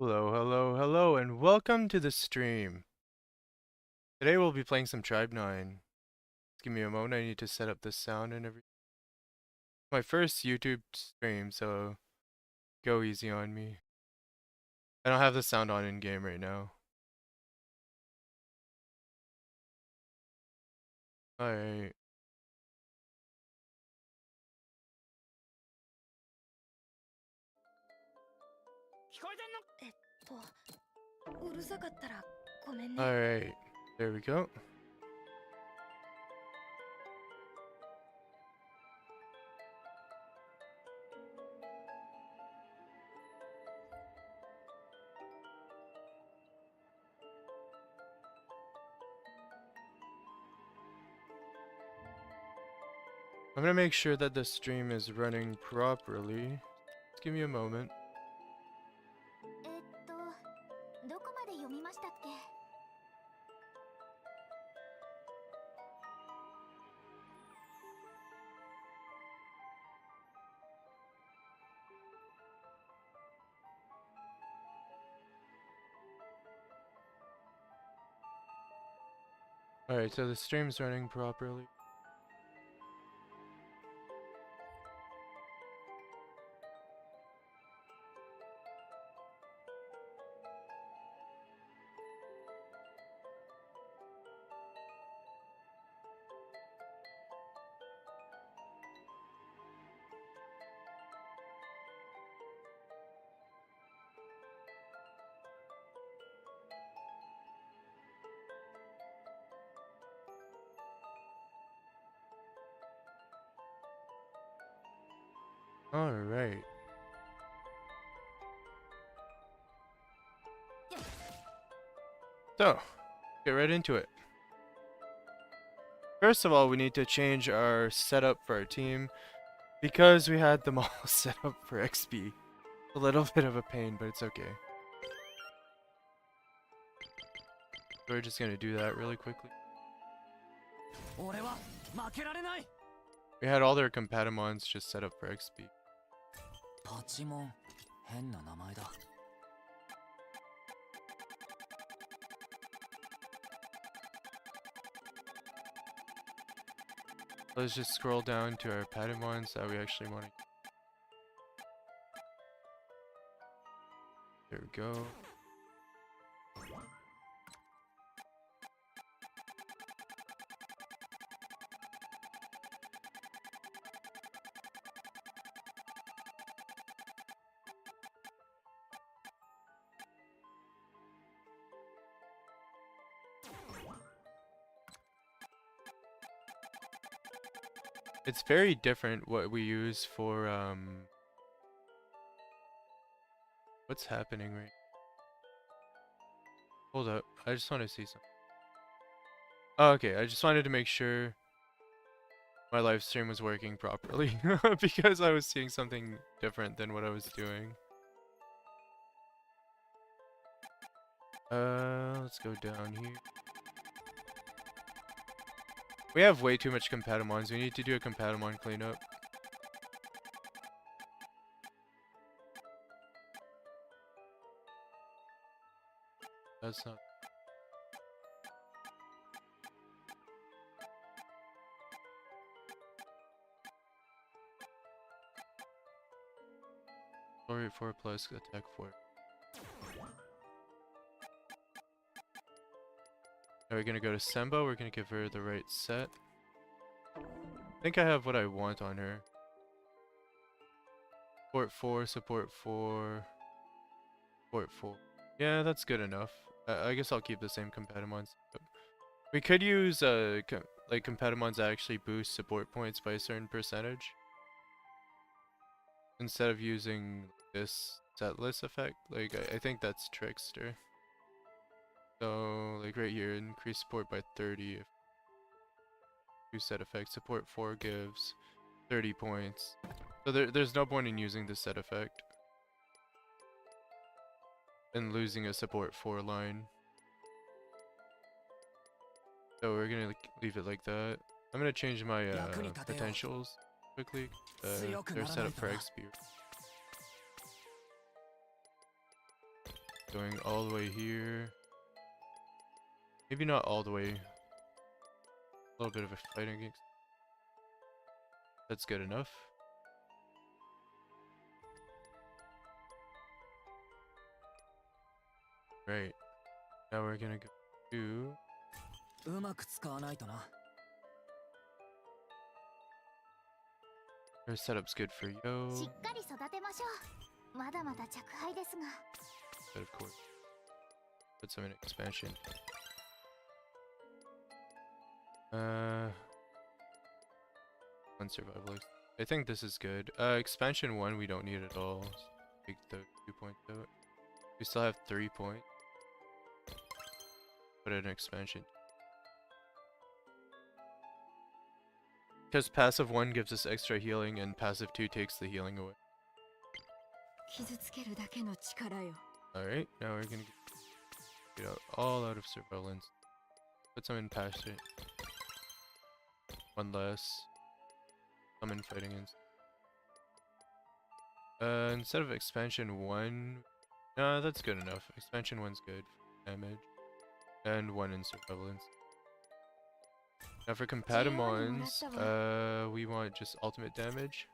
Hello, hello, hello, and welcome to the stream. Today we'll be playing some Tribe 9. Just give me a moment, I need to set up the sound and everything. My first YouTube stream, so go easy on me. I don't have the sound on in game right now. Alright. うるさかったらごめんね。 Alright. There we go. I'm gonna make sure that the stream is running properly. Just give me a moment. どこまで読みましたっけ? Alright, so the stream's running properly. Alright. So, get right into it. First of all, we need to change our setup for our team because we had them all set up for XP. A little bit of a pain, but it's okay. We're just gonna do that really quickly. We had all their Companimons just set up for XP. Companimon, 変な名前だ。Let's just scroll down to our Patamons that we actually want to. There we go. It's very different what we use for what's happening right? Hold up, I just want to see something. Oh, okay, I just wanted to make sure my live stream was working properly because I was seeing something different than what I was doing. Let's go down here. We have way too much Companimons. We need to do a Companimon cleanup. That's not. Story 4 plus attack 4. Now we're gonna go to Semba. We're gonna give her the right set. I think I have what I want on her. Support 4, support 4, support 4. Yeah, that's good enough. I guess I'll keep the same Companimons. We could use like Companimons that actually boost support points by a certain percentage instead of using this set list effect. Like I think that's Trickster. So like right here, increase support by 30 if you set effect. Support 4 gives 30 points. So there's no point in using this set effect and losing a support 4 line. So we're gonna leave it like that. I'm gonna change my potentials quickly. They're set up for XP. going all the way here. Maybe not all the way. A little bit of a fighting against. That's good enough. Right. Now we're gonna go to. うまく使わないとな。 Our setup's good for し Yo. っかり育てましょう。まだまだ着配ですが。 But of course. Put some in expansion. One survival. I think this is good. Expansion 1 we don't need at all. Take the 2 points out. We still have 3 points. Put it in expansion. Because passive 1 gives us extra healing and passive 2 takes the healing away. 傷つけるだけの力よ。 Alright, now we're gonna get out all out of surveillance. Put some in passion. One less. Some in fighting instead of expansion 1. No, that's good enough. Expansion 1's good for damage. And 1 in surveillance. Now for Companimons, we want just ultimate damage.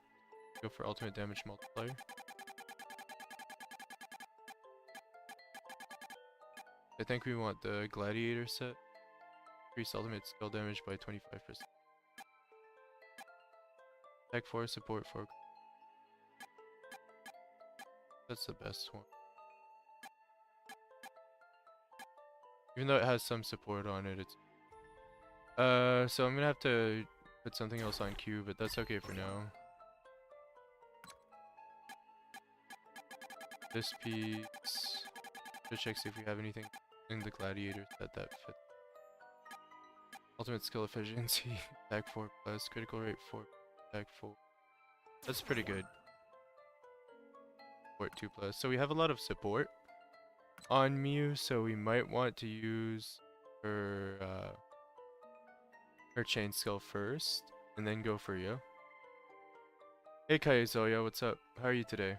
Go for ultimate damage multiplier. I think we want the gladiator set. Increase ultimate skill damage by 25%. Attack 4, support 4. That's the best one. Even though it has some support on it, it's... so I'm gonna have to put something else on Q, but that's okay for now. This piece... Just check see if we have anything in the gladiator set that fits. Ultimate skill efficiency, attack 4 plus, critical rate 4, attack 4. That's pretty good. Support 2 plus. So we have a lot of support on Mew, so we might want to use her chain skill first, and then go for you. Hey Kaizoya, what's up? How are you today?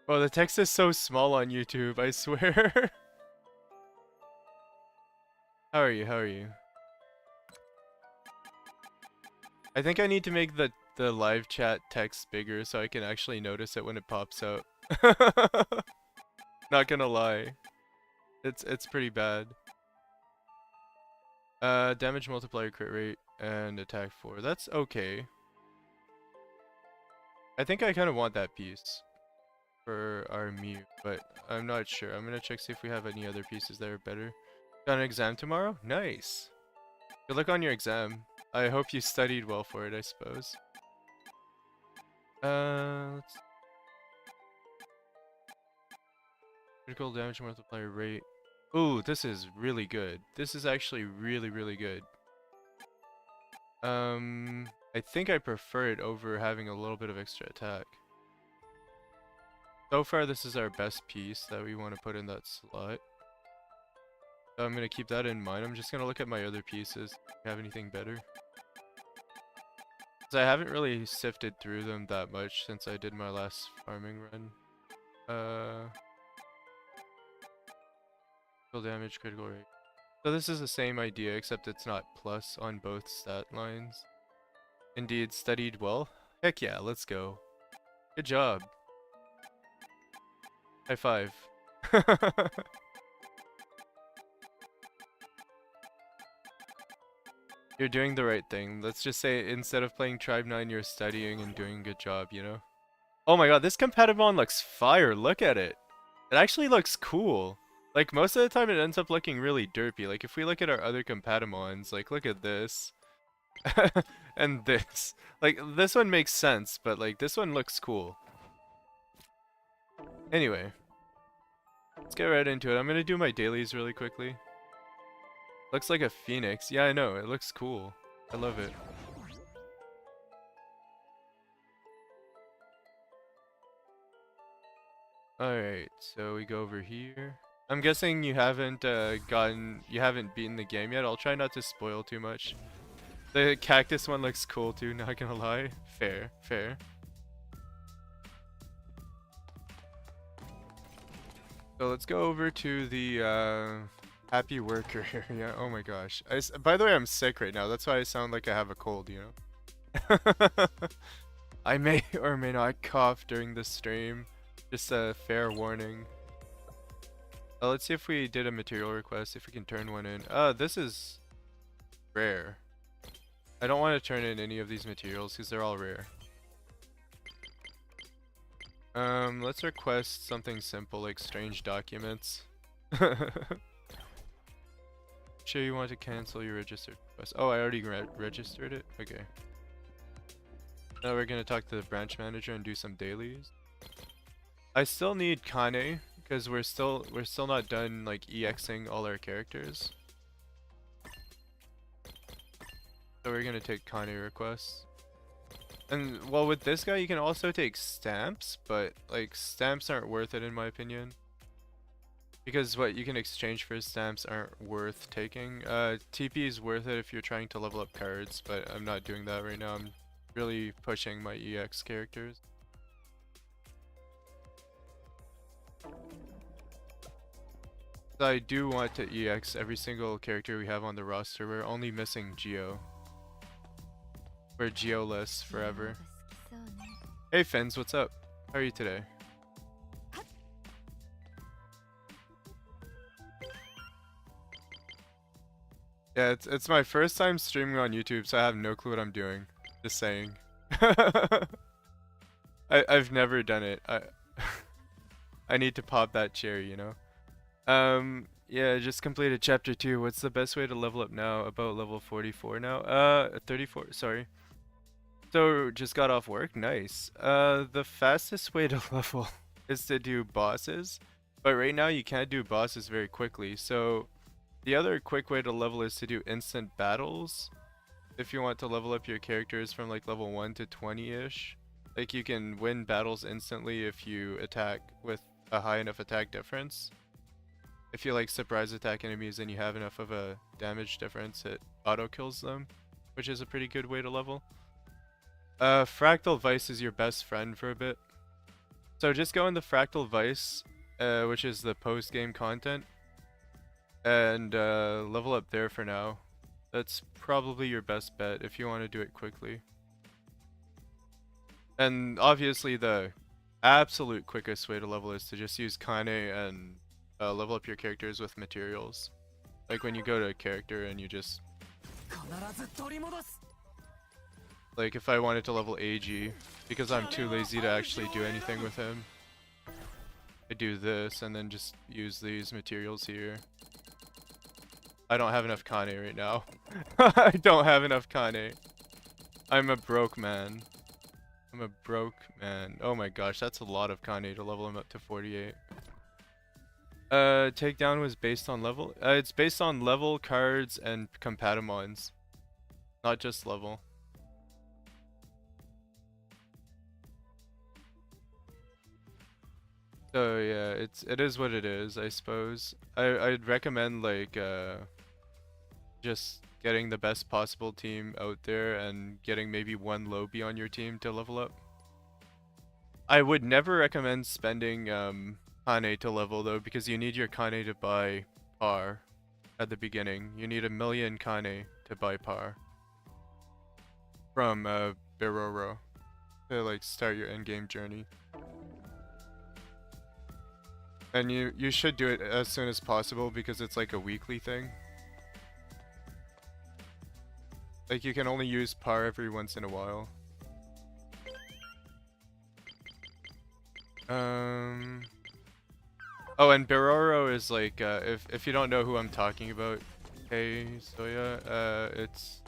Oh, the text is so small on YouTube, I swear. How are you? How are you? I think I need to make the live chat text bigger so I can actually notice it when it pops up. Not gonna lie. It's pretty bad. Damage multiplier, crit rate, and attack 4. That's okay. I think I kind of want that piece for our Mew, but I'm not sure. I'm gonna check see if we have any other pieces that are better. Got an exam tomorrow? Nice. Good luck on your exam. I hope you studied well for it, I suppose. Let's... Critical damage multiplier rate. Ooh, this is really good. This is actually really, really good. I think I prefer it over having a little bit of extra attack. So far, this is our best piece that we want to put in that slot. So I'm going to keep that in mind. I'm just going to look at my other pieces. If we have anything better. Because I haven't really sifted through them that much since I did my last farming run. Critical damage, critical rate. So this is the same idea, except it's not plus on both stat lines. Indeed, studied well. Heck yeah, let's go. Good job. High five. You're doing the right thing. Let's just say instead of playing Tribe 9, you're studying and doing a good job, you know? Oh my god, this Companimon looks fire. Look at it. It actually looks cool. Like, most of the time it ends up looking really derpy. Like, if we look at our other Companimons, like, look at this. And this. Like, this one makes sense, but, like, this one looks cool. Anyway. Let's get right into it. I'm gonna do my dailies really quickly. Looks like a phoenix. Yeah, I know. It looks cool. I love it. Alright, so we go over here. I'm guessing you haven't you haven't beaten the game yet. I'll try not to spoil too much. The cactus one looks cool too, not gonna lie. Fair, fair. So let's go over to the happy worker area. Oh my gosh. By the way, I'm sick right now. That's why I sound like I have a cold, you know? I may or may not cough during the stream. Just a fair warning. Let's see if we did a material request, if we can turn one in. This is rare. I don't want to turn in any of these materials because they're all rare. Let's request something simple like strange documents. Sure you want to cancel your registered request. Oh, I already registered it? Okay. Now we're gonna talk to the branch manager and do some dailies. I still need Kane because we're still not done like EXing all our characters. So we're gonna take Kane requests. And well, with this guy you can also take stamps, but like stamps aren't worth it in my opinion. Because what you can exchange for stamps aren't worth taking. TP is worth it if you're trying to level up cards, but I'm not doing that right now. I'm really pushing my EX characters. So I do want to EX every single character we have on the roster. We're only missing Geo. We're Geo-less forever. Hey Fins, what's up? How are you today? Yeah, it's my first time streaming on YouTube, so I have no clue what I'm doing. Just saying. I've never done it. I need to pop that cherry, you know? Yeah, just completed chapter 2. What's the best way to level up now? About level 44 now? 34, sorry. So, just got off work? Nice. The fastest way to level is to do bosses. But right now you can't do bosses very quickly, so the other quick way to level is to do instant battles. If you want to level up your characters from like level 1 to 20-ish. Like you can win battles instantly if you attack with a high enough attack difference. If you like surprise attack enemies and you have enough of a damage difference, it auto kills them, which is a pretty good way to level. Fractal Vice is your best friend for a bit. So just go in the Fractal Vice, which is the post-game content, and level up there for now. That's probably your best bet if you want to do it quickly. And obviously the absolute quickest way to level is to just use Kane and level up your characters with materials. Like when you go to a character and you just... Like if I wanted to level AG, because I'm too lazy to actually do anything with him, I do this and then just use these materials here. I don't have enough Kane right now. I don't have enough Kane. I'm a broke man. I'm a broke man. Oh my gosh, that's a lot of Kane to level him up to 48. Takedown was based on level? It's based on level, cards, and Companimons. Not just level. So yeah, it is what it is, I suppose. I'd recommend like just getting the best possible team out there and getting maybe one lobby on your team to level up. I would never recommend spending Kane to level though, because you need your Kane to buy par at the beginning. You need 1,000,000 Kane to buy par from Biroro to like start your endgame journey. And you should do it as soon as possible because it's like a weekly thing. Like you can only use par every once in a while. Oh, and Biroro is like if you don't know who I'm talking about, hey Zoya, it's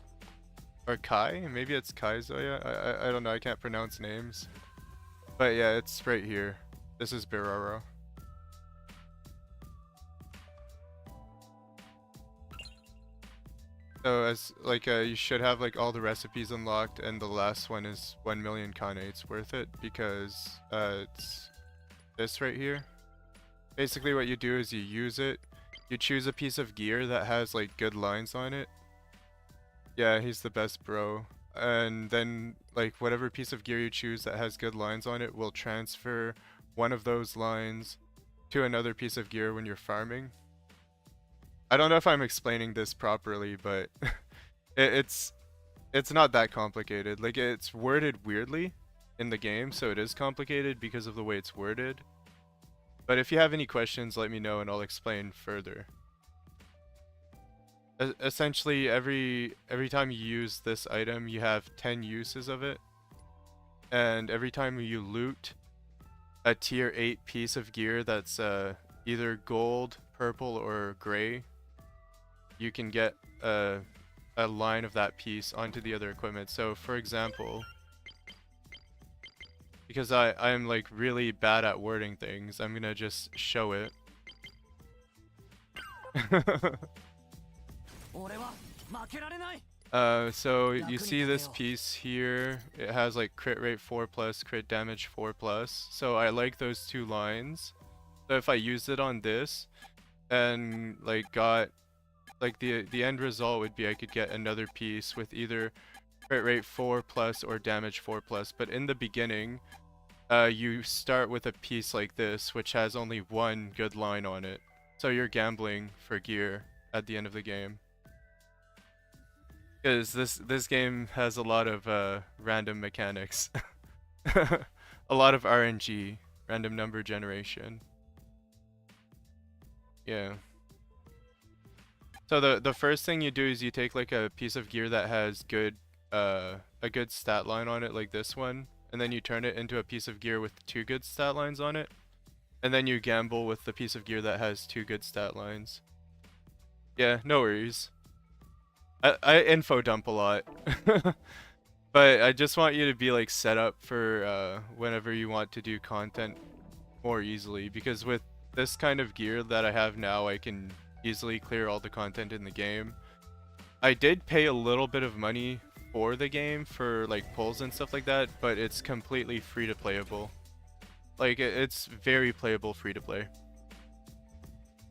or Kai, maybe it's Kai Zoya. I don't know. I can't pronounce names, but yeah, it's right here. This is Biroro. So as like you should have like all the recipes unlocked, and the last one is 1,000,000 Kane. It's worth it because it's this right here. Basically what you do is you use it, you choose a piece of gear that has like good lines on it. Yeah, he's the best bro. And then like whatever piece of gear you choose that has good lines on it will transfer one of those lines to another piece of gear when you're farming. I don't know if I'm explaining this properly, but it's not that complicated. Like, it's worded weirdly in the game, so it is complicated because of the way it's worded. But if you have any questions, let me know and I'll explain further. Essentially, every time you use this item, you have 10 uses of it. And every time you loot a tier 8 piece of gear that's either gold, purple, or gray, you can get a line of that piece onto the other equipment. So for example, because I'm like really bad at wording things, I'm gonna just show it. So you see this piece here, it has like crit rate 4+, crit damage 4+. So I like those two lines. So if I used it on this and like got like the end result would be I could get another piece with either crit rate 4+ or damage 4+. But in the beginning, you start with a piece like this, which has only one good line on it. So you're gambling for gear at the end of the game. Because this game has a lot of random mechanics. A lot of RNG, random number generation. Yeah. So the first thing you do is you take like a piece of gear that has good a good stat line on it, like this one, and then you turn it into a piece of gear with 2 good stat lines on it, and then you gamble with the piece of gear that has 2 good stat lines. Yeah, no worries. I info dump a lot. But I just want you to be like set up for whenever you want to do content more easily, because with this kind of gear that I have now, I can easily clear all the content in the game. I did pay a little bit of money for the game for like pulls and stuff like that, but it's completely free to playable. Like it's very playable free to play.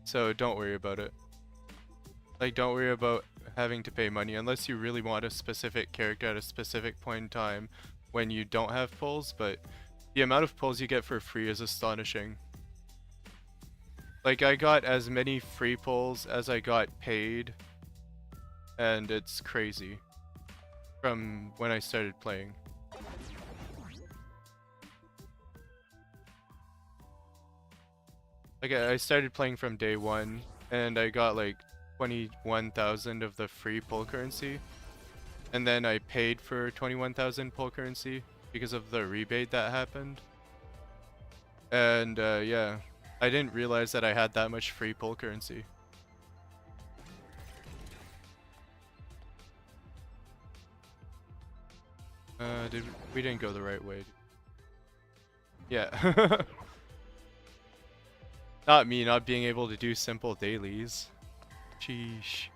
So don't worry about it. Like don't worry about having to pay money unless you really want a specific character at a specific point in time when you don't have pulls, but the amount of pulls you get for free is astonishing. Like I got as many free pulls as I got paid, and it's crazy from when I started playing. Like I started playing from day 1 and I got like 21,000 of the free pull currency, and then I paid for 21,000 pull currency because of the rebate that happened. And yeah, I didn't realize that I had that much free pull currency. We didn't go the right way. Yeah. Not me not being able to do simple dailies. Sheesh.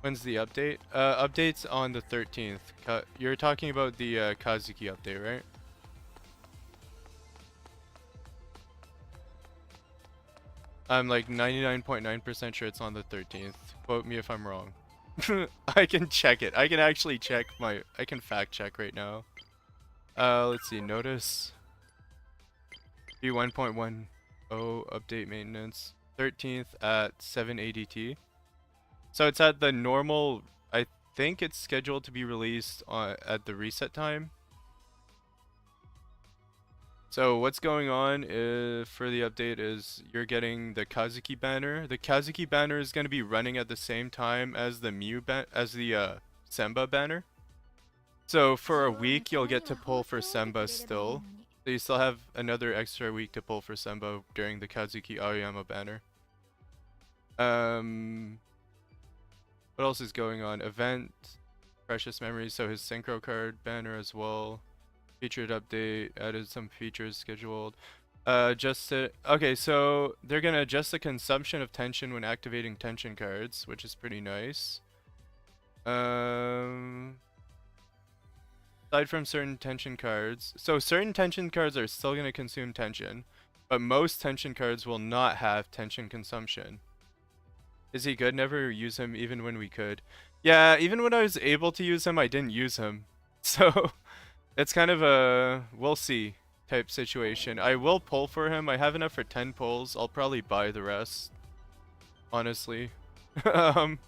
When's the update? Update's on the 13th. You're talking about the Kazuki update, right? I'm like 99.9% sure it's on the 13th. Quote me if I'm wrong. I can check it. I can actually check I can fact check right now. Let's see. Notice. V1.10 update maintenance. 13th at 7 ADT. So it's at the normal. I think it's scheduled to be released at the reset time. So what's going on for the update is you're getting the Kazuki banner. The Kazuki banner is going to be running at the same time as the Semba banner. So for a week you'll get to pull for Semba still. So you still have another extra week to pull for Semba during the Kazuki Aoyama banner. What else is going on? Event, Precious Memories, so his Synchro card banner as well. Featured update, added some features scheduled. Okay, so they're gonna adjust the consumption of tension when activating tension cards, which is pretty nice. Aside from certain tension cards, so certain tension cards are still gonna consume tension, but most tension cards will not have tension consumption. Is he good? Never use him even when we could. Yeah, even when I was able to use him, I didn't use him. So it's kind of a we'll see. type situation. I will pull for him. I have enough for 10 pulls. I'll probably buy the rest, honestly. um,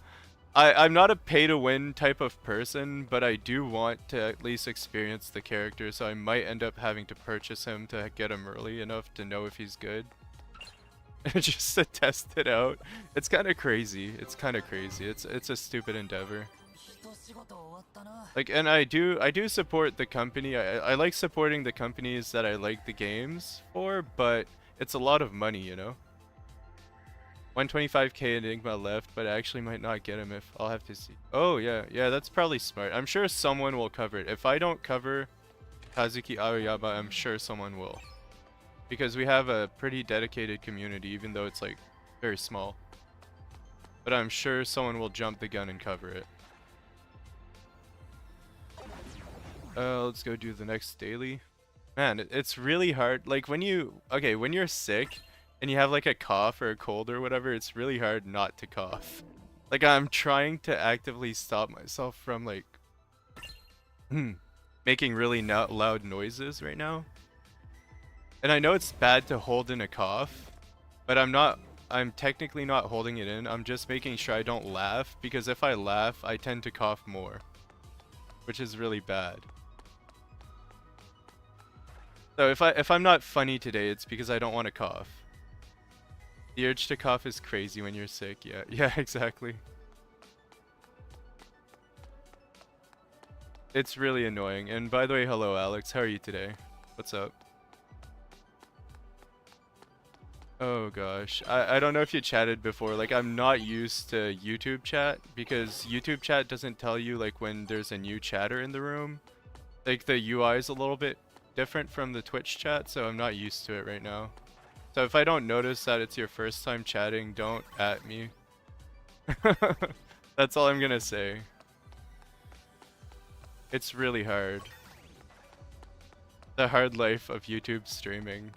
I'm not a pay-to-win type of person, but I do want to at least experience the character, so I might end up having to purchase him to get him early enough to know if he's good. Just to test it out. It's kind of crazy. It's kind of crazy. It's a stupid endeavor. Like, and I do support the company. I like supporting the companies that I like the games for, but it's a lot of money, you know. 125k Enigma left, but I actually might not get him if I'll have to see. Oh yeah, that's probably smart. I'm sure someone will cover it. If I don't cover Kazuki Aoyama, I'm sure someone will. Because we have a pretty dedicated community, even though it's like very small. But I'm sure someone will jump the gun and cover it. Let's go do the next daily. Man, it's really hard. Like when you're sick and you have like a cough or a cold or whatever, it's really hard not to cough. Like I'm trying to actively stop myself from like making really loud noises right now. And I know it's bad to hold in a cough, but I'm technically not holding it in. I'm just making sure I don't laugh, because if I laugh, I tend to cough more, which is really bad. So if I'm not funny today, it's because I don't want to cough. The urge to cough is crazy when you're sick. Yeah, exactly. It's really annoying. And by the way, hello Alex, how are you today? What's up? Oh gosh, I don't know if you chatted before. Like I'm not used to YouTube chat, because YouTube chat doesn't tell you like when there's a new chatter in the room. Like the UI is a little bit different from the Twitch chat, so I'm not used to it right now. So if I don't notice that it's your first time chatting, don't at me. That's all I'm gonna say. It's really hard. The hard life of YouTube streaming.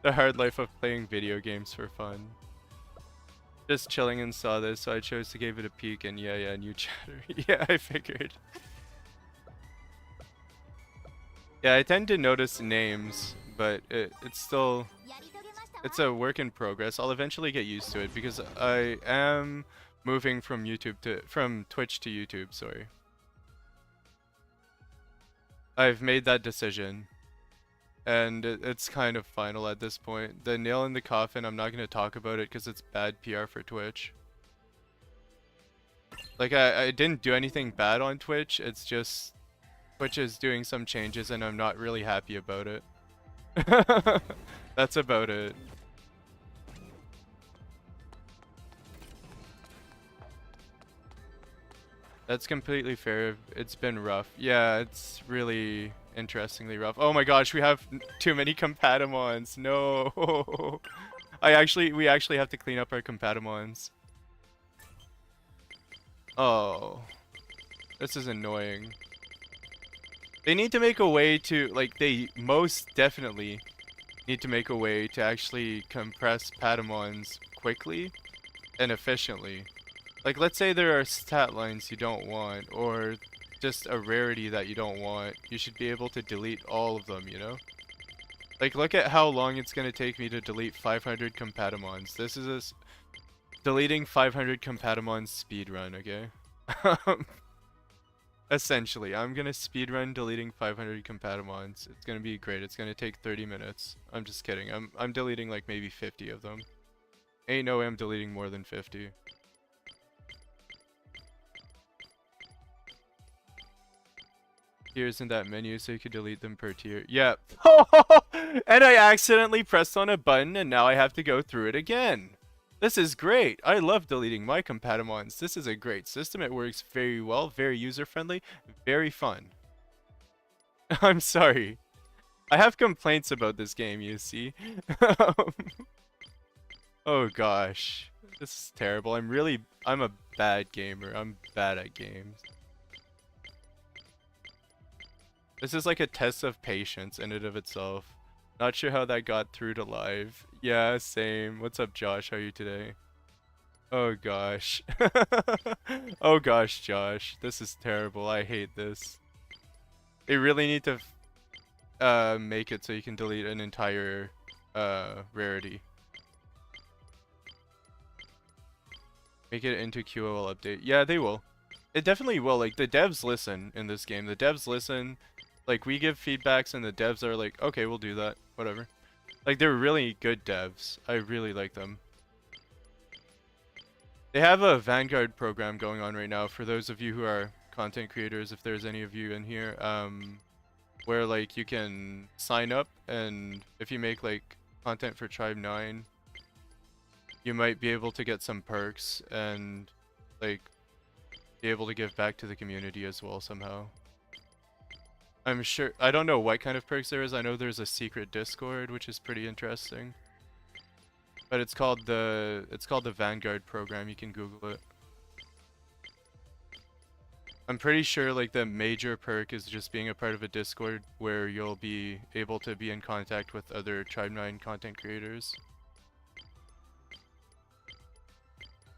The hard life of playing video games for fun. Just chilling and saw this, so I chose to give it a peek, and yeah, new chatter. Yeah, I figured. Yeah, I tend to notice names, but it's still... It's a work in progress. I'll eventually get used to it, because I am moving from Twitch to YouTube, sorry. I've made that decision. And it's kind of final at this point. The nail in the coffin, I'm not going to talk about it because it's bad PR for Twitch. Like, I didn't do anything bad on Twitch. It's just Twitch is doing some changes and I'm not really happy about it. That's about it. That's completely fair. It's been rough. Yeah, it's really... interestingly rough. Oh my gosh, we have too many Companimons. No. We actually have to clean up our Companimons. Oh. This is annoying. They need to make a way to, like, they most definitely need to make a way to actually compress Patamons quickly and efficiently. Like, let's say there are stat lines you don't want, or just a rarity that you don't want. You should be able to delete all of them, you know? Like, look at how long it's gonna take me to delete 500 Companimons. This is deleting 500 Companimons speedrun, okay? Essentially, I'm gonna speedrun deleting 500 Companimons. It's gonna be great. It's gonna take 30 minutes. I'm just kidding. I'm deleting like maybe 50 of them. Ain't no way I'm deleting more than 50. Tiers in that menu so you could delete them per tier. Yeah. And I accidentally pressed on a button and now I have to go through it again. This is great. I love deleting my Companimons. This is a great system. It works very well, very user-friendly, very fun. I'm sorry. I have complaints about this game, you see. Oh gosh. This is terrible. I'm a bad gamer. I'm bad at games. This is like a test of patience in and of itself. Not sure how that got through to live. Yeah, same. What's up, Josh? How are you today? Oh gosh. Oh gosh, Josh. This is terrible. I hate this. They really need to... make it so you can delete an entire rarity. Make it into QOL update. Yeah, they will. It definitely will. Like, the devs listen in this game. The devs listen. Like, we give feedbacks and the devs are like, okay, we'll do that. Whatever. Like, they're really good devs. I really like them. They have a Vanguard program going on right now for those of you who are content creators, if there's any of you in here, where, like, you can sign up, and if you make, like, content for Tribe 9, you might be able to get some perks and, like, be able to give back to the community as well somehow. I'm sure, I don't know what kind of perks there is. I know there's a secret Discord, which is pretty interesting. But it's called the Vanguard program. You can Google it. I'm pretty sure like the major perk is just being a part of a Discord where you'll be able to be in contact with other Tribe 9 content creators.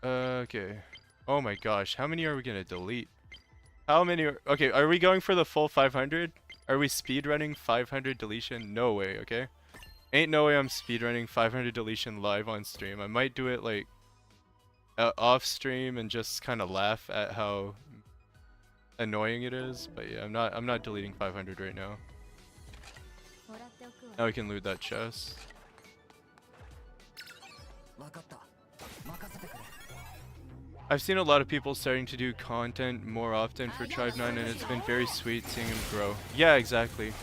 Okay. Oh my gosh, how many are we gonna delete? How many are... Okay, are we going for the full 500? Are we speedrunning 500 deletion? No way, okay? Ain't no way I'm speedrunning 500 deletion live on stream. I might do it like off stream and just kind of laugh at how annoying it is. But yeah, I'm not deleting 500 right now. Now we can loot that chest. I've seen a lot of people starting to do content more often for Tribe 9 and it's been very sweet seeing them grow. Yeah, exactly.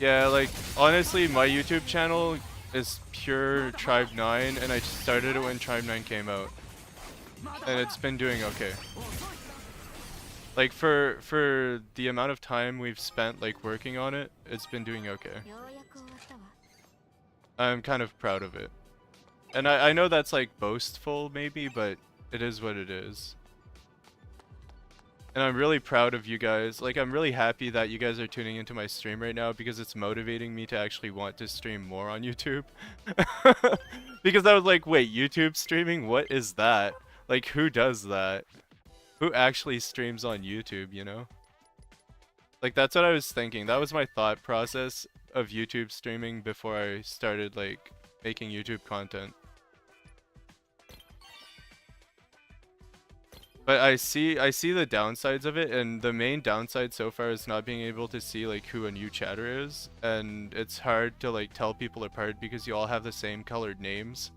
Yeah, like, honestly, my YouTube channel is pure Tribe 9, and I started it when Tribe 9 came out. And it's been doing okay. Like, for the amount of time we've spent, like, working on it, it's been doing okay. I'm kind of proud of it. And I know that's, like, boastful, maybe, but it is what it is. And I'm really proud of you guys. Like, I'm really happy that you guys are tuning into my stream right now because it's motivating me to actually want to stream more on YouTube. Because I was like, wait, YouTube streaming? What is that? Like, who does that? Who actually streams on YouTube, you know? Like, that's what I was thinking. That was my thought process of YouTube streaming before I started, like, making YouTube content. But I see the downsides of it, and the main downside so far is not being able to see like who a new chatter is, and it's hard to like tell people apart because you all have the same colored names.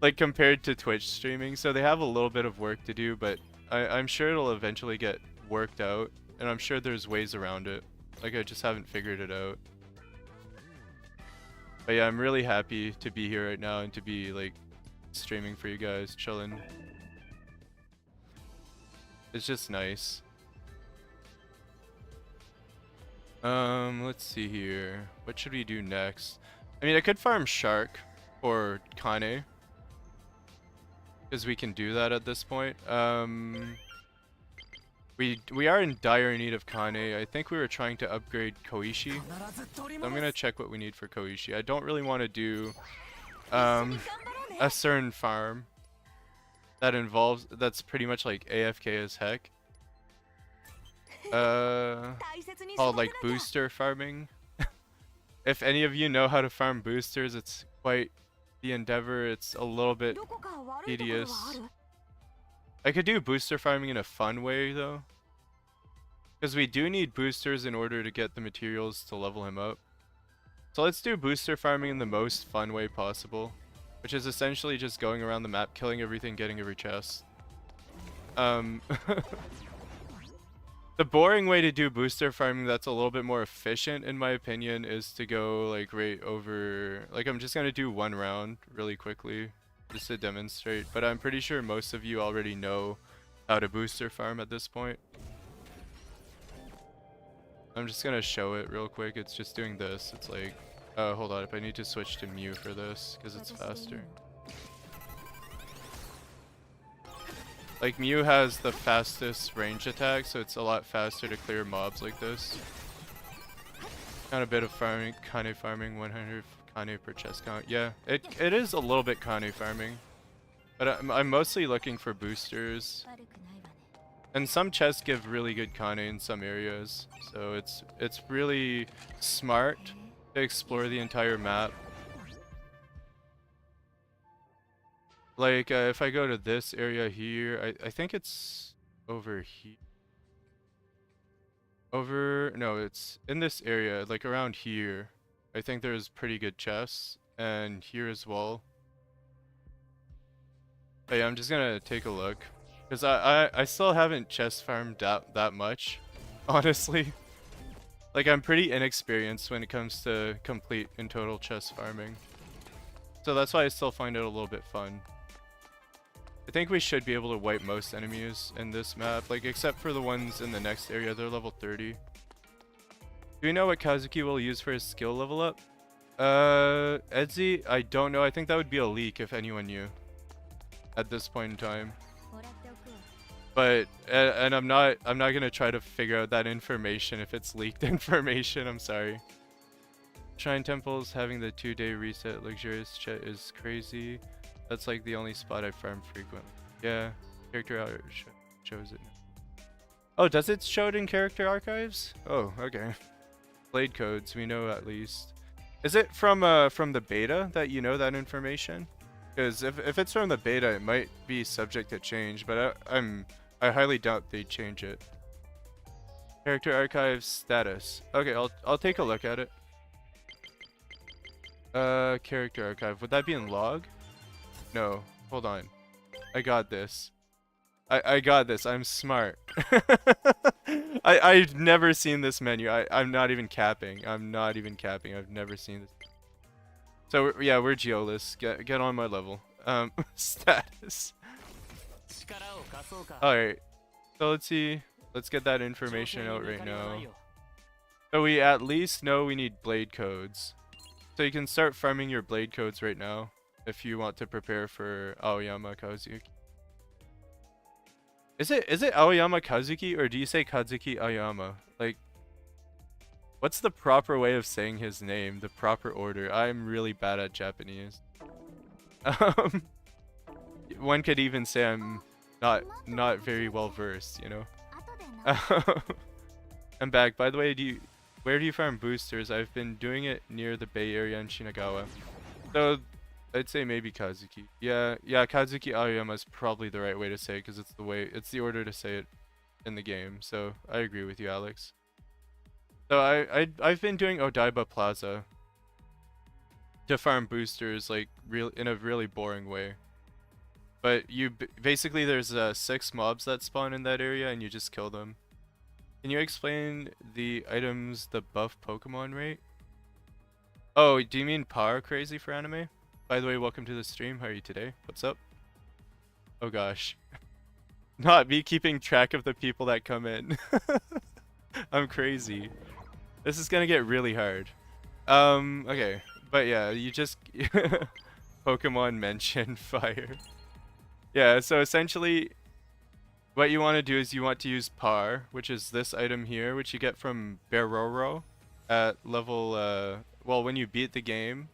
Like compared to Twitch streaming, so they have a little bit of work to do, but I'm sure it'll eventually get worked out, and I'm sure there's ways around it. Like I just haven't figured it out. But yeah, I'm really happy to be here right now and to be like streaming for you guys, chilling. It's just nice. Let's see here. What should we do next? I mean, I could farm Shark or Kane, because we can do that at this point. We are in dire need of Kane. I think we were trying to upgrade Koishi. So I'm gonna check what we need for Koishi. I don't really want to do a certain farm that's pretty much like AFK as heck. Called like booster farming. If any of you know how to farm boosters, it's quite the endeavor. It's a little bit tedious. I could do booster farming in a fun way though, because we do need boosters in order to get the materials to level him up. So let's do booster farming in the most fun way possible, which is essentially just going around the map, killing everything, getting every chest. The boring way to do booster farming that's a little bit more efficient, in my opinion, is to go like right over... Like, I'm just gonna do one round really quickly, just to demonstrate. But I'm pretty sure most of you already know how to booster farm at this point. I'm just gonna show it real quick. It's just doing this. It's like... hold on, if I need to switch to Mew for this, because it's faster. Like, Mew has the fastest range attack, so it's a lot faster to clear mobs like this. Kind of bit of farming, Kane farming, 100 Kane per chest count. Yeah, it is a little bit Kane farming. But I'm mostly looking for boosters. And some chests give really good kane in some areas, so it's really smart to explore the entire map. Like if I go to this area here, I think it's over here. No, it's in this area, like around here. I think there's pretty good chests, and here as well. But yeah, I'm just gonna take a look. Because I still haven't chest farmed that much, honestly. Like, I'm pretty inexperienced when it comes to complete and total chest farming. So that's why I still find it a little bit fun. I think we should be able to wipe most enemies in this map, like except for the ones in the next area, they're level 30. Do we know what Kazuki will use for his skill level up? Edzi, I don't know. I think that would be a leak if anyone knew at this point in time. But and I'm not gonna try to figure out that information if it's leaked information. I'm sorry. Shrine temples having the 2-day reset luxurious chat is crazy. That's like the only spot I farm frequently. Yeah, character shows it now. Oh, does it show it in character archives? Oh, okay. Blade codes, we know at least. Is it from the beta that you know that information? Because if it's from the beta, it might be subject to change, but I highly doubt they'd change it. Character archive status. Okay, I'll take a look at it. Character archive. Would that be in log? No. Hold on. I got this. I got this. I'm smart. I've never seen this menu. I'm not even capping. I'm not even capping. I've never seen this. So yeah, we're Geolus. Get on my level. Status. Alright. So let's see. Let's get that information out right now. So we at least know we need blade codes. So you can start farming your blade codes right now if you want to prepare for Aoyama Kazuki. Is it Aoyama Kazuki or do you say Kazuki Aoyama? Like, what's the proper way of saying his name? The proper order? I'm really bad at Japanese. One could even say I'm not very well versed, you know. I'm back. By the way, where do you farm boosters? I've been doing it near the Bay Area in Shinagawa. So I'd say maybe Kazuki. Yeah, Kazuki Aoyama is probably the right way to say it because it's the order to say it in the game. So I agree with you, Alex. So I've been doing Odaiba Plaza to farm boosters like in a really boring way. But basically there's 6 mobs that spawn in that area and you just kill them. Can you explain the items the buff Pokemon rate? Oh, do you mean Power Crazy for anime? By the way, welcome to the stream. How are you today? What's up? Oh gosh. Not me keeping track of the people that come in. I'm crazy. This is gonna get really hard. Okay. But yeah, you just Pokemon mention fire. Yeah, so essentially what you want to do is you want to use Par, which is this item here, which you get from Beroro at level well, when you beat the game.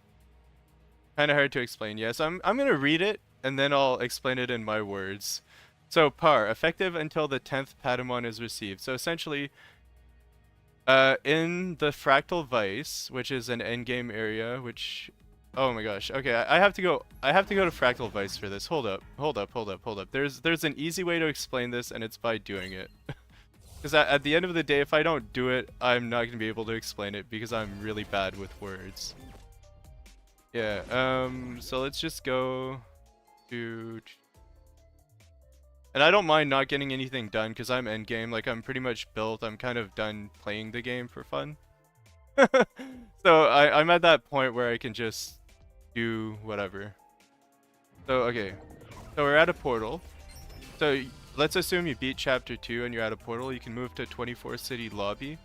Kind of hard to explain. Yes, I'm going to read it and then I'll explain it in my words. So Par, effective until the 10th Patamon is received. So essentially in the Fractal Vice, which is an endgame area, which oh my gosh. Okay, I have to go to Fractal Vice for this. Hold up. There's an easy way to explain this and it's by doing it. Because at the end of the day, if I don't do it, I'm not going to be able to explain it because I'm really bad with words. Yeah, so let's just go to... And I don't mind not getting anything done because I'm endgame. Like, I'm pretty much built. I'm kind of done playing the game for fun. So I'm at that point where I can just do whatever. So okay, so we're at a portal. So let's assume you beat chapter 2 and you're at a portal. You can move to 24 city lobby.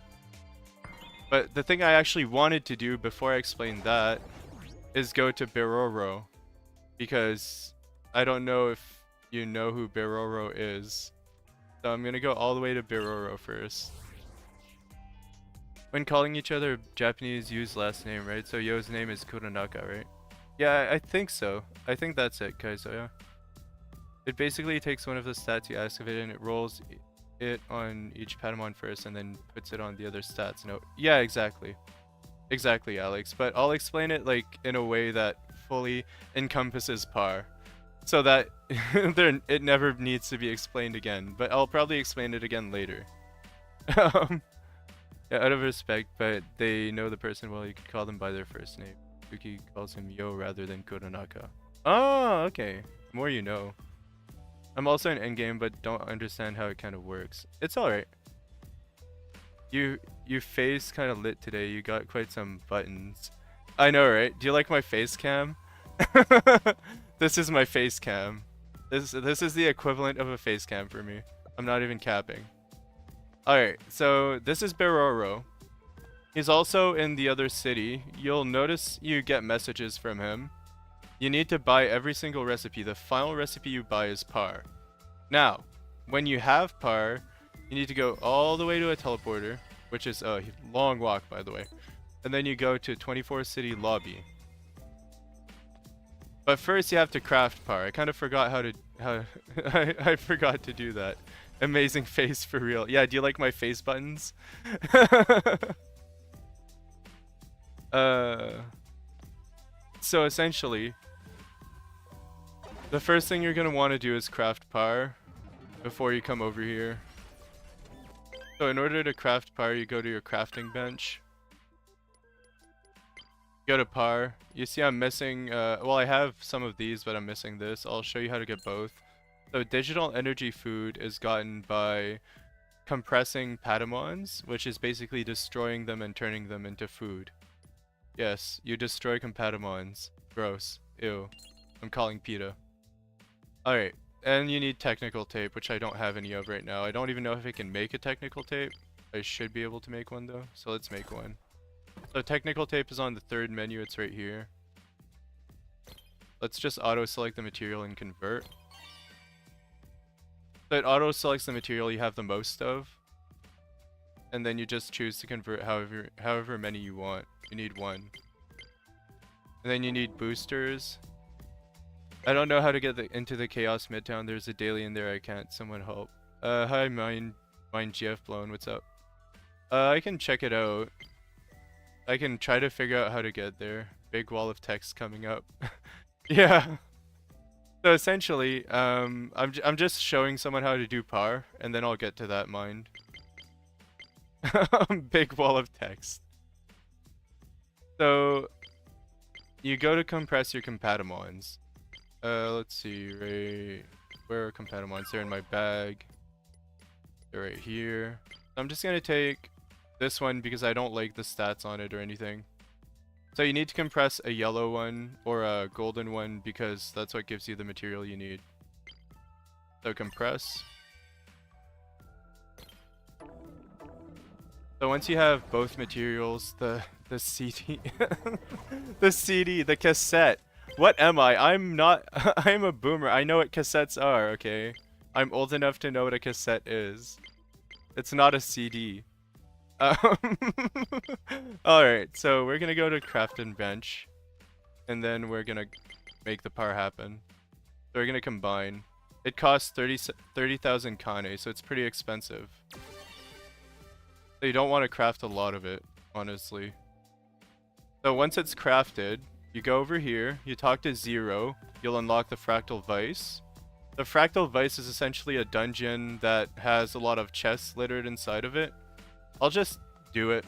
But the thing I actually wanted to do before I explain that is go to Beroro, because I don't know if you know who Beroro is. So I'm gonna go all the way to Beroro first. When calling each other Japanese, use last name, right? So Yo's name is Kuronaka, right? Yeah, I think so. I think that's it, Kaizo, yeah. It basically takes one of the stats you ask of it and it rolls it on each Patamon first and then puts it on the other stats. No, yeah, exactly. Exactly, Alex. But I'll explain it like in a way that fully encompasses par, so that it never needs to be explained again. But I'll probably explain it again later. Yeah, out of respect, but they know the person well, you could call them by their first name. Suki calls him Yo rather than Koronaka. Oh, okay. The more you know. I'm also in endgame, but don't understand how it kind of works. It's alright. You face kind of lit today. You got quite some buttons. I know, right? Do you like my face cam? This is my face cam. This is the equivalent of a face cam for me. I'm not even capping. Alright, so this is Beroro. He's also in the other city. You'll notice you get messages from him. You need to buy every single recipe. The final recipe you buy is par. Now, when you have par, you need to go all the way to a teleporter, which is a long walk, by the way. And then you go to 24 City Lobby. But first you have to craft par. I kind of forgot I forgot to do that. Amazing face for real. Yeah, do you like my face buttons? So essentially, the first thing you're going to want to do is craft par before you come over here. So in order to craft par, you go to your crafting bench. Go to par. You see I'm missing, well, I have some of these, but I'm missing this. I'll show you how to get both. So digital energy food is gotten by compressing Patamons, which is basically destroying them and turning them into food. Yes, you destroy Companimons. Gross. Ew. I'm calling PETA. Alright, and you need technical tape, which I don't have any of right now. I don't even know if I can make a technical tape. I should be able to make one though, so let's make one. So technical tape is on the third menu, it's right here. Let's just auto-select the material and convert. So it auto-selects the material you have the most of. And then you just choose to convert however many you want. You need one. And then you need boosters. I don't know how to get into the Chaos Midtown. There's a daily in there. I can't. Someone help. Hi, mine GF Blown. What's up? I can check it out. I can try to figure out how to get there. Big wall of text coming up. Yeah. So essentially, I'm just showing someone how to do par, and then I'll get to that mind. Big wall of text. So you go to compress your Companimons. Let's see, right, where are Companimons? They're in my bag. They're right here. I'm just gonna take this one because I don't like the stats on it or anything. So you need to compress a yellow one or a golden one because that's what gives you the material you need. So compress. So once you have both materials, the CD, the cassette. What am I? I'm not, I'm a boomer. I know what cassettes are, okay? I'm old enough to know what a cassette is. It's not a CD. Alright, so we're gonna go to craft and bench. And then we're gonna make the par happen. So we're gonna combine. It costs 30,000 kane, so it's pretty expensive. So you don't want to craft a lot of it, honestly. So once it's crafted, you go over here, you talk to Zero, you'll unlock the Fractal Vice. The Fractal Vice is essentially a dungeon that has a lot of chests littered inside of it. I'll just do it.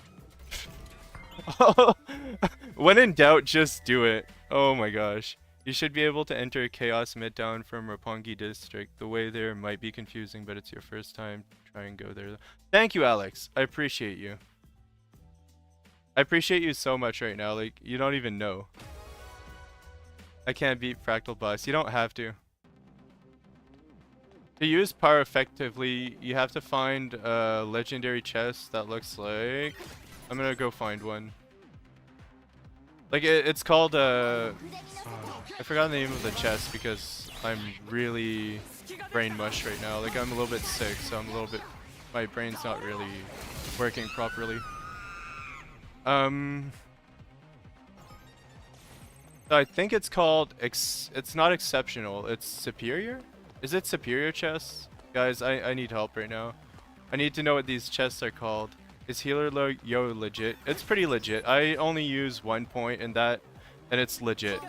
When in doubt, just do it. Oh my gosh. You should be able to enter Chaos Midtown from Roppongi District. The way there might be confusing, but it's your first time. Try and go there. Thank you, Alex. I appreciate you. I appreciate you so much right now. Like, you don't even know. I can't beat Fractal Boss. You don't have to. To use par effectively, you have to find a legendary chest that looks like... I'm gonna go find one. Like, it's called I forgot the name of the chest because I'm really brain mush right now. Like, I'm a little bit sick, so I'm a little bit... My brain's not really working properly. I think it's called... It's not exceptional, it's superior? Is it superior chest? Guys, I need help right now. I need to know what these chests are called. Is healer yo legit? It's pretty legit. I only use 1 point in that, and it's legit.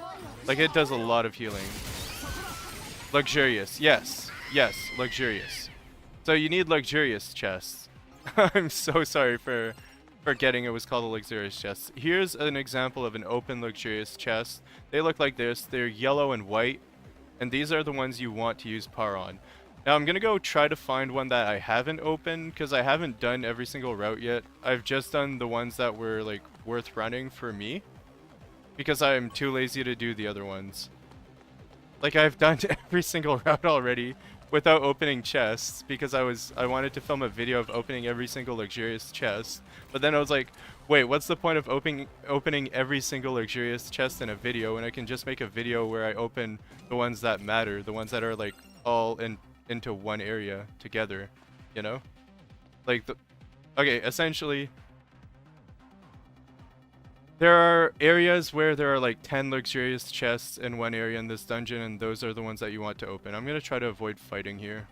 Like, it does a lot of healing. Luxurious. Yes. Yes. Luxurious. So you need luxurious chests. I'm so sorry for forgetting it was called a luxurious chest. Here's an example of an open luxurious chest. They look like this. They're yellow and white, and these are the ones you want to use power on. Now I'm gonna go try to find one that I haven't opened, because I haven't done every single route yet. I've just done the ones that were like worth running for me, because I'm too lazy to do the other ones. Like, I've done every single route already without opening chests, because I wanted to film a video of opening every single luxurious chest. But then I was like, wait, what's the point of opening every single luxurious chest in a video when I can just make a video where I open the ones that matter, the ones that are like all into one area together, you know? Like, okay, essentially there are areas where there are like 10 luxurious chests in one area in this dungeon, and those are the ones that you want to open. I'm gonna try to avoid fighting here.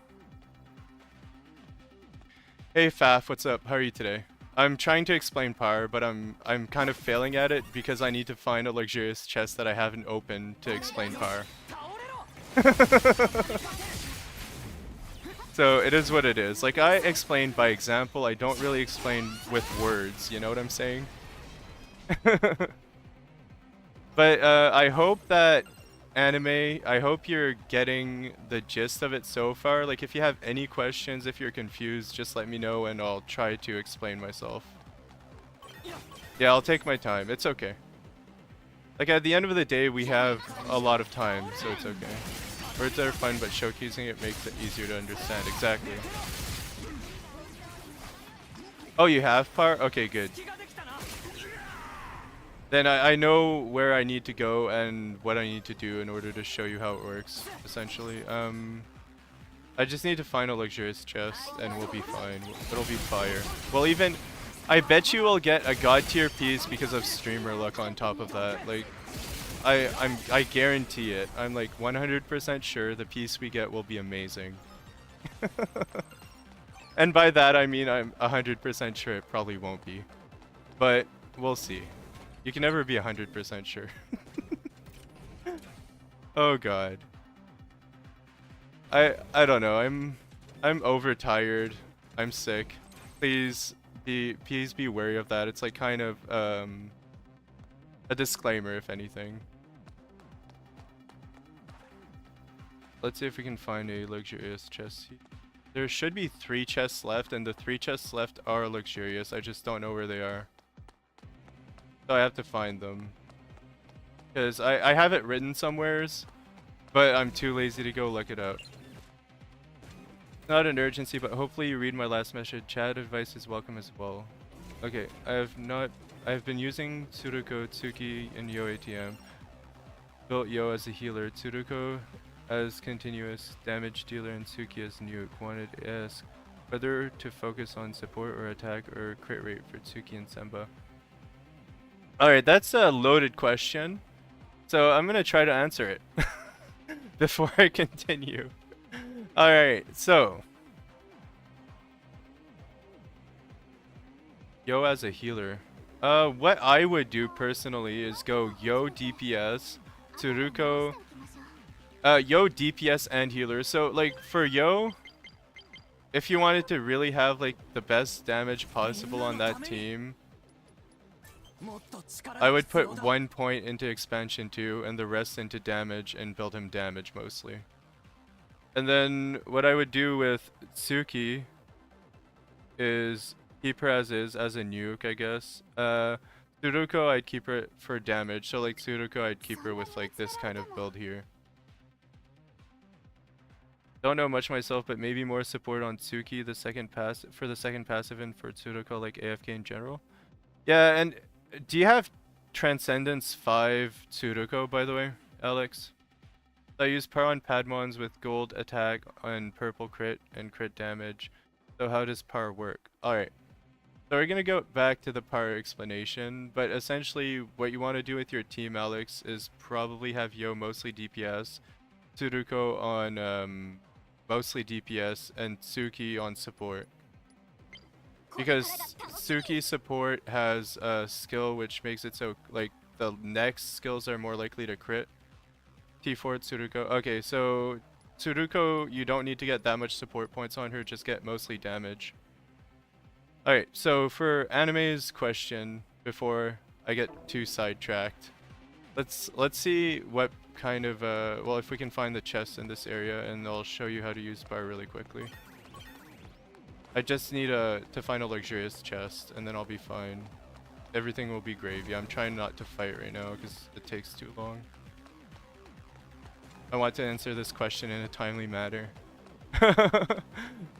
Hey Faf, what's up? How are you today? I'm trying to explain power, but I'm kind of failing at it because I need to find a luxurious chest that I haven't opened to explain power. So it is what it is. Like, I explain by example, I don't really explain with words, you know what I'm saying? But I hope that anime, I hope you're getting the gist of it so far. Like, if you have any questions, if you're confused, just let me know and I'll try to explain myself. Yeah, I'll take my time. It's okay. Like, at the end of the day, we have a lot of time, so it's okay. Words are fun, but showcasing it makes it easier to understand. Exactly. Oh, you have power? Okay, good. Then I know where I need to go and what I need to do in order to show you how it works, essentially. I just need to find a luxurious chest and we'll be fine. It'll be fire. Well, even, I bet you will get a god tier piece because of streamer luck on top of that. Like, I guarantee it. I'm like 100% sure the piece we get will be amazing. And by that I mean I'm 100% sure it probably won't be. But we'll see. You can never be 100% sure. Oh god. I don't know. I'm overtired. I'm sick. Please be wary of that. It's like kind of a disclaimer if anything. Let's see if we can find a luxurious chest. There should be 3 chests left, and the 3 chests left are luxurious. I just don't know where they are. So I have to find them. Because I have it written somewheres, but I'm too lazy to go look it up. Not an urgency, but hopefully you read my last message. Chat advice is welcome as well. Okay, I've been using Tsuruko, Tsuki, and Yo ATM. Built Yo as a healer, Tsuruko as continuous damage dealer, and Tsuki as nuke. Wanted to ask whether to focus on support or attack or crit rate for Tsuki and Senba. Alright, that's a loaded question. So I'm gonna try to answer it before I continue. Alright, so Yo as a healer. What I would do personally is go Yo DPS, Tsuruko, Yo DPS and healer. So like for Yo, if you wanted to really have like the best damage possible on that team, I would put 1 point into expansion 2 and the rest into damage and build him damage mostly. And then what I would do with Tsuki is keep her as is, as a nuke, I guess. Tsuruko, I'd keep her for damage. So like Tsuruko, I'd keep her with like this kind of build here. Don't know much myself, but maybe more support on Tsuki the second for the second passive, and for Tsuruko like AFK in general. Yeah, and do you have Transcendence 5 Tsuruko, by the way, Alex? I use power on Padmons with gold attack and purple crit and crit damage. So how does power work? Alright. So we're gonna go back to the power explanation, but essentially what you want to do with your team, Alex, is probably have Yo mostly DPS, Tsuruko on mostly DPS, and Tsuki on support. Because Suki support has a skill which makes it so like the next skills are more likely to crit. T4 Tsuruko. Okay, so Tsuruko, you don't need to get that much support points on her, just get mostly damage. Alright, so for Anime's question, before I get too sidetracked, let's see what kind of well, if we can find the chest in this area, and I'll show you how to use bar really quickly. I just need to find a luxurious chest, and then I'll be fine. Everything will be gravy. I'm trying not to fight right now because it takes too long. I want to answer this question in a timely manner.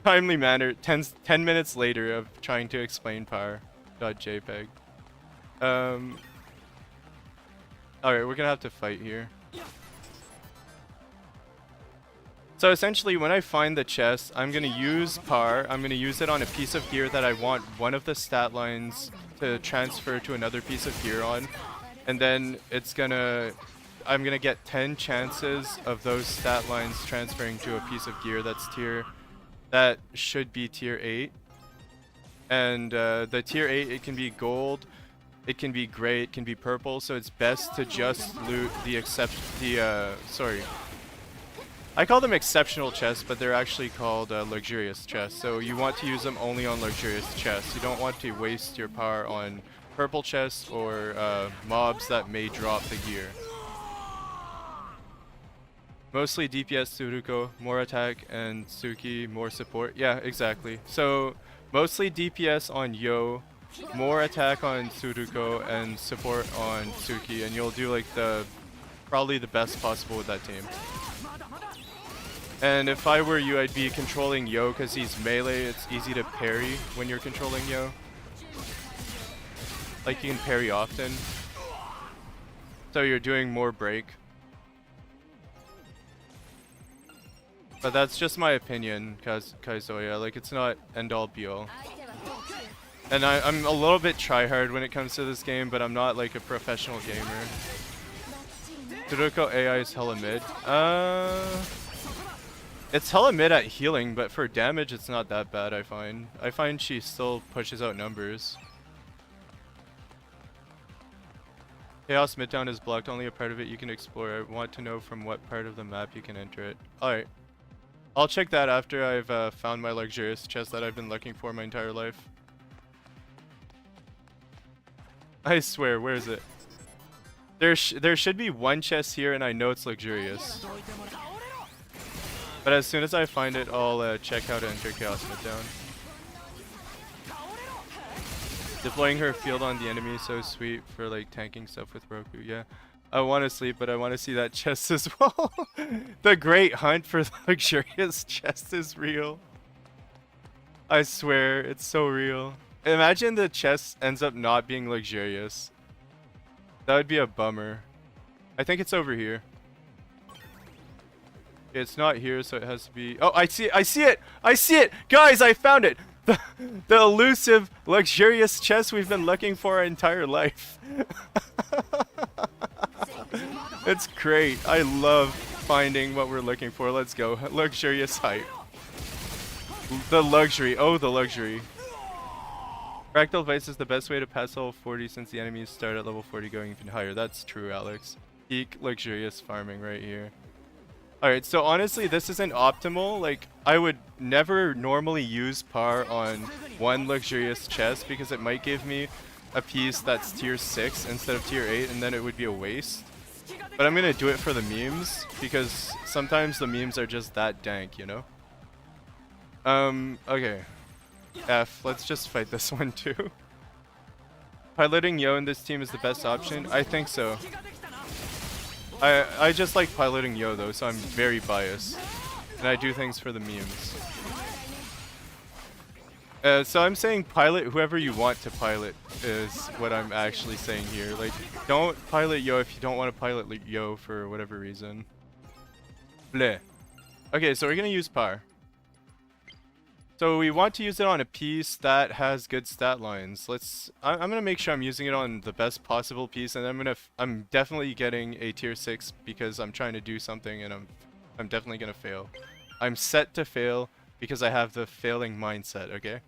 Timely manner. 10 minutes later of trying to explain power.jpg. Alright, we're gonna have to fight here. So essentially, when I find the chest, I'm gonna use par. I'm gonna use it on a piece of gear that I want one of the stat lines to transfer to another piece of gear on. And then I'm gonna get 10 chances of those stat lines transferring to a piece of gear that should be tier 8. And the tier 8, it can be gold, it can be gray, it can be purple, so it's best to just loot I call them exceptional chests, but they're actually called luxurious chests. So you want to use them only on luxurious chests. You don't want to waste your power on purple chests or mobs that may drop the gear. Mostly DPS Tsuruko, more attack, and Suki, more support. Yeah, exactly. So mostly DPS on Yo, more attack on Tsuruko, and support on Suki, and you'll do like probably the best possible with that team. And if I were you, I'd be controlling Yo because he's melee. It's easy to parry when you're controlling Yo. Like you can parry often. So you're doing more break. But that's just my opinion, Kaizoya. Like it's not end all be all. And I'm a little bit tryhard when it comes to this game, but I'm not like a professional gamer. Tsuruko AI is hella mid. It's hella mid at healing, but for damage it's not that bad, I find. I find she still pushes out numbers. Chaos Midtown is blocked, only a part of it you can explore. I want to know from what part of the map you can enter it. Alright. I'll check that after I've found my luxurious chest that I've been looking for my entire life. I swear, where is it? There should be one chest here and I know it's luxurious. But as soon as I find it, I'll check how to enter Chaos Midtown. Deploying her field on the enemy is so sweet for like tanking stuff with Roku. Yeah, I want to sleep, but I want to see that chest as well. The great hunt for the luxurious chest is real. I swear, it's so real. Imagine the chest ends up not being luxurious. That would be a bummer. I think it's over here. It's not here, so it has to be... Oh, I see it! I see it! I see it! Guys, I found it! The elusive, luxurious chest we've been looking for our entire life. It's great. I love finding what we're looking for. Let's go. Luxurious hype. The luxury. Oh, the luxury. Fractal Vice is the best way to pass level 40 since the enemies start at level 40 going even higher. That's true, Alex. Peak luxurious farming right here. Alright, so honestly, this isn't optimal. Like, I would never normally use par on one luxurious chest because it might give me a piece that's tier 6 instead of tier 8, and then it would be a waste. But I'm gonna do it for the memes because sometimes the memes are just that dank, you know? Okay. F, let's just fight this one too. Piloting Yo in this team is the best option? I think so. I just like piloting Yo though, so I'm very biased. And I do things for the memes. So I'm saying pilot whoever you want to pilot is what I'm actually saying here. Like, don't pilot Yo if you don't want to pilot Yo for whatever reason. Bleh. Okay, so we're gonna use par. So we want to use it on a piece that has good stat lines. I'm gonna make sure I'm using it on the best possible piece, and I'm definitely getting a tier 6 because I'm trying to do something, and I'm definitely gonna fail. I'm set to fail because I have the failing mindset. Okay.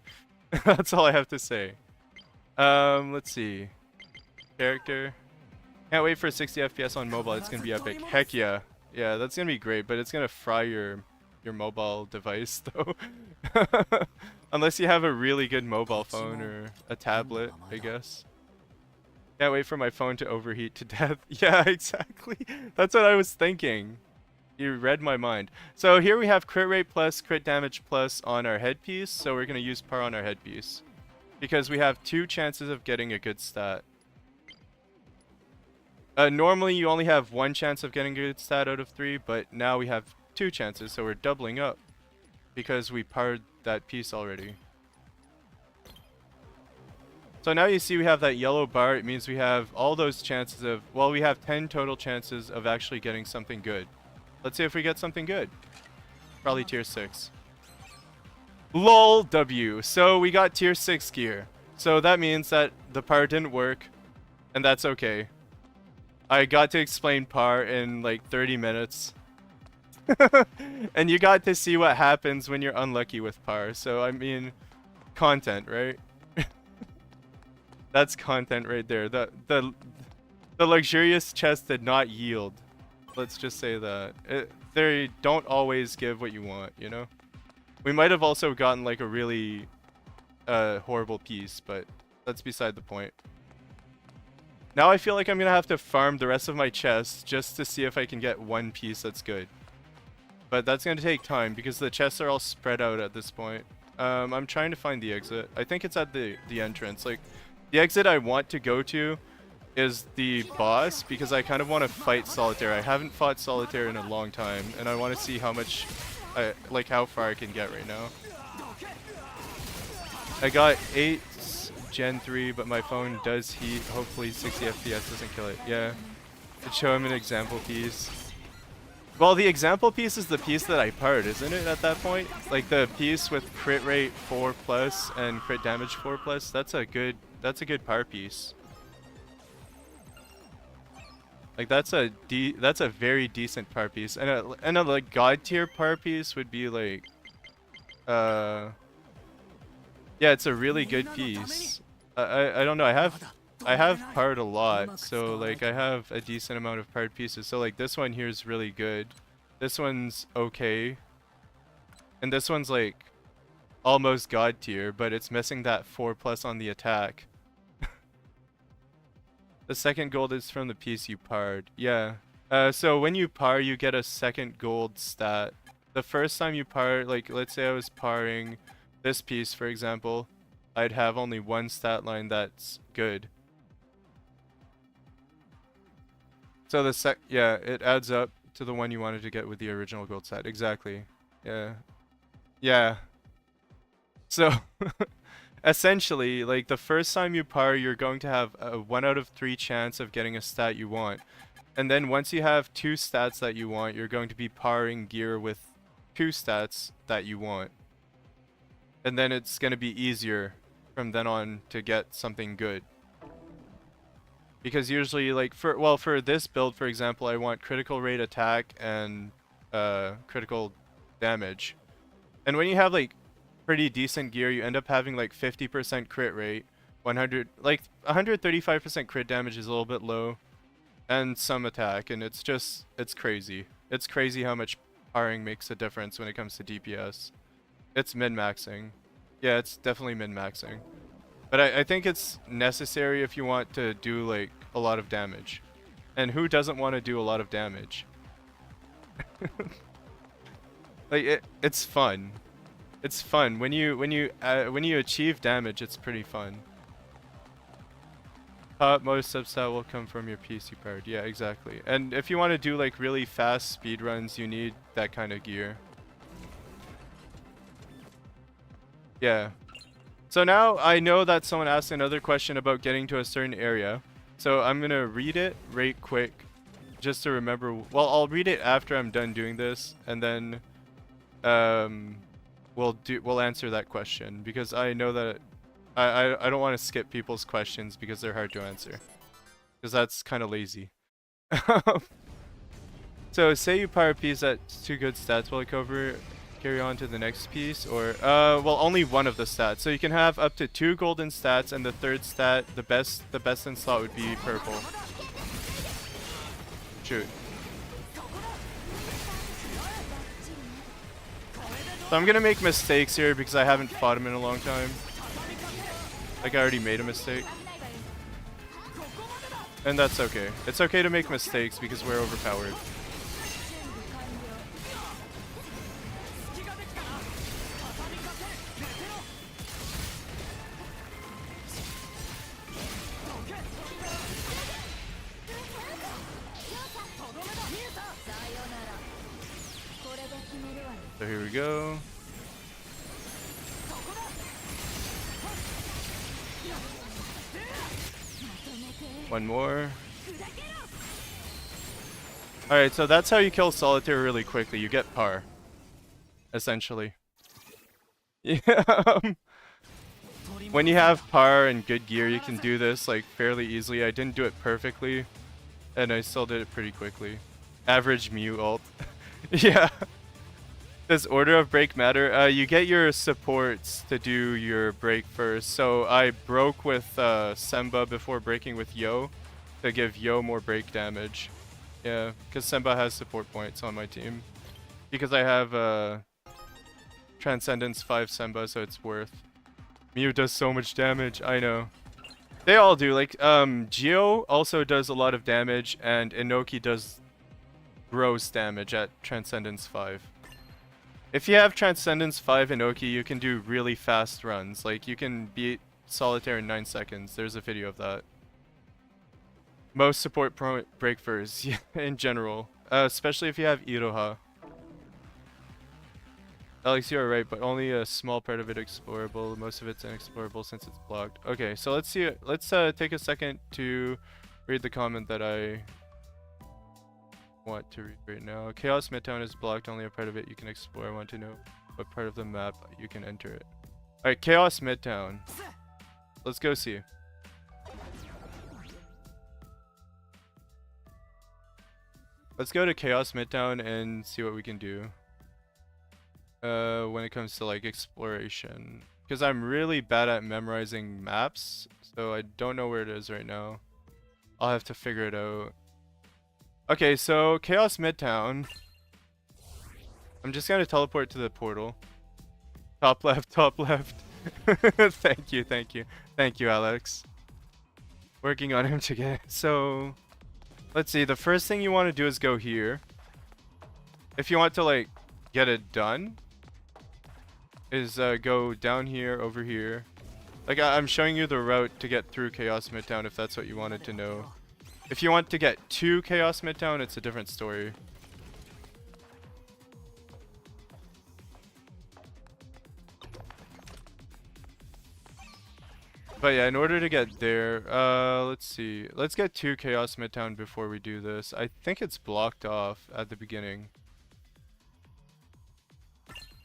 That's all I have to say. Let's see. Character. Can't wait for 60 FPS on mobile. It's gonna be epic. Heck yeah. Yeah, that's gonna be great, but it's gonna fry your mobile device though. Unless you have a really good mobile phone or a tablet, I guess. Can't wait for my phone to overheat to death. Yeah, exactly. That's what I was thinking. You read my mind. So here we have crit rate plus, crit damage plus on our headpiece. So we're going to use par on our headpiece. Because we have 2 chances of getting a good stat. Normally you only have 1 chance of getting a good stat out of 3. But now we have 2 chances. So we're doubling up. Because we parred that piece already. So now you see we have that yellow bar. It means we have all those chances of... Well, we have 10 total chances of actually getting something good. Let's see if we get something good. Probably tier 6. LOL W. So we got tier 6 gear. So that means that the par didn't work. And that's okay. I got to explain par in like 30 minutes. And you got to see what happens when you're unlucky with par. So I mean, content, right? That's content right there. The luxurious chest did not yield. Let's just say that. They don't always give what you want, you know? We might have also gotten like a really horrible piece, but that's beside the point. Now I feel like I'm gonna have to farm the rest of my chests just to see if I can get one piece that's good. But that's gonna take time because the chests are all spread out at this point. I'm trying to find the exit. I think it's at the entrance. Like, the exit I want to go to is the boss because I kind of want to fight solitaire. I haven't fought solitaire in a long time and I want to see how much, like how far I can get right now. I got 8 Gen 3 but my phone does heat. Hopefully 60 FPS doesn't kill it. Yeah. To show him an example piece. Well, the example piece is the piece that I parred, isn't it, at that point? Like the piece with crit rate 4+ and crit damage 4+, that's a good par piece. Like that's a very decent par piece. And a like god tier par piece would be like yeah, it's a really good piece. I don't know, I have parred a lot, so like I have a decent amount of parred pieces. So like this one here is really good. This one's okay. And this one's like almost god tier, but it's missing that 4+ on the attack. The second gold is from the piece you parred. Yeah. So when you par, you get a second gold stat. The first time you par, like let's say I was parring this piece, for example, I'd have only 1 stat line that's good. So yeah, it adds up to the one you wanted to get with the original gold stat. Exactly. Yeah. Yeah. So essentially, like the first time you par, you're going to have a 1 out of 3 chance of getting a stat you want. And then once you have 2 stats that you want, you're going to be parring gear with 2 stats that you want. And then it's going to be easier from then on to get something good. Because usually, like, for this build, for example, I want critical rate attack and critical damage. And when you have, like, pretty decent gear, you end up having, like, 50% crit rate, 135% crit damage is a little bit low, and some attack, and it's crazy. It's crazy how much parring makes a difference when it comes to DPS. It's min-maxing. Yeah, it's definitely min-maxing. But I think it's necessary if you want to do like a lot of damage. And who doesn't want to do a lot of damage? Like it's fun. It's fun when you achieve damage. It's pretty fun. Most substat will come from your PC part. Yeah, exactly. And if you want to do like really fast speed runs, you need that kind of gear. Yeah. So now I know that someone asked another question about getting to a certain area. So I'm going to read it right quick just to remember. Well, I'll read it after I'm done doing this and then we'll answer that question because I know that I don't want to skip people's questions because they're hard to answer. Because that's kind of lazy. So say you par a piece at 2 good stats while I cover. carry on to the next piece, or well, only one of the stats. So you can have up to 2 golden stats, and the third stat, the best in slot would be purple. Shoot. So I'm gonna make mistakes here because I haven't fought him in a long time. Like, I already made a mistake. And that's okay. It's okay to make mistakes because we're overpowered. So here we go. One more. Alright, so that's how you kill Solitaire really quickly. You get par. Essentially. Yeah. When you have par and good gear, you can do this like fairly easily. I didn't do it perfectly, and I still did it pretty quickly. Average Mew ult. Yeah. Does order of break matter? You get your supports to do your break first. So I broke with Semba before breaking with Yo to give Yo more break damage. Yeah, because Semba has support points on my team. Because I have Transcendence 5 Semba, so it's worth. Mew does so much damage, I know. They all do. Like, Geo also does a lot of damage, and Inoki does gross damage at Transcendence 5. If you have Transcendence 5 Inoki, you can do really fast runs. Like, you can beat Solitaire in 9 seconds. There's a video of that. Most support break first, yeah, in general. Especially if you have Iroha. Alex, you're right, but only a small part of it explorable. Most of it's inexplorable since it's blocked. Okay, so let's see. Let's take a second to read the comment that I want to read right now. Chaos Midtown is blocked, only a part of it you can explore. I want to know what part of the map you can enter it. Alright, Chaos Midtown. Let's go see. Let's go to Chaos Midtown and see what we can do. When it comes to like exploration. Because I'm really bad at memorizing maps, so I don't know where it is right now. I'll have to figure it out. Okay, so Chaos Midtown. I'm just gonna teleport to the portal. Top left, top left. Thank you, thank you. Thank you, Alex. Working on him to get. So, let's see. The first thing you want to do is go here. If you want to, like, get it done, is go down here, over here. Like, I'm showing you the route to get through Chaos Midtown if that's what you wanted to know. If you want to get to Chaos Midtown, it's a different story. But yeah, in order to get there, let's see. Let's get to Chaos Midtown before we do this. I think it's blocked off at the beginning.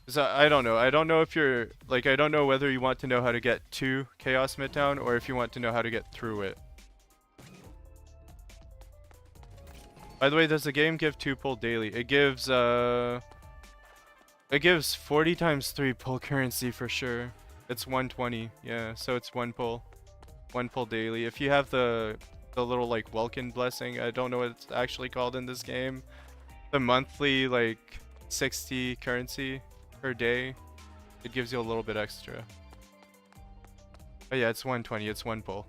So I don't know. I don't know if you're, like, I don't know whether you want to know how to get to Chaos Midtown or if you want to know how to get through it. By the way, does the game give 2 pull daily? It gives 40 times 3 pull currency for sure. It's 120, yeah, so it's 1 pull. 1 pull daily. If you have the little like Welkin blessing, I don't know what it's actually called in this game. The monthly like 60 currency per day, it gives you a little bit extra. But yeah, it's 120, it's 1 pull.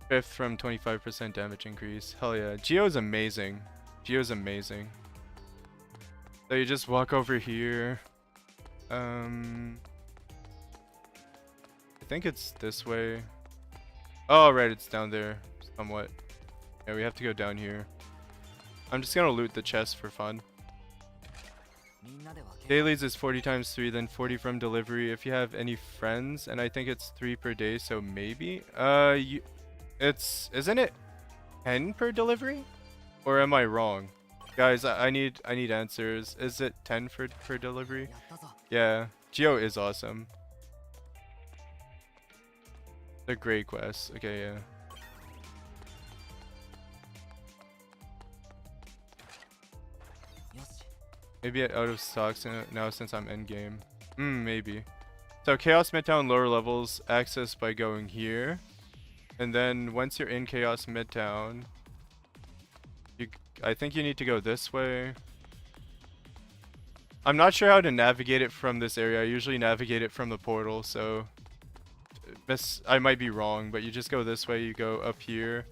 5th from 25% damage increase. Hell yeah. Geo's amazing. Geo's amazing. So you just walk over here. I think it's this way. Oh, right, it's down there. Somewhat. Yeah, we have to go down here. I'm just gonna loot the chest for fun. Dailies is 40 times 3, then 40 from delivery. If you have any friends, and I think it's 3 per day, so maybe. Isn't it 10 per delivery? Or am I wrong? Guys, I need answers. Is it 10 per delivery? Yeah, Geo is awesome. The great quest. Okay, yeah. Maybe out of stock now since I'm endgame. Maybe. So Chaos Midtown lower levels access by going here. And then once you're in Chaos Midtown, I think you need to go this way. I'm not sure how to navigate it from this area. I usually navigate it from the portal, so I might be wrong, but you just go this way, you go up here.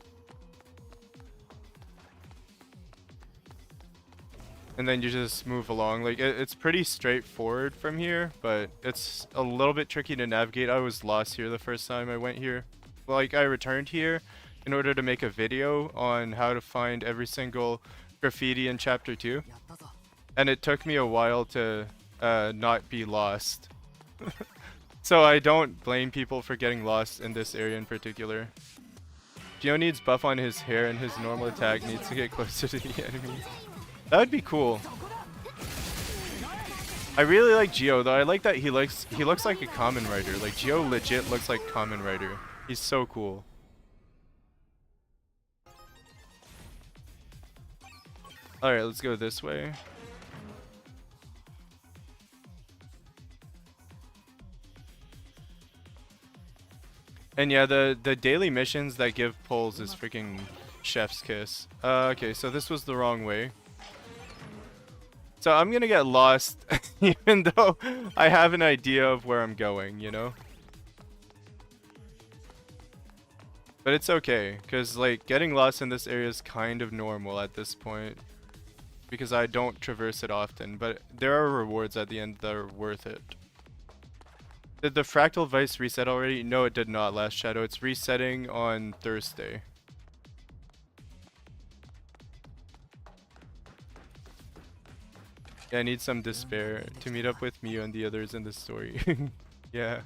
And then you just move along. Like, it's pretty straightforward from here, but it's a little bit tricky to navigate. I was lost here the first time I went here. Like, I returned here in order to make a video on how to find every single graffiti in Chapter 2. And it took me a while to not be lost. So I don't blame people for getting lost in this area in particular. Geo needs buff on his hair and his normal attack needs to get closer to the enemy. That would be cool. I really like Geo though. I like that he looks like a Kamen Rider. Like Geo legit looks like Kamen Rider. He's so cool. Alright, let's go this way. And yeah, the daily missions that give pulls is freaking chef's kiss. Okay, so this was the wrong way. So I'm gonna get lost even though I have an idea of where I'm going, you know? But it's okay, because like getting lost in this area is kind of normal at this point. Because I don't traverse it often, but there are rewards at the end that are worth it. Did the Fractal Vice reset already? No, it did not, Last Shadow. It's resetting on Thursday. Yeah, I need some despair to meet up with Miu and the others in the story. Yeah.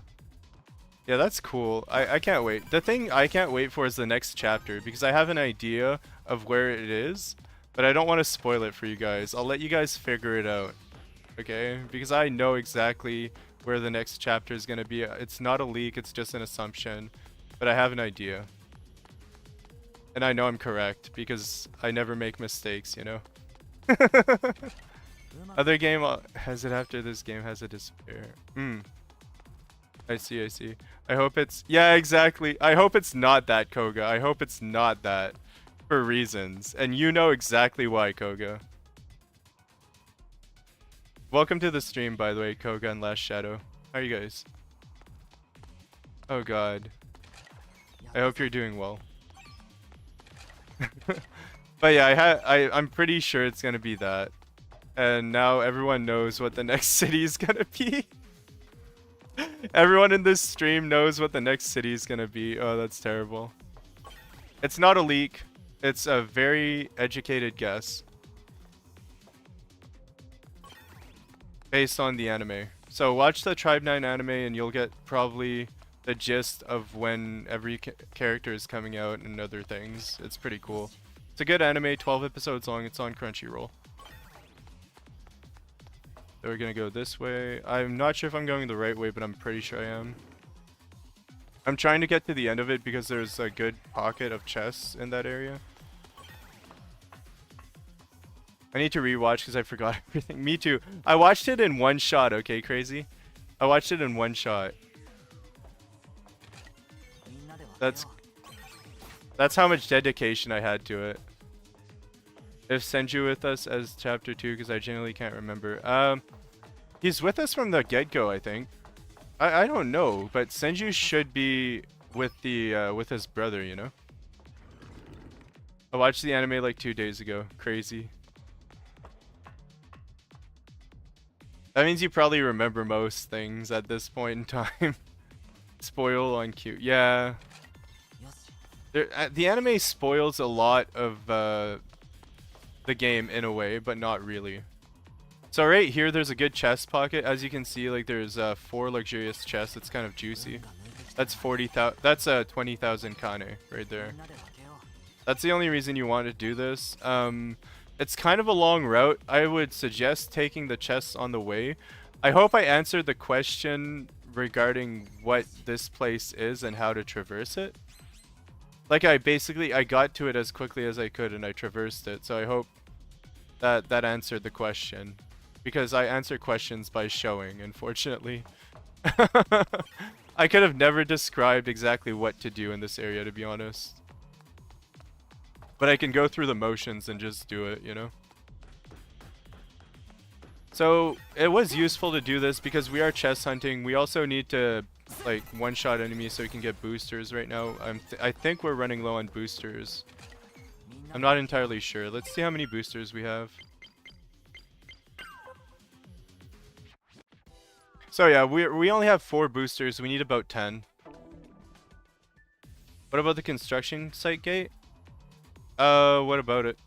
Yeah, that's cool. I can't wait. The thing I can't wait for is the next chapter, because I have an idea of where it is, but I don't want to spoil it for you guys. I'll let you guys figure it out. Okay? Because I know exactly where the next chapter is going to be. It's not a leak, it's just an assumption, but I have an idea. And I know I'm correct because I never make mistakes, you know? Other game has it after this game has a despair. I see, I see. I hope it's... Yeah, exactly. I hope it's not that, Koga. I hope it's not that. For reasons. And you know exactly why, Koga. Welcome to the stream, by the way, Koga and Last Shadow. How are you guys? Oh god. I hope you're doing well. But yeah, I'm pretty sure it's gonna be that. And now everyone knows what the next city is gonna be. Everyone in this stream knows what the next city is gonna be. Oh, that's terrible. It's not a leak. It's a very educated guess. Based on the anime. So watch the Tribe 9 anime and you'll get probably the gist of when every character is coming out and other things. It's pretty cool. It's a good anime, 12 episodes long. It's on Crunchyroll. So we're gonna go this way. I'm not sure if I'm going the right way, but I'm pretty sure I am. I'm trying to get to the end of it because there's a good pocket of chests in that area. I need to rewatch because I forgot everything. Me too. I watched it in one shot, okay, crazy? I watched it in one shot. That's how much dedication I had to it. If Senju with us as chapter 2, because I genuinely can't remember. He's with us from the get-go, I think. I don't know, but Senju should be with the with his brother, you know? I watched the anime like 2 days ago. Crazy. That means you probably remember most things at this point in time. Spoil on cue. Yeah. The anime spoils a lot of the game in a way, but not really. So right here, there's a good chest pocket. As you can see, like there's 4 luxurious chests. It's kind of juicy. That's 40,000. That's 20,000 kane right there. That's the only reason you want to do this. It's kind of a long route. I would suggest taking the chests on the way. I hope I answered the question regarding what this place is and how to traverse it. Like I got to it as quickly as I could and I traversed it. So I hope that answered the question. because I answer questions by showing, unfortunately. I could have never described exactly what to do in this area, to be honest. But I can go through the motions and just do it, you know? So, it was useful to do this because we are chest hunting. We also need to, like, one-shot enemies so we can get boosters right now. I think we're running low on boosters. I'm not entirely sure. Let's see how many boosters we have. So yeah, we only have 4 boosters. We need about 10. What about the construction site gate? What about it?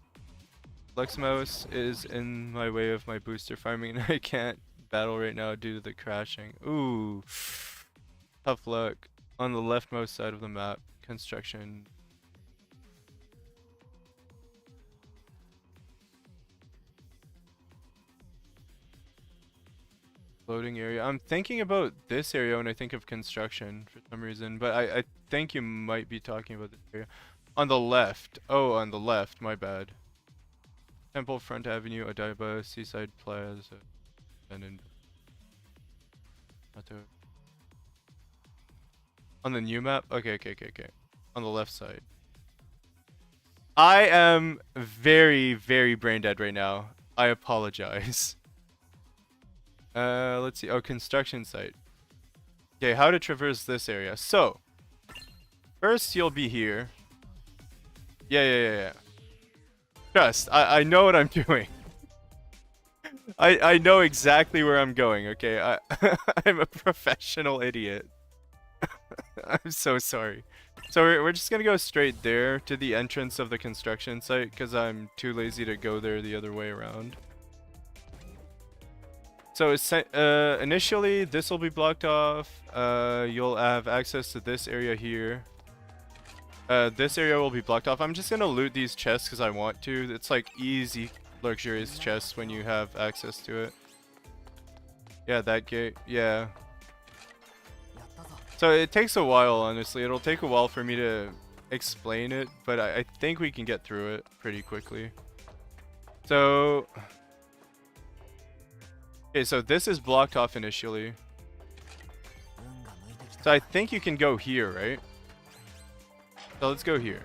Luxmouse is in my way of my booster farming and I can't battle right now due to the crashing. Ooh. Tough luck. On the leftmost side of the map, construction. Loading area. I'm thinking about this area when I think of construction for some reason, but I think you might be talking about this area. On the left. Oh, on the left. My bad. Temple, Front Avenue, Odaiba, Seaside Plaza, and in... On the new map? Okay. On the left side. I am very, very brain dead right now. I apologize. Let's see. Oh, construction site. Okay, how to traverse this area. So, first you'll be here. Yeah. Trust, I know what I'm doing. I know exactly where I'm going, okay? I'm a professional idiot. I'm so sorry. So we're just gonna go straight there to the entrance of the construction site because I'm too lazy to go there the other way around. So initially, this will be blocked off. You'll have access to this area here. This area will be blocked off. I'm just gonna loot these chests because I want to. It's like easy, luxurious chests when you have access to it. Yeah, that gate. Yeah. So it takes a while, honestly. It'll take a while for me to explain it, but I think we can get through it pretty quickly. So... Okay, so this is blocked off initially. So I think you can go here, right? So let's go here.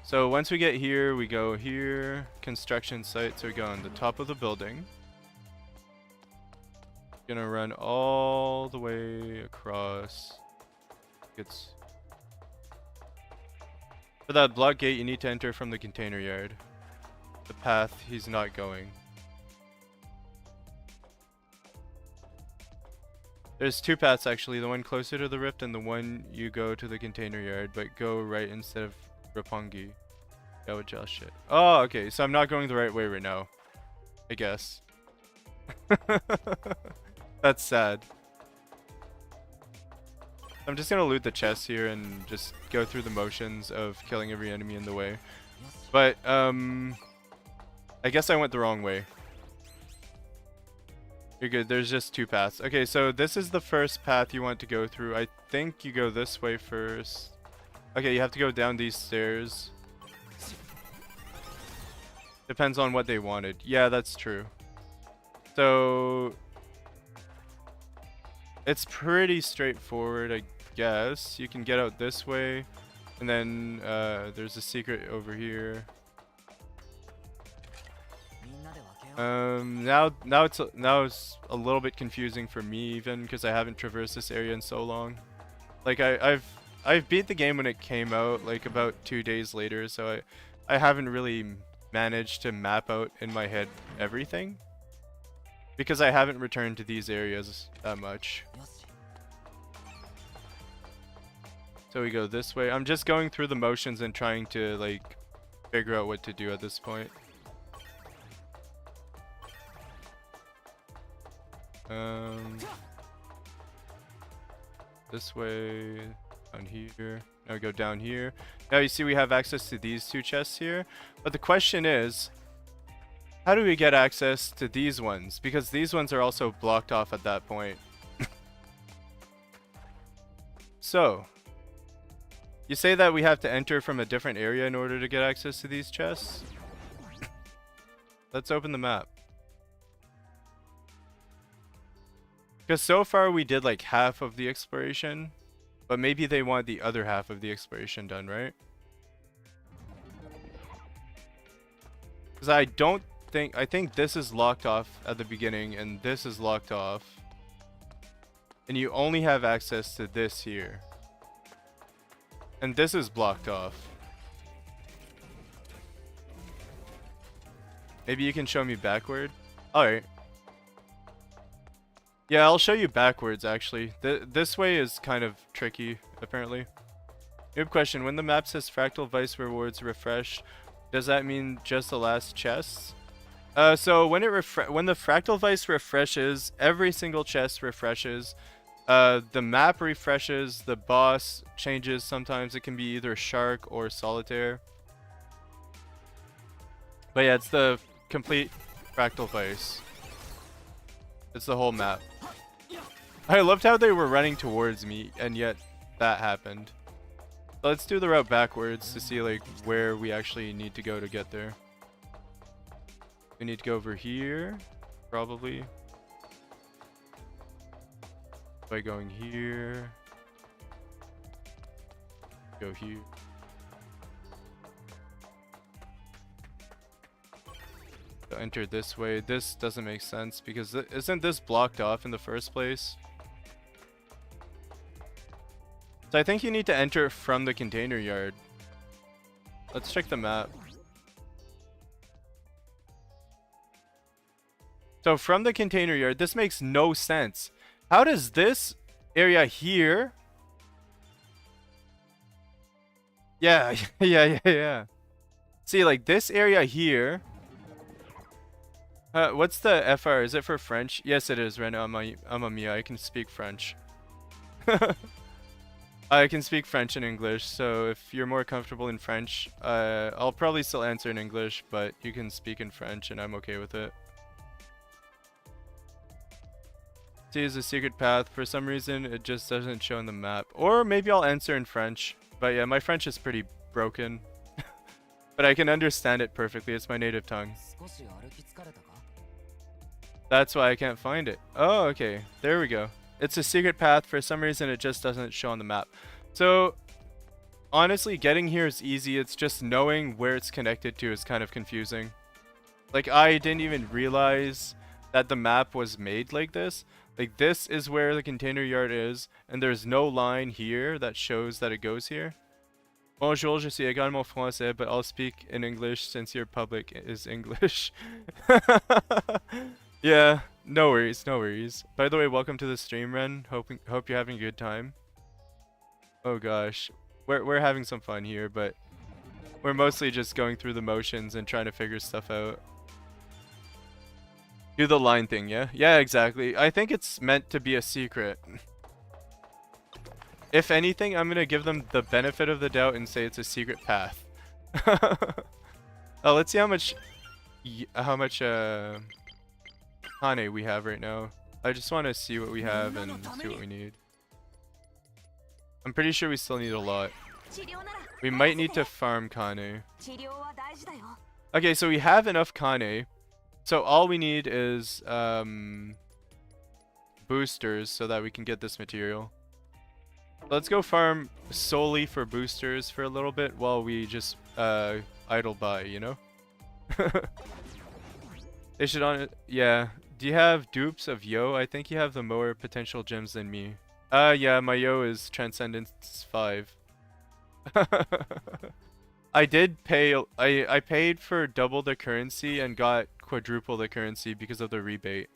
So once we get here, we go here, construction site, so we go on the top of the building. Gonna run all the way across. It's for that block gate, you need to enter from the container yard. The path he's not going. There's 2 paths actually, the one closer to the rift and the one you go to the container yard, but go right instead of Roppongi. That would just shit. Oh, okay, so I'm not going the right way right now. I guess. That's sad. I'm just gonna loot the chests here and just go through the motions of killing every enemy in the way. But, I guess I went the wrong way. You're good, there's just 2 paths. Okay, so this is the first path you want to go through. I think you go this way first. Okay, you have to go down these stairs. Depends on what they wanted. Yeah, that's true. So... it's pretty straightforward, I guess. You can get out this way. And then, there's a secret over here. Now it's a little bit confusing for me even because I haven't traversed this area in so long. Like I've beat the game when it came out like about 2 days later, so I haven't really managed to map out in my head everything because I haven't returned to these areas that much. So we go this way. I'm just going through the motions and trying to like figure out what to do at this point. This way, down here. Now we go down here. Now you see we have access to these 2 chests here. But the question is, how do we get access to these ones? Because these ones are also blocked off at that point. So, You say that we have to enter from a different area in order to get access to these chests? Let's open the map. Because so far we did like half of the exploration, but maybe they want the other half of the exploration done, right? Because I think this is locked off at the beginning and this is locked off. And you only have access to this here. And this is blocked off. Maybe you can show me backward? Alright. Yeah, I'll show you backwards actually. This way is kind of tricky, apparently. Noob question, when the map says Fractal Vice rewards refresh, does that mean just the last chests? So when when the Fractal Vice refreshes, every single chest refreshes. The map refreshes, the boss changes. Sometimes it can be either Shark or Solitaire. But yeah, it's the complete Fractal Vice. It's the whole map. I loved how they were running towards me, and yet that happened. So let's do the route backwards to see like where we actually need to go to get there. We need to go over here, probably. By going here. Go here. So enter this way. This doesn't make sense because isn't this blocked off in the first place? So I think you need to enter from the container yard. Let's check the map. So from the container yard, this makes no sense. How does this area here? Yeah, yeah. See, like this area here. What's the FR? Is it for French? Yes, it is. Renaud, I'm a Mia. I can speak French. I can speak French and English, so if you're more comfortable in French, I'll probably still answer in English, but you can speak in French and I'm okay with it. C is a secret path. For some reason, it just doesn't show on the map. Or maybe I'll answer in French. But yeah, my French is pretty broken. But I can understand it perfectly. It's my native tongue. That's why I can't find it. Oh, okay. There we go. It's a secret path. For some reason, it just doesn't show on the map. So, honestly, getting here is easy. It's just knowing where it's connected to is kind of confusing. Like, I didn't even realize that the map was made like this. Like, this is where the container yard is, and there's no line here that shows that it goes here. Bonjour, je suis également français, but I'll speak in English since your public is English. Yeah, no worries, no worries. By the way, welcome to the stream, Ren. Hope you're having a good time. Oh gosh, we're having some fun here, but we're mostly just going through the motions and trying to figure stuff out. Do the line thing, yeah? Yeah, exactly. I think it's meant to be a secret. If anything, I'm gonna give them the benefit of the doubt and say it's a secret path. Oh, let's see how much Kane we have right now. I just want to see what we have and see what we need. I'm pretty sure we still need a lot. We might need to farm Kane. Okay, so we have enough Kane. So all we need is boosters so that we can get this material. Let's go farm solely for boosters for a little bit while we just idle by, you know? They should on it. Yeah. Do you have dupes of Yo? I think you have the more potential gems than me. Yeah, my Yo is Transcendence 5. I did pay. I paid for double the currency and got quadruple the currency because of the rebate.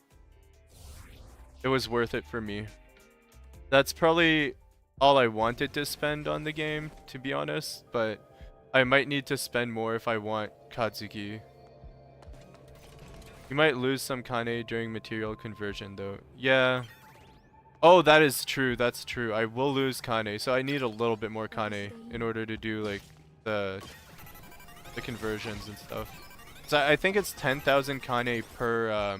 It was worth it for me. That's probably all I wanted to spend on the game, to be honest, but I might need to spend more if I want Katsuki. You might lose some Kane during material conversion though. Yeah. Oh, that is true. That's true. I will lose Kane, so I need a little bit more Kane in order to do like the conversions and stuff. So I think it's 10,000 Kane per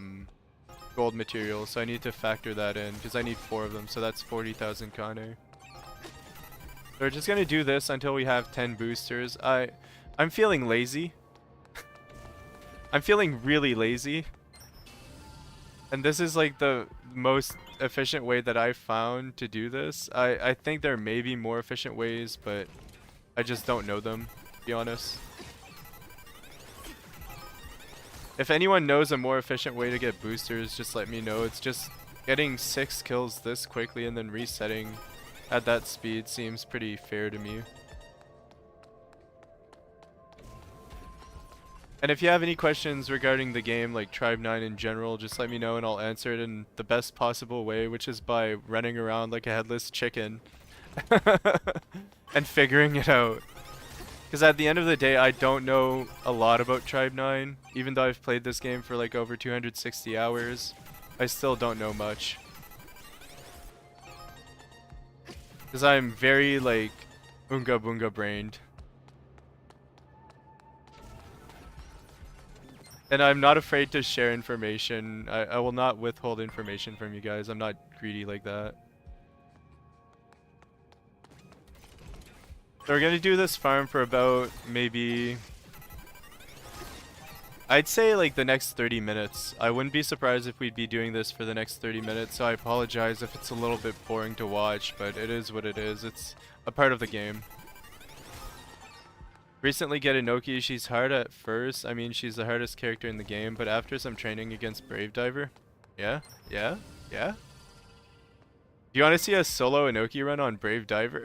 gold material, so I need to factor that in because I need 4 of them, so that's 40,000 Kane. We're just gonna do this until we have 10 boosters. I'm feeling lazy. I'm feeling really lazy. And this is like the most efficient way that I've found to do this. I think there may be more efficient ways, but I just don't know them, to be honest. If anyone knows a more efficient way to get boosters, just let me know. It's just getting 6 kills this quickly and then resetting at that speed seems pretty fair to me. And if you have any questions regarding the game, like Tribe 9 in general, just let me know and I'll answer it in the best possible way, which is by running around like a headless chicken and figuring it out. Because at the end of the day, I don't know a lot about Tribe 9. Even though I've played this game for like over 260 hours, I still don't know much. Because I'm very like Oonga Boonga brained. And I'm not afraid to share information. I will not withhold information from you guys. I'm not greedy like that. So we're gonna do this farm for about maybe... I'd say like the next 30 minutes. I wouldn't be surprised if we'd be doing this for the next 30 minutes, so I apologize if it's a little bit boring to watch, but it is what it is. It's a part of the game. Recently get Inoki, she's hard at first. I mean, she's the hardest character in the game, but after some training against Brave Diver. Yeah? Do you want to see a solo Inoki run on Brave Diver?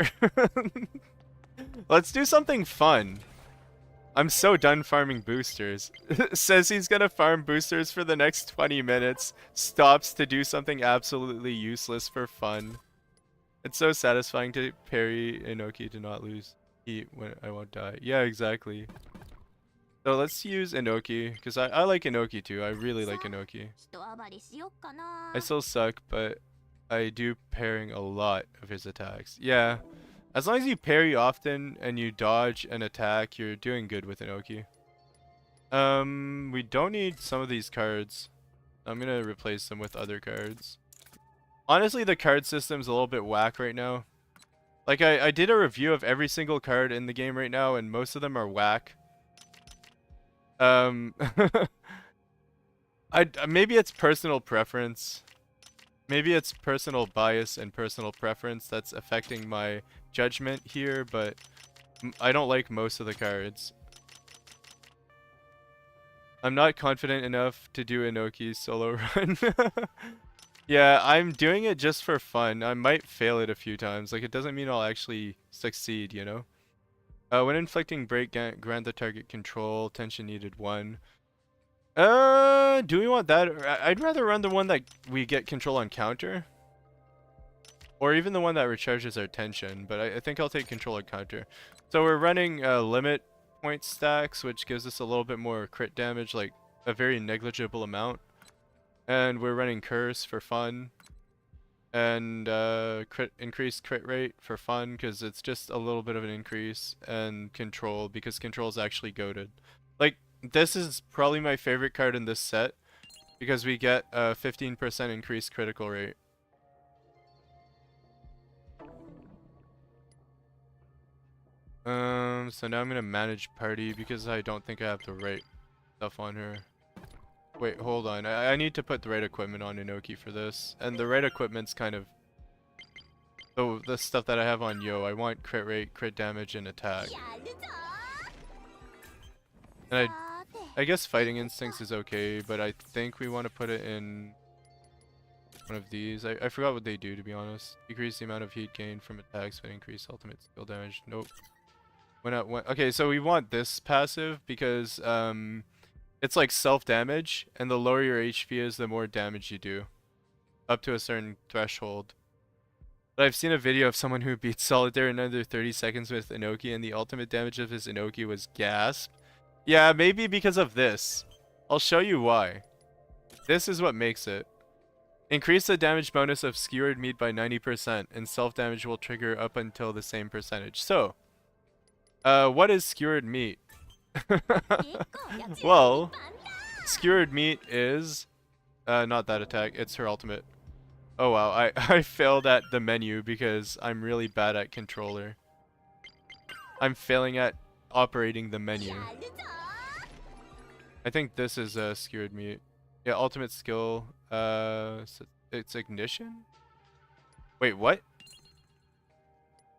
Let's do something fun. I'm so done farming boosters. Says he's gonna farm boosters for the next 20 minutes. Stops to do something absolutely useless for fun. It's so satisfying to parry Inoki to not lose. When I won't die. Yeah, exactly. So let's use Inoki, because I like Inoki too. I really like Inoki. I still suck, but I do parrying a lot of his attacks. Yeah, as long as you parry often and you dodge an attack, you're doing good with Inoki. We don't need some of these cards. I'm gonna replace them with other cards. Honestly, the card system's a little bit whack right now. Like, I did a review of every single card in the game right now, and most of them are whack. Maybe it's personal preference. Maybe it's personal bias and personal preference that's affecting my judgment here, but I don't like most of the cards. I'm not confident enough to do Inoki's solo run. Yeah, I'm doing it just for fun. I might fail it a few times. Like, it doesn't mean I'll actually succeed, you know? When inflicting break, grant the target control. Tension needed 1. Do we want that? I'd rather run the one that we get control on counter. Or even the one that recharges our tension. But I think I'll take control on counter. So we're running limit point stacks, which gives us a little bit more crit damage, like a very negligible amount. And we're running Curse for fun. And increased crit rate for fun, because it's just a little bit of an increase. And Control, because Control is actually goated. Like, this is probably my favorite card in this set, because we get a 15% increased critical rate. So now I'm gonna manage party, because I don't think I have the right stuff on her. Wait, hold on. I need to put the right equipment on Inoki for this. And the right equipment's kind of... So, the stuff that I have on Yo. I want crit rate, crit damage, and attack. And I guess Fighting Instincts is okay, but I think we want to put it in one of these. I forgot what they do, to be honest. Decrease the amount of heat gain from attacks, but increase ultimate skill damage. Nope. Okay, so we want this passive because... it's like self-damage, and the lower your HP is, the more damage you do. Up to a certain threshold. But I've seen a video of someone who beat Solitaire in under 30 seconds with Inoki, and the ultimate damage of his Inoki was gasp. Yeah, maybe because of this. I'll show you why. This is what makes it. Increase the damage bonus of skewered meat by 90%, and self-damage will trigger up until the same percentage. So, what is skewered meat? Well, skewered meat is not that attack, it's her ultimate. Oh wow, I failed at the menu because I'm really bad at controller. I'm failing at operating the menu. I think this is skewered meat. Yeah, ultimate skill. So it's ignition. Wait, what?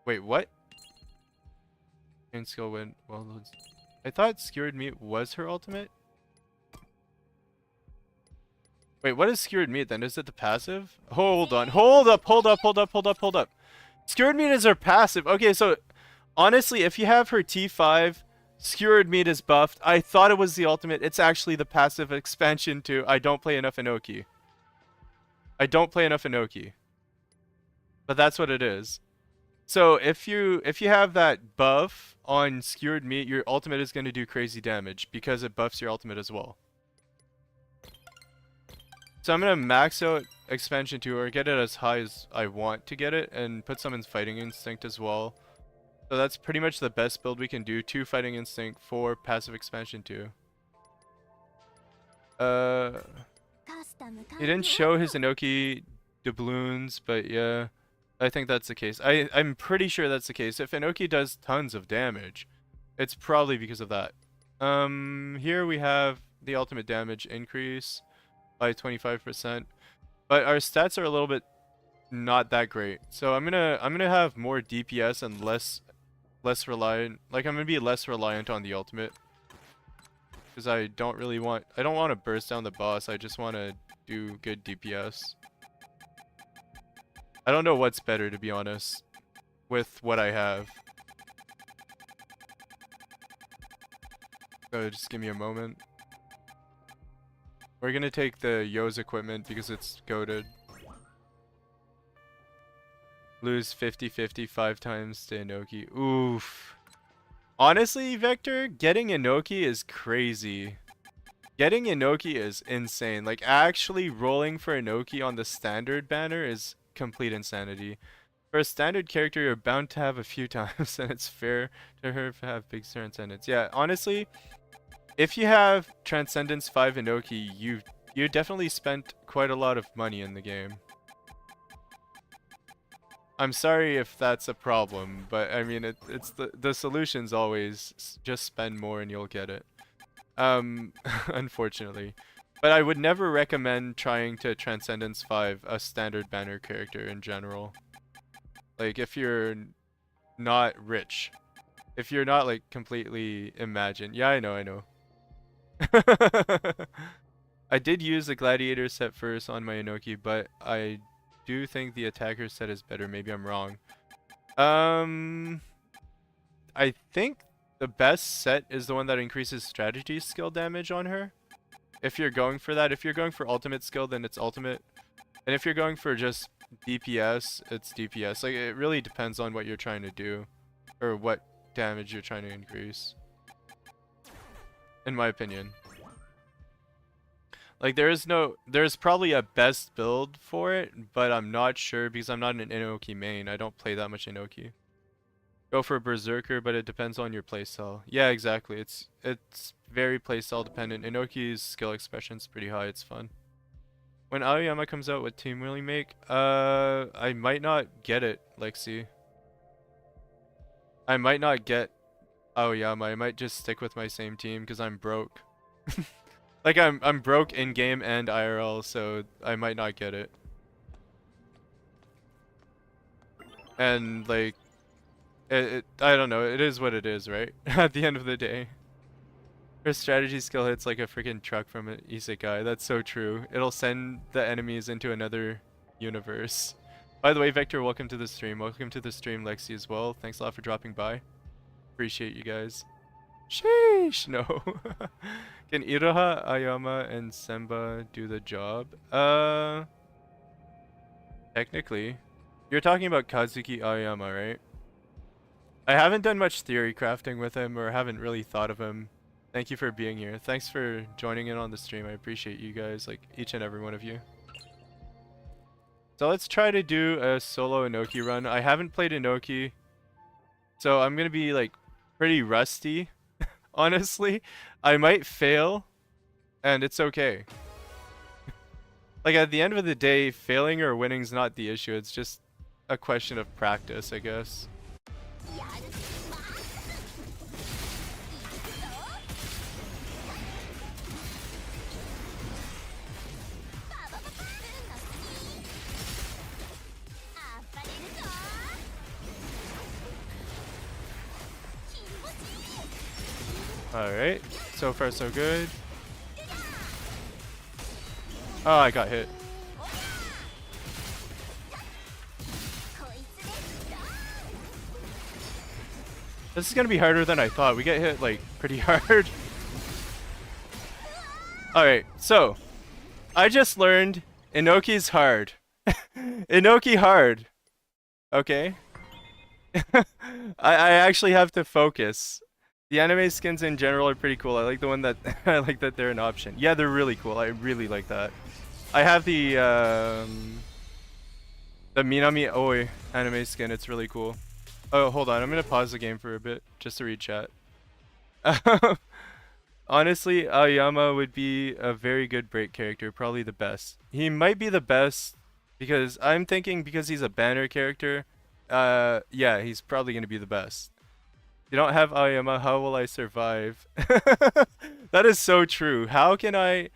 Wait, what? And skill win. Well, I thought skewered meat was her ultimate. Wait, what is skewered meat then? Is it the passive? Hold on. Hold up. Skewered meat is her passive. Okay, so honestly, if you have her T5, skewered meat is buffed. I thought it was the ultimate. It's actually the passive expansion to I don't play enough Inoki. But that's what it is. So if you have that buff on skewered meat, your ultimate is going to do crazy damage because it buffs your ultimate as well. So I'm going to max out expansion 2 or get it as high as I want to get it and put some in fighting instinct as well. So that's pretty much the best build we can do. 2 fighting instinct, 4 passive expansion 2. He didn't show his Inoki doubloons, but yeah, I think that's the case. I'm pretty sure that's the case. If Inoki does tons of damage, it's probably because of that. Here we have the ultimate damage increase by 25%, but our stats are a little bit not that great. So I'm gonna have more DPS and less reliant. Like I'm gonna be less reliant on the ultimate because I don't want to burst down the boss. I just want to do good DPS. I don't know what's better, to be honest, with what I have. So just give me a moment. We're gonna take the Yo's equipment because it's goated. Lose 50-50 5 times to Inoki. Oof. Honestly, Vector, getting Inoki is crazy. Getting Inoki is insane. Like, actually rolling for Inoki on the standard banner is complete insanity. For a standard character, you're bound to have a few times, and it's fair to her to have big transcendence. Yeah, honestly, if you have Transcendence 5 Inoki, you definitely spent quite a lot of money in the game. I'm sorry if that's a problem, but I mean it's the solution's always just spend more and you'll get it. Unfortunately. But I would never recommend trying to Transcendence 5 a standard banner character in general. Like if you're not rich. If you're not like completely imagined. Yeah, I know. I did use the gladiator set first on my Inoki, but I do think the attacker set is better. Maybe I'm wrong. I think the best set is the one that increases strategy skill damage on her. If you're going for that, if you're going for ultimate skill, then it's ultimate. And if you're going for just DPS, it's DPS. Like it really depends on what you're trying to do or what damage you're trying to increase. In my opinion. Like there's probably a best build for it, but I'm not sure because I'm not an Inoki main. I don't play that much Inoki. Go for Berserker, but it depends on your playstyle. Yeah, exactly. It's very playstyle dependent. Inoki's skill expression's pretty high. It's fun. When Aoyama comes out, what team will he make? I might not get it, Lexi. I might not get Aoyama. I might just stick with my same team because I'm broke. Like I'm broke in game and IRL, so I might not get it. And like I don't know, it is what it is, right? At the end of the day. Her strategy skill hits like a freaking truck from an isekai. That's so true. It'll send the enemies into another universe. By the way, Vector, welcome to the stream. Welcome to the stream, Lexi, as well. Thanks a lot for dropping by. Appreciate you guys. Sheesh, no. Can Iroha, Ayama, and Semba do the job? Technically. You're talking about Kazuki Ayama, right? I haven't done much theory crafting with him, or haven't really thought of him. Thank you for being here. Thanks for joining in on the stream. I appreciate you guys, like each and every one of you. So let's try to do a solo Inoki run. I haven't played Inoki, so I'm gonna be like pretty rusty. Honestly, I might fail, and it's okay. Like at the end of the day, failing or winning's not the issue. It's just a question of practice, I guess. Alright, so far so good. Oh, I got hit. This is gonna be harder than I thought. We get hit like pretty hard. Alright, so I just learned Inoki's hard. Inoki hard. Okay. I actually have to focus. The anime skins in general are pretty cool. I like the one that I like that they're an option. Yeah, they're really cool. I really like that. I have the Minami Oi anime skin. It's really cool. Oh, hold on. I'm gonna pause the game for a bit just to read chat. Honestly, Aoyama would be a very good break character, probably the best. He might be the best because I'm thinking because he's a banner character. Yeah, he's probably gonna be the best. You don't have Aoyama, how will I survive? That is so true. How can I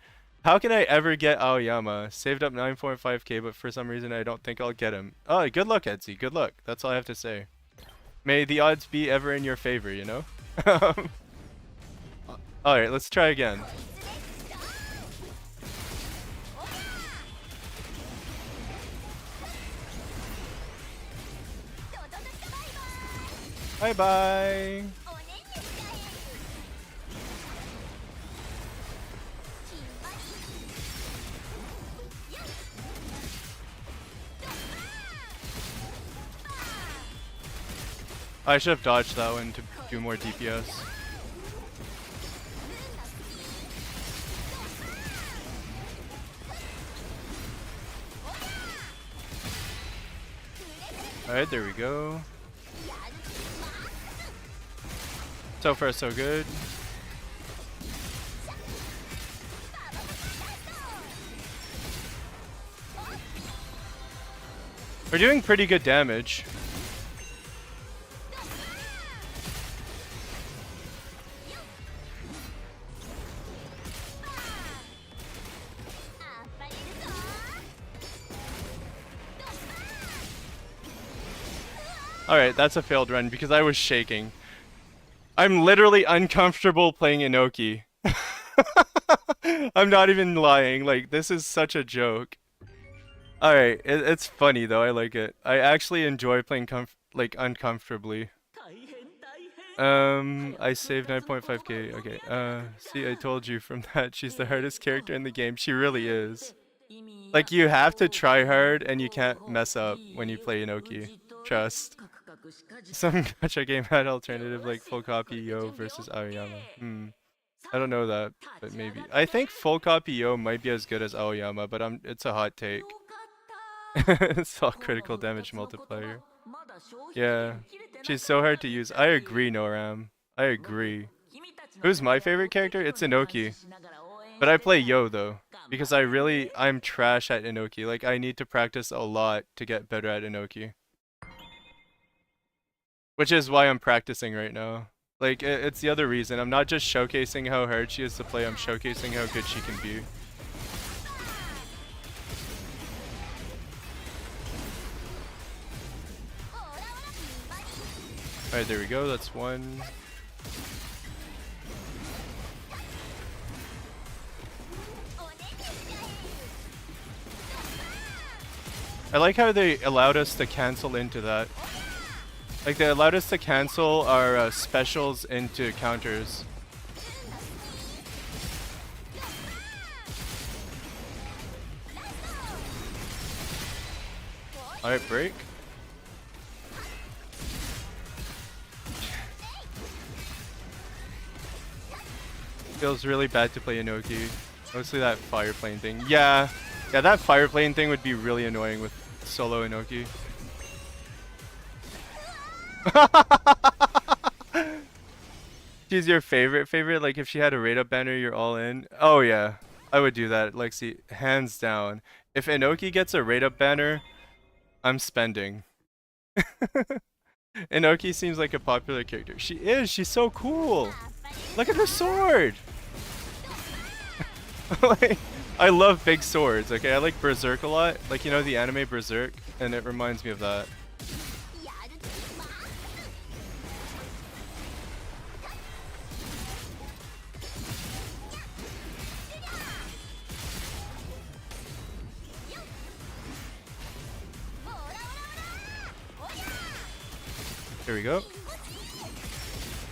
ever get Aoyama? Saved up 9.5k, but for some reason I don't think I'll get him. Oh, good luck, Etsy. Good luck. That's all I have to say. May the odds be ever in your favor, you know? Alright, let's try again. Bye-bye! I should have dodged that one to do more DPS. Alright, there we go. So far, so good. We're doing pretty good damage. Alright, that's a failed run because I was shaking. I'm literally uncomfortable playing Inoki. I'm not even lying, like, this is such a joke. Alright, it's funny though, I like it. I actually enjoy playing uncomfortably. I saved 9.5k, okay. See, I told you from that, she's the hardest character in the game. She really is. Like, you have to try hard and you can't mess up when you play Inoki. Trust. Some gacha game had alternative like full copy Yo versus Aoyama. I don't know that, but maybe. I think full copy Yo might be as good as Aoyama, but it's a hot take. It's all critical damage multiplier. Yeah. She's so hard to use. I agree, Noram. I agree. Who's my favorite character? It's Inoki. But I play Yo though. Because I'm trash at Inoki. Like, I need to practice a lot to get better at Inoki. Which is why I'm practicing right now. Like, it's the other reason. I'm not just showcasing how hard she is to play, I'm showcasing how good she can be. Alright, there we go. That's one. I like how they allowed us to cancel into that. Like, they allowed us to cancel our specials into counters. Alright, break. Feels really bad to play Inoki. Mostly that fire plane thing. Yeah, that fire plane thing would be really annoying with solo Inoki. She's your favorite? Like, if she had a rate up banner, you're all in? Oh yeah, I would do that, Lexi, hands down. If Inoki gets a rate up banner, I'm spending. Inoki seems like a popular character. She is, she's so cool. Look at her sword. Like, I love big swords, okay? I like Berserk a lot. Like, you know the anime Berserk? And it reminds me of that. Here we go.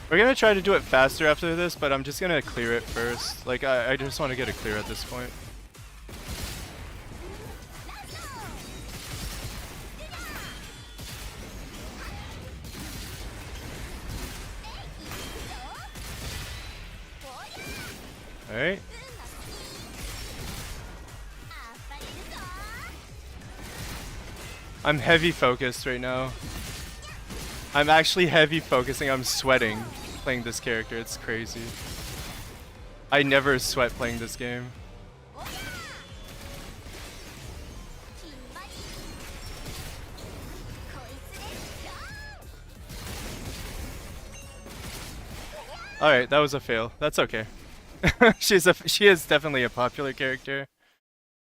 We're gonna try to do it faster after this, but I'm just gonna clear it first. Like, I just want to get it clear at this point. Alright. I'm heavy focused right now. I'm actually heavy focusing. I'm sweating playing this character. It's crazy. I never sweat playing this game. Alright, that was a fail. That's okay. She is definitely a popular character.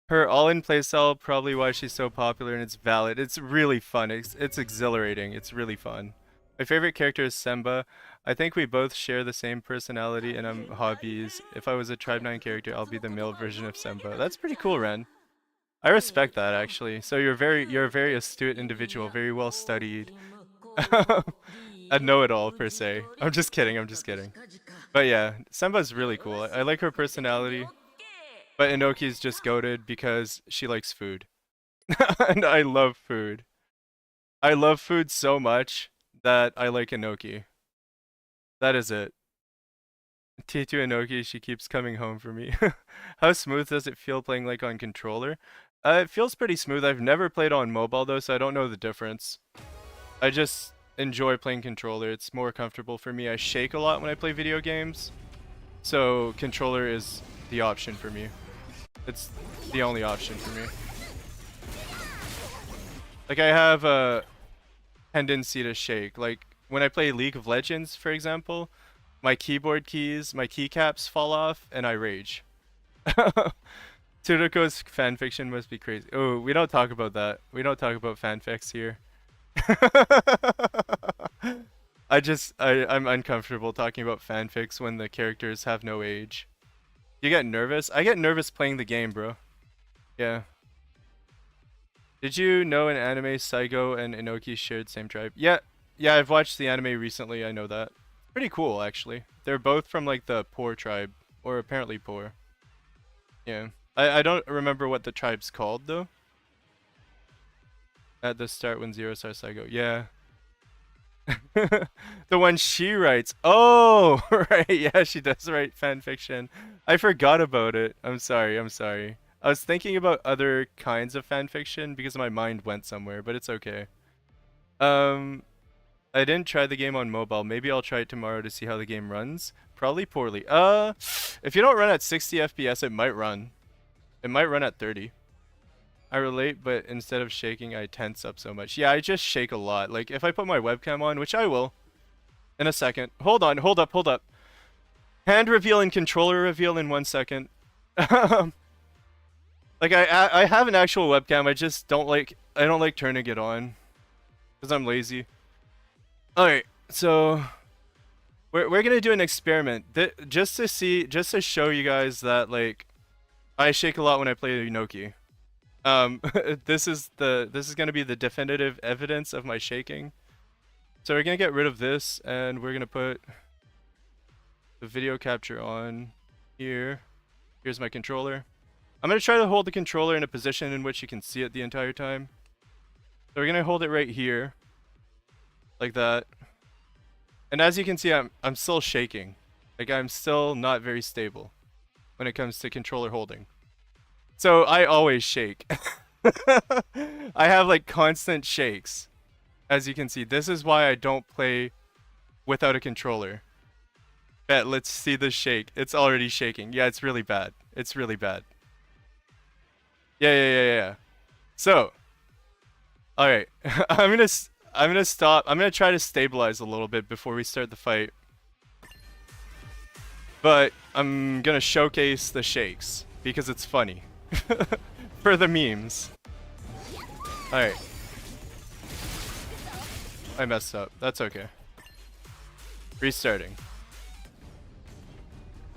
Her all-in playstyle, probably why she's so popular, and it's valid. It's really fun. It's exhilarating. It's really fun. My favorite character is Semba. I think we both share the same personality and hobbies. If I was a Tribe 9 character, I'll be the male version of Semba. That's pretty cool, Ren. I respect that, actually. So you're a very astute individual, very well studied. A know-it-all, per se. I'm just kidding, I'm just kidding. But yeah, Semba's really cool. I like her personality. But Inoki's just goated because she likes food. And I love food. I love food so much that I like Inoki. That is it. T2 Inoki, she keeps coming home for me. How smooth does it feel playing like on controller? It feels pretty smooth. I've never played on mobile though, so I don't know the difference. I just enjoy playing controller. It's more comfortable for me. I shake a lot when I play video games, so controller is the option for me. It's the only option for me. Like, I have a tendency to shake. Like, when I play League of Legends, for example, my keyboard keys, my keycaps fall off, and I rage. Tsuruko's fanfiction must be crazy. Oh, we don't talk about that. We don't talk about fanfics here. I'm uncomfortable talking about fanfics when the characters have no age. You get nervous? I get nervous playing the game, bro. Yeah. Did you know in anime Saigo and Inoki shared same tribe? Yeah, I've watched the anime recently. I know that. Pretty cool, actually. They're both from like the poor tribe, or apparently poor. Yeah. I don't remember what the tribe's called though. At the start when Zero Star Saigo. Yeah. The one she writes. Oh, right. Yeah, she does write fanfiction. I forgot about it. I'm sorry. I was thinking about other kinds of fanfiction because my mind went somewhere, but it's okay. I didn't try the game on mobile. Maybe I'll try it tomorrow to see how the game runs. Probably poorly. If you don't run at 60 FPS, it might run. It might run at 30. I relate, but instead of shaking, I tense up so much. Yeah, I just shake a lot. Like, if I put my webcam on, which I will in a second. Hold on, hold up. Hand reveal and controller reveal in 1 second. Like, I have an actual webcam. I just don't like turning it on because I'm lazy. All right, so we're gonna do an experiment just to show you guys that like I shake a lot when I play Inoki. This is gonna be the definitive evidence of my shaking. So we're gonna get rid of this and we're gonna put the video capture on here. Here's my controller. I'm gonna try to hold the controller in a position in which you can see it the entire time. So we're gonna hold it right here, like that. And as you can see, I'm still shaking. Like, I'm still not very stable when it comes to controller holding. So I always shake. I have like constant shakes. As you can see, this is why I don't play without a controller. Bet, let's see the shake. It's already shaking. Yeah, it's really bad. It's really bad. Yeah. So, all right. I'm gonna stop. I'm gonna try to stabilize a little bit before we start the fight. But I'm gonna showcase the shakes because it's funny. For the memes. Alright. I messed up. That's okay. Restarting.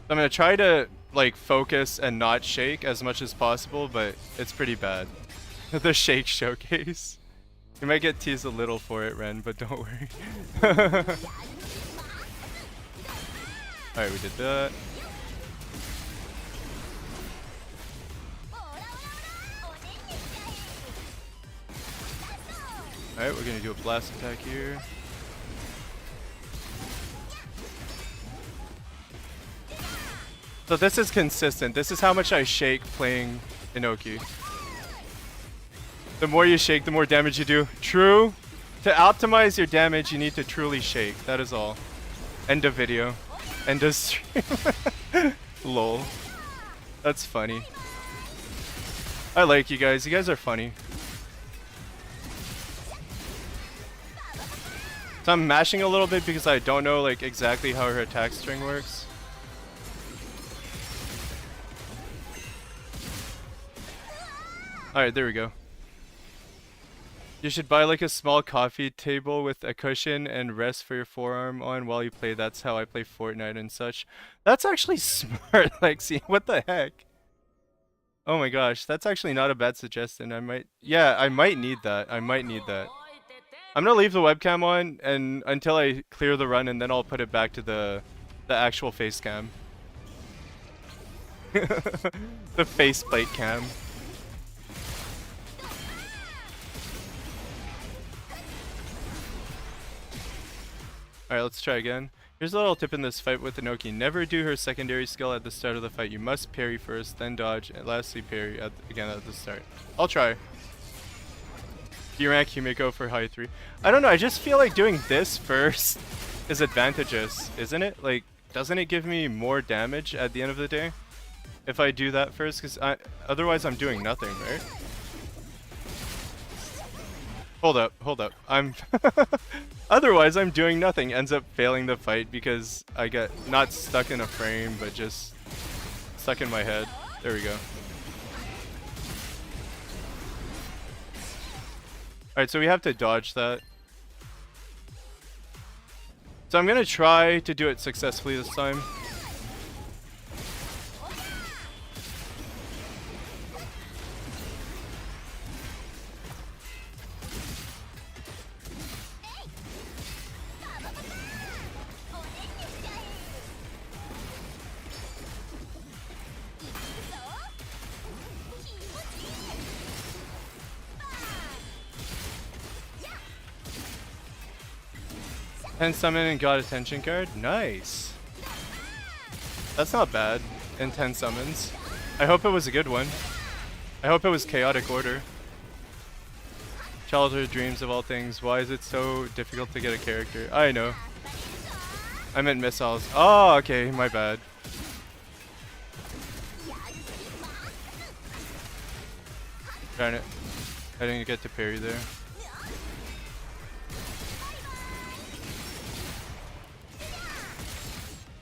I'm gonna try to like focus and not shake as much as possible, but it's pretty bad. The shake showcase. You might get teased a little for it, Ren, but don't worry. Alright, we did that. Alright, we're gonna do a blast attack here. So this is consistent. This is how much I shake playing Inoki. The more you shake, the more damage you do. True. To optimize your damage, you need to truly shake. That is all. End of video. End of stream. Lol. That's funny. I like you guys. You guys are funny. So I'm mashing a little bit because I don't know like exactly how her attack string works. Alright, there we go. You should buy like a small coffee table with a cushion and rest for your forearm on while you play. That's how I play Fortnite and such. That's actually smart, Lexi. What the heck? Oh my gosh, that's actually not a bad suggestion. I might need that. I might need that. I'm gonna leave the webcam on and until I clear the run, and then I'll put it back to the actual face cam. The faceplate cam. Alright, let's try again. Here's a little tip in this fight with Inoki. Never do her secondary skill at the start of the fight. You must parry first, then dodge, and lastly parry again at the start. I'll try. D-rank Himiko for high 3. I don't know, I just feel like doing this first is advantageous, isn't it? Like, doesn't it give me more damage at the end of the day? If I do that first, because otherwise I'm doing nothing, right? Hold up. I'm otherwise I'm doing nothing. Ends up failing the fight because I get not stuck in a frame, but just stuck in my head. There we go. Alright, so we have to dodge that. So I'm gonna try to do it successfully this time. And summon and got attention card. Nice. That's not bad in 10 summons. I hope it was a good one. I hope it was chaotic order. Childhood dreams of all things. Why is it so difficult to get a character? I know. I meant missiles. Oh, okay, my bad. Darn it. I didn't get to parry there.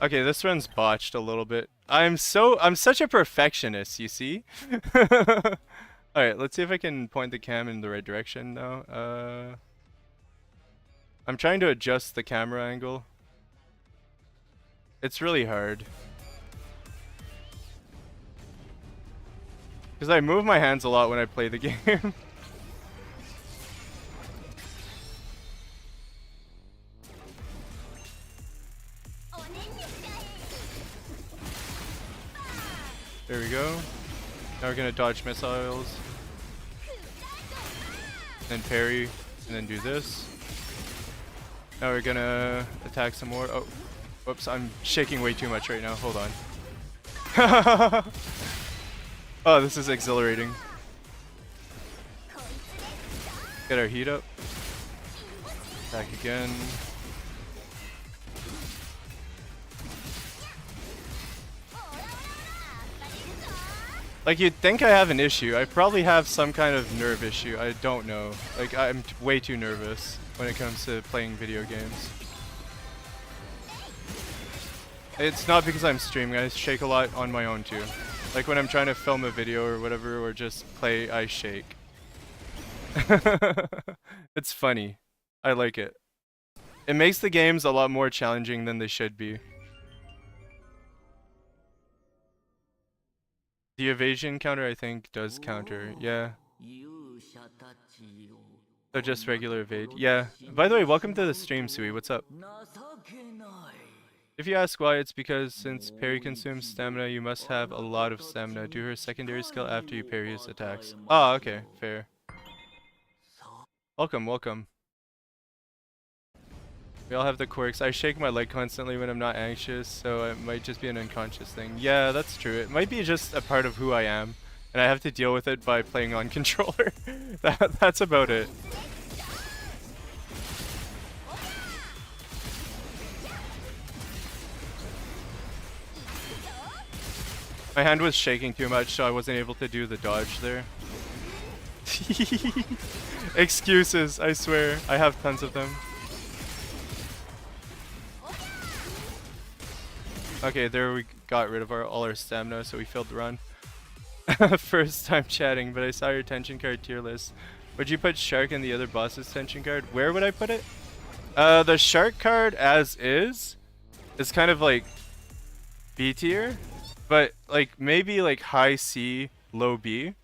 Okay, this run's botched a little bit. I'm such a perfectionist, you see? Alright, let's see if I can point the cam in the right direction now. I'm trying to adjust the camera angle. It's really hard. Because I move my hands a lot when I play the game. There we go. Now we're gonna dodge missiles. Then parry, and then do this. Now we're gonna attack some more. Oh, whoops, I'm shaking way too much right now. Hold on. Oh, this is exhilarating. Get our heat up. Attack again. Like, you'd think I have an issue. I probably have some kind of nerve issue. I don't know. Like, I'm way too nervous when it comes to playing video games. It's not because I'm streaming. I shake a lot on my own too. Like when I'm trying to film a video or whatever, or just play, I shake. It's funny. I like it. It makes the games a lot more challenging than they should be. The evasion counter, I think, does counter. Yeah. So just regular evade. Yeah. By the way, welcome to the stream, Sui. What's up? If you ask why, it's because since parry consumes stamina, you must have a lot of stamina. Do her secondary skill after you parry his attacks. Ah, okay. Fair. Welcome, welcome. We all have the quirks. I shake my leg constantly when I'm not anxious, so it might just be an unconscious thing. Yeah, that's true. It might be just a part of who I am, and I have to deal with it by playing on controller. That's about it. My hand was shaking too much, so I wasn't able to do the dodge there. Excuses, I swear. I have tons of them. Okay, there we got rid of all our stamina, so we failed the run. First time chatting, but I saw your tension card tier list. Would you put Shark in the other boss's tension card? Where would I put it? The Shark card as is kind of like B tier, but like maybe like high C, low B.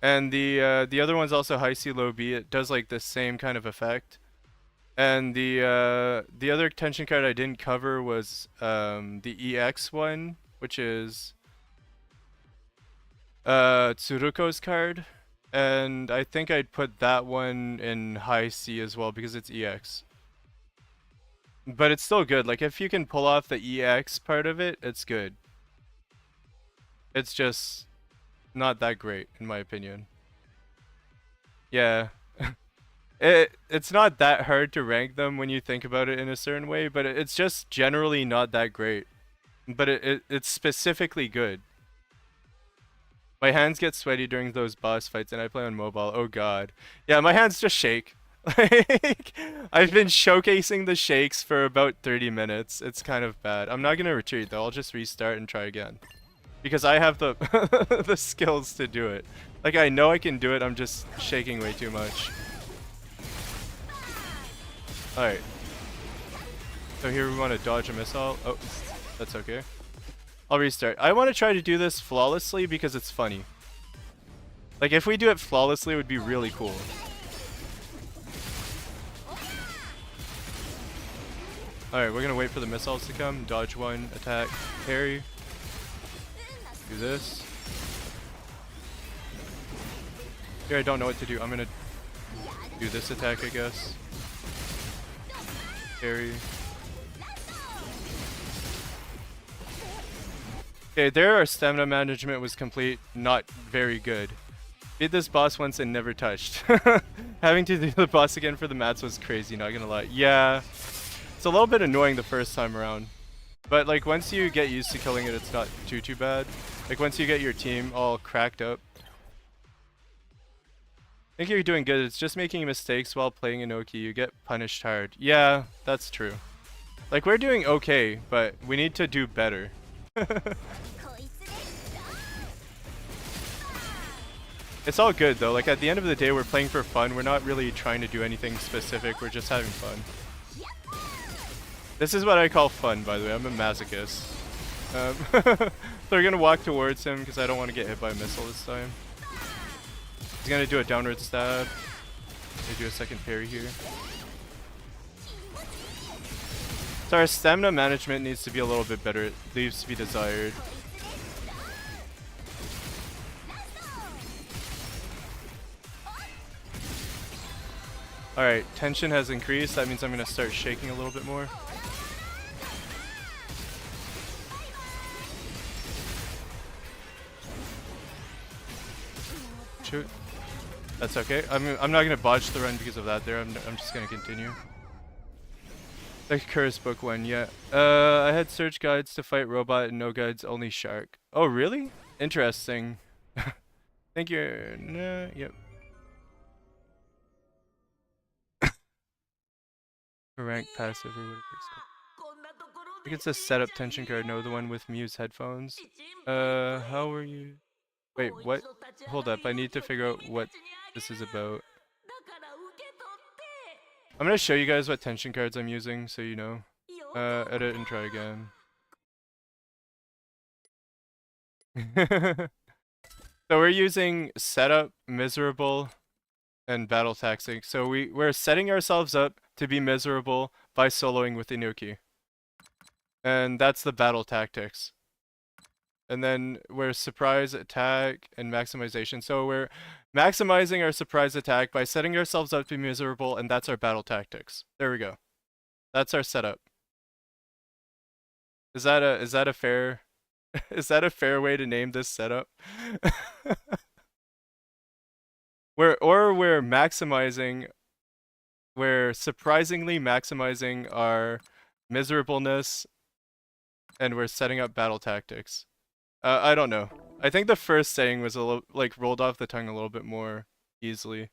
And the other one's also high C, low B. It does like the same kind of effect. And the other tension card I didn't cover was the EX one, which is Tsuruko's card. And I think I'd put that one in high C as well because it's EX. But it's still good. Like if you can pull off the EX part of it, it's good. It's just not that great in my opinion. Yeah. It's not that hard to rank them when you think about it in a certain way, but it's just generally not that great. But it's specifically good. My hands get sweaty during those boss fights and I play on mobile. Oh god. Yeah, my hands just shake. Like, I've been showcasing the shakes for about 30 minutes. It's kind of bad. I'm not gonna retreat though. I'll just restart and try again. Because I have the the skills to do it. Like I know I can do it, I'm just shaking way too much. Alright. So here we want to dodge a missile. Oh, that's okay. I'll restart. I want to try to do this flawlessly because it's funny. Like if we do it flawlessly, it would be really cool. Alright, we're gonna wait for the missiles to come. Dodge one, attack, parry. Do this. Here I don't know what to do. I'm gonna do this attack, I guess. Parry. Okay, there our stamina management was complete, not very good. Beat this boss once and never touched. Having to do the boss again for the mats was crazy, not gonna lie. Yeah, it's a little bit annoying the first time around. But like once you get used to killing it, it's not too bad. Like once you get your team all cracked up. I think you're doing good, it's just making mistakes while playing Inoki, you get punished hard. Yeah, that's true. Like we're doing okay, but we need to do better. It's all good though, like at the end of the day we're playing for fun, we're not really trying to do anything specific, we're just having fun. This is what I call fun, by the way, I'm a masochist. So we're gonna walk towards him because I don't want to get hit by a missile this time. He's gonna do a downward stab. Gonna do a second parry here. So our stamina management needs to be a little bit better. It leaves to be desired. Alright, tension has increased. That means I'm gonna start shaking a little bit more. Shoot. That's okay. I'm not gonna botch the run because of that there. I'm just gonna continue. The curse book one, yeah. I had search guides to fight robot and no guides, only shark. Oh really? Interesting. Thank you. Nah, yep. Rank passive or whatever it's called. I think it's a setup tension card. No, the one with Muse headphones. How were you? Wait, what? Hold up, I need to figure out what this is about. I'm gonna show you guys what tension cards I'm using, so you know. Edit and try again. So we're using Setup, Miserable, and battle tactics. So we're setting ourselves up to be miserable by soloing with Inoki. And that's the battle tactics. And then we're surprise attack and maximization. So we're maximizing our surprise attack by setting ourselves up to be miserable, and that's our battle tactics. There we go. That's our setup. Is that a fair is that a fair way to name this setup? we're maximizing, we're surprisingly maximizing our miserableness, and we're setting up battle tactics. I don't know. I think the first saying was a little, like, rolled off the tongue a little bit more easily.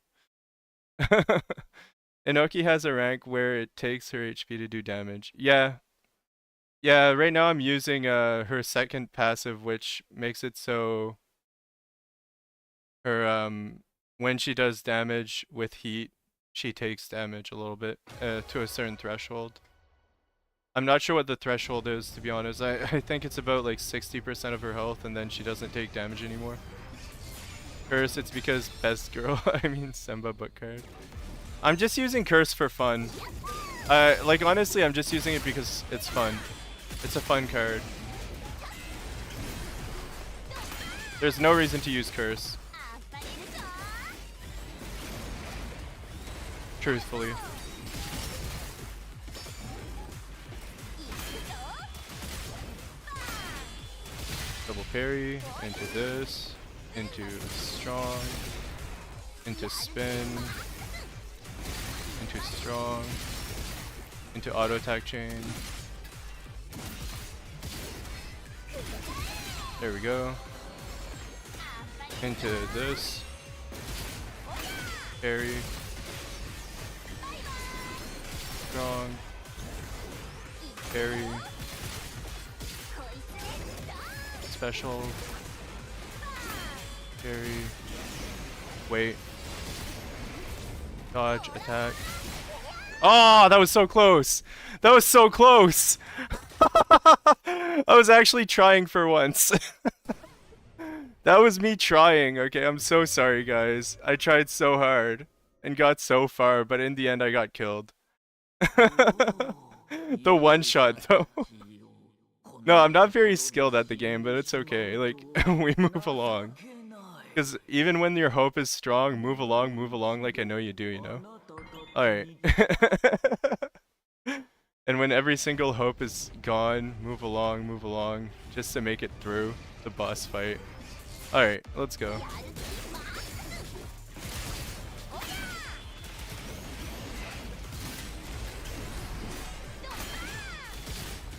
Inoki has a rank where it takes her HP to do damage. Yeah. Yeah, right now I'm using her second passive, which makes it so her when she does damage with heat, she takes damage a little bit to a certain threshold. I'm not sure what the threshold is, to be honest. I think it's about like 60% of her health, and then she doesn't take damage anymore. Curse, it's because best girl. I mean Semba book card. I'm just using Curse for fun. Like, honestly, I'm just using it because it's fun. It's a fun card. There's no reason to use Curse. Truthfully. Double parry, into this, into strong, into spin, into strong, into auto attack chain. There we go. Into this. Parry. Strong. Parry. Special. Parry. Wait. Dodge. Attack. Oh, that was so close! That was so close! I was actually trying for once. That was me trying, okay? I'm so sorry, guys. I tried so hard and got so far, but in the end I got killed. The one shot, though. No, I'm not very skilled at the game, but it's okay. Like, we move along. Because even when your hope is strong, move along like I know you do, you know? Alright. And when every single hope is gone, move along, just to make it through the boss fight. Alright, let's go.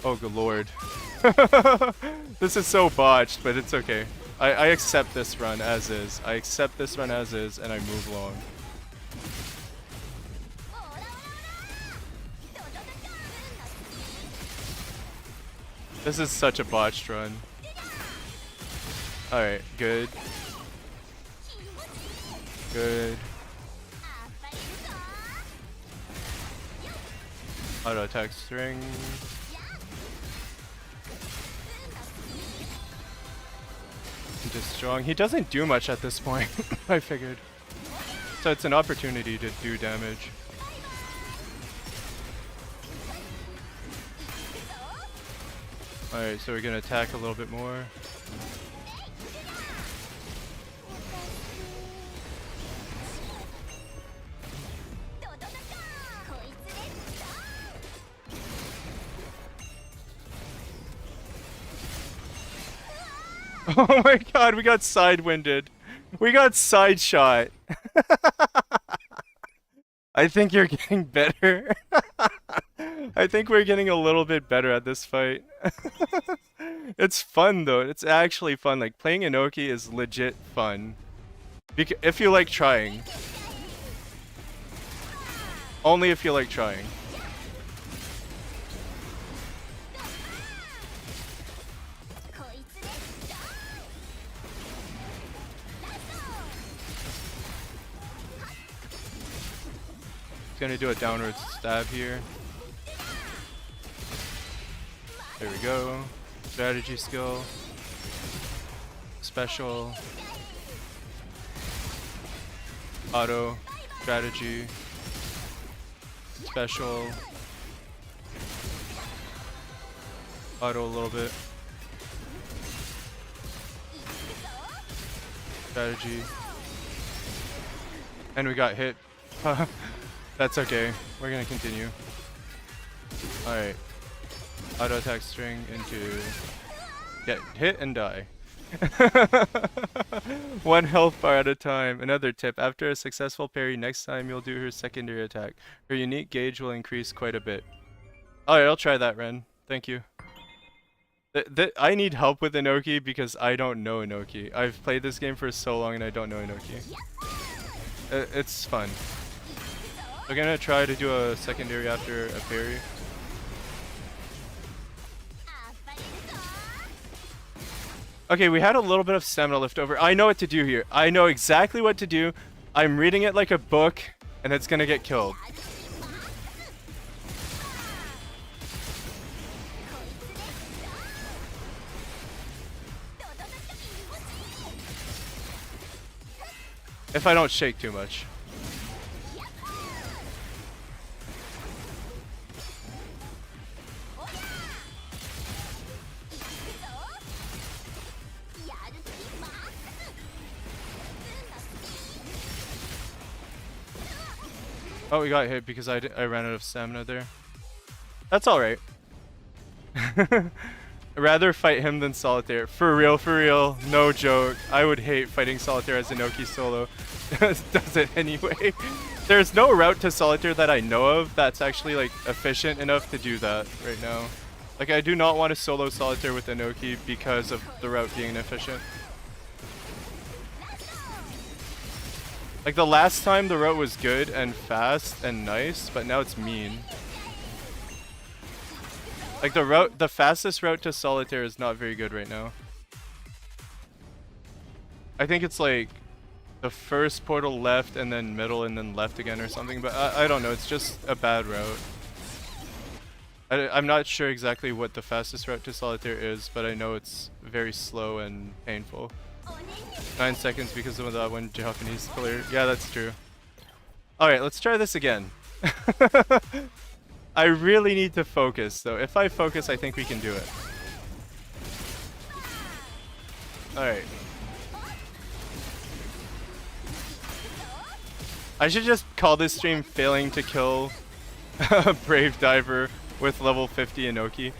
Oh, good lord. This is so botched, but it's okay. I accept this run as is. I accept this run as is, and I move along. This is such a botched run. Alright, good. Good. Auto attack string. Into strong. He doesn't do much at this point, I figured. So it's an opportunity to do damage. Alright, so we're gonna attack a little bit more. Oh my god, we got sidewinded. We got side shot. I think you're getting better. I think we're getting a little bit better at this fight. It's fun though. It's actually fun. Like, playing Inoki is legit fun. If you like trying. Only if you like trying. Gonna do a downward stab here. There we go. Strategy skill. Special. Auto. strategy, special, auto a little bit, strategy, and we got hit. That's okay. We're gonna continue. Alright. Auto attack string into get hit and die. One health bar at a time. Another tip, after a successful parry, next time you'll do her secondary attack. Her unique gauge will increase quite a bit. Alright, I'll try that, Ren. Thank you. I need help with Inoki because I don't know Inoki. I've played this game for so long and I don't know Inoki. It's fun. We're gonna try to do a secondary after a parry. Okay, we had a little bit of stamina left over. I know what to do here. I know exactly what to do. I'm reading it like a book, and it's gonna get killed. If I don't shake too much. Oh, we got hit because I ran out of stamina there. That's alright. I'd rather fight him than Solitaire. For real, no joke. I would hate fighting Solitaire as Inoki solo. Does it anyway. There's no route to Solitaire that I know of that's actually like efficient enough to do that right now. Like, I do not want to solo Solitaire with Inoki because of the route being inefficient. Like, the last time the route was good and fast and nice, but now it's mean. Like, the fastest route to Solitaire is not very good right now. I think it's like the first portal left and then middle and then left again or something, but I don't know, it's just a bad route. I'm not sure exactly what the fastest route to Solitaire is, but I know it's very slow and painful. 9 seconds because of that one Japanese player. Yeah, that's true. Alright, let's try this again. I really need to focus, though. If I focus, I think we can do it. Alright. I should just call this stream failing to kill a Brave Diver with level 50 Inoki.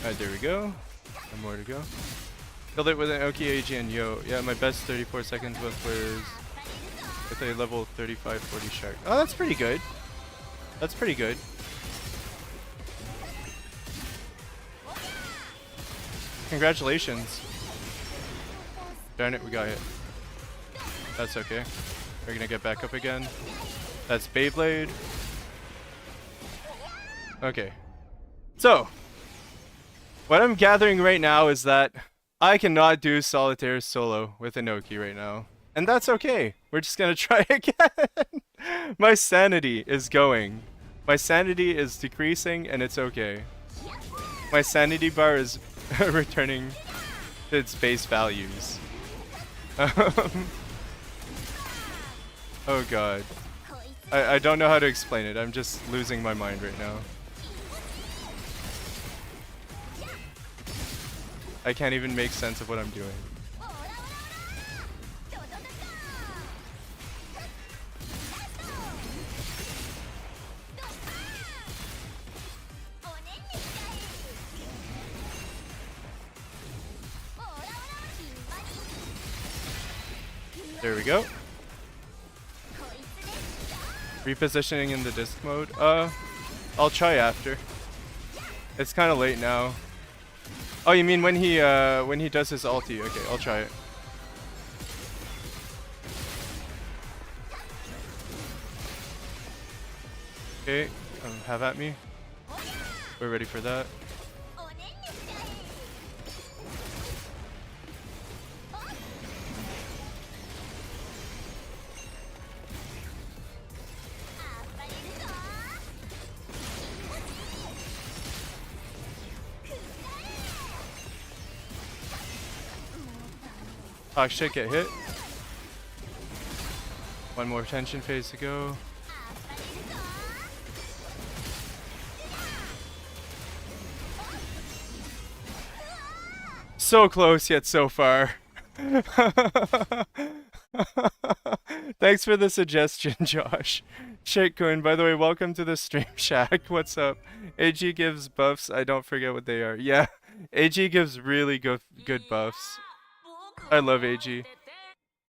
Alright, there we go. One more to go. Killed it with an Oki AG and Yo. Yeah, my best 34 seconds was with a level 35-40 shark. Oh, that's pretty good. That's pretty good. Congratulations. Darn it, we got hit. That's okay. We're gonna get back up again. That's Beyblade. Okay. So, what I'm gathering right now is that I cannot do Solitaire solo with Inoki right now. And that's okay. We're just gonna try again. My sanity is going. My sanity is decreasing and it's okay. My sanity bar is returning to its base values. Oh god. I don't know how to explain it. I'm just losing my mind right now. I can't even make sense of what I'm doing. There we go. Repositioning in the disc mode. I'll try after. It's kind of late now. Oh, you mean when he does his ulti? Okay, I'll try it. Okay, have at me. We're ready for that. Oh shit, get hit. One more tension phase to go. So close yet so far. Thanks for the suggestion, Josh. Shakecoin, by the way, welcome to the Stream Shack. What's up? AG gives buffs. I don't forget what they are. Yeah, AG gives really good buffs. I love AG.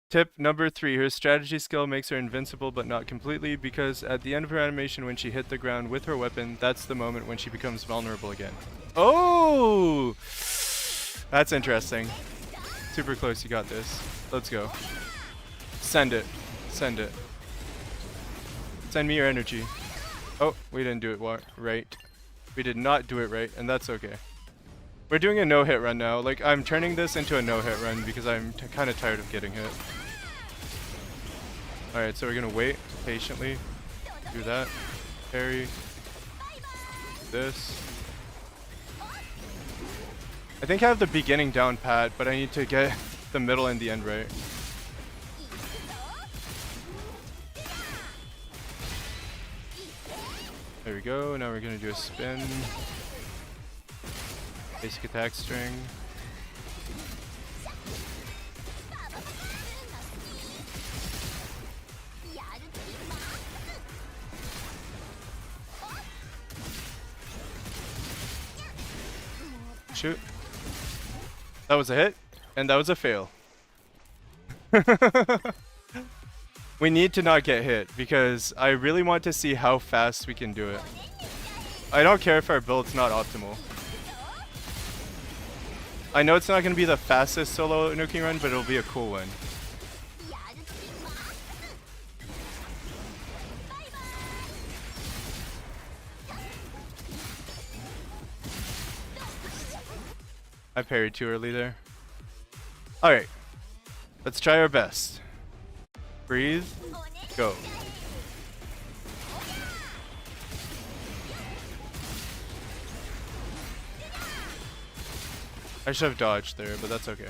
Tip number 3. Her strategy skill makes her invincible, but not completely, because at the end of her animation when she hit the ground with her weapon, that's the moment when she becomes vulnerable again. Oh! That's interesting. Super close, you got this. Let's go. Send it. Send it. Send me your energy. Oh, we didn't do it right. We did not do it right, and that's okay. We're doing a no-hit run now. Like, I'm turning this into a no-hit run because I'm kind of tired of getting hit. Alright, so we're gonna wait patiently. Do that. Parry. This. I think I have the beginning down pat, but I need to get the middle and the end right. There we go. Now we're gonna do a spin. Basic attack string. Shoot. That was a hit, and that was a fail. We need to not get hit, because I really want to see how fast we can do it. I don't care if our build's not optimal. I know it's not going to be the fastest solo nuking run, but it'll be a cool one. I parried too early there. Alright. Let's try our best. Breathe. Go. I should have dodged there, but that's okay.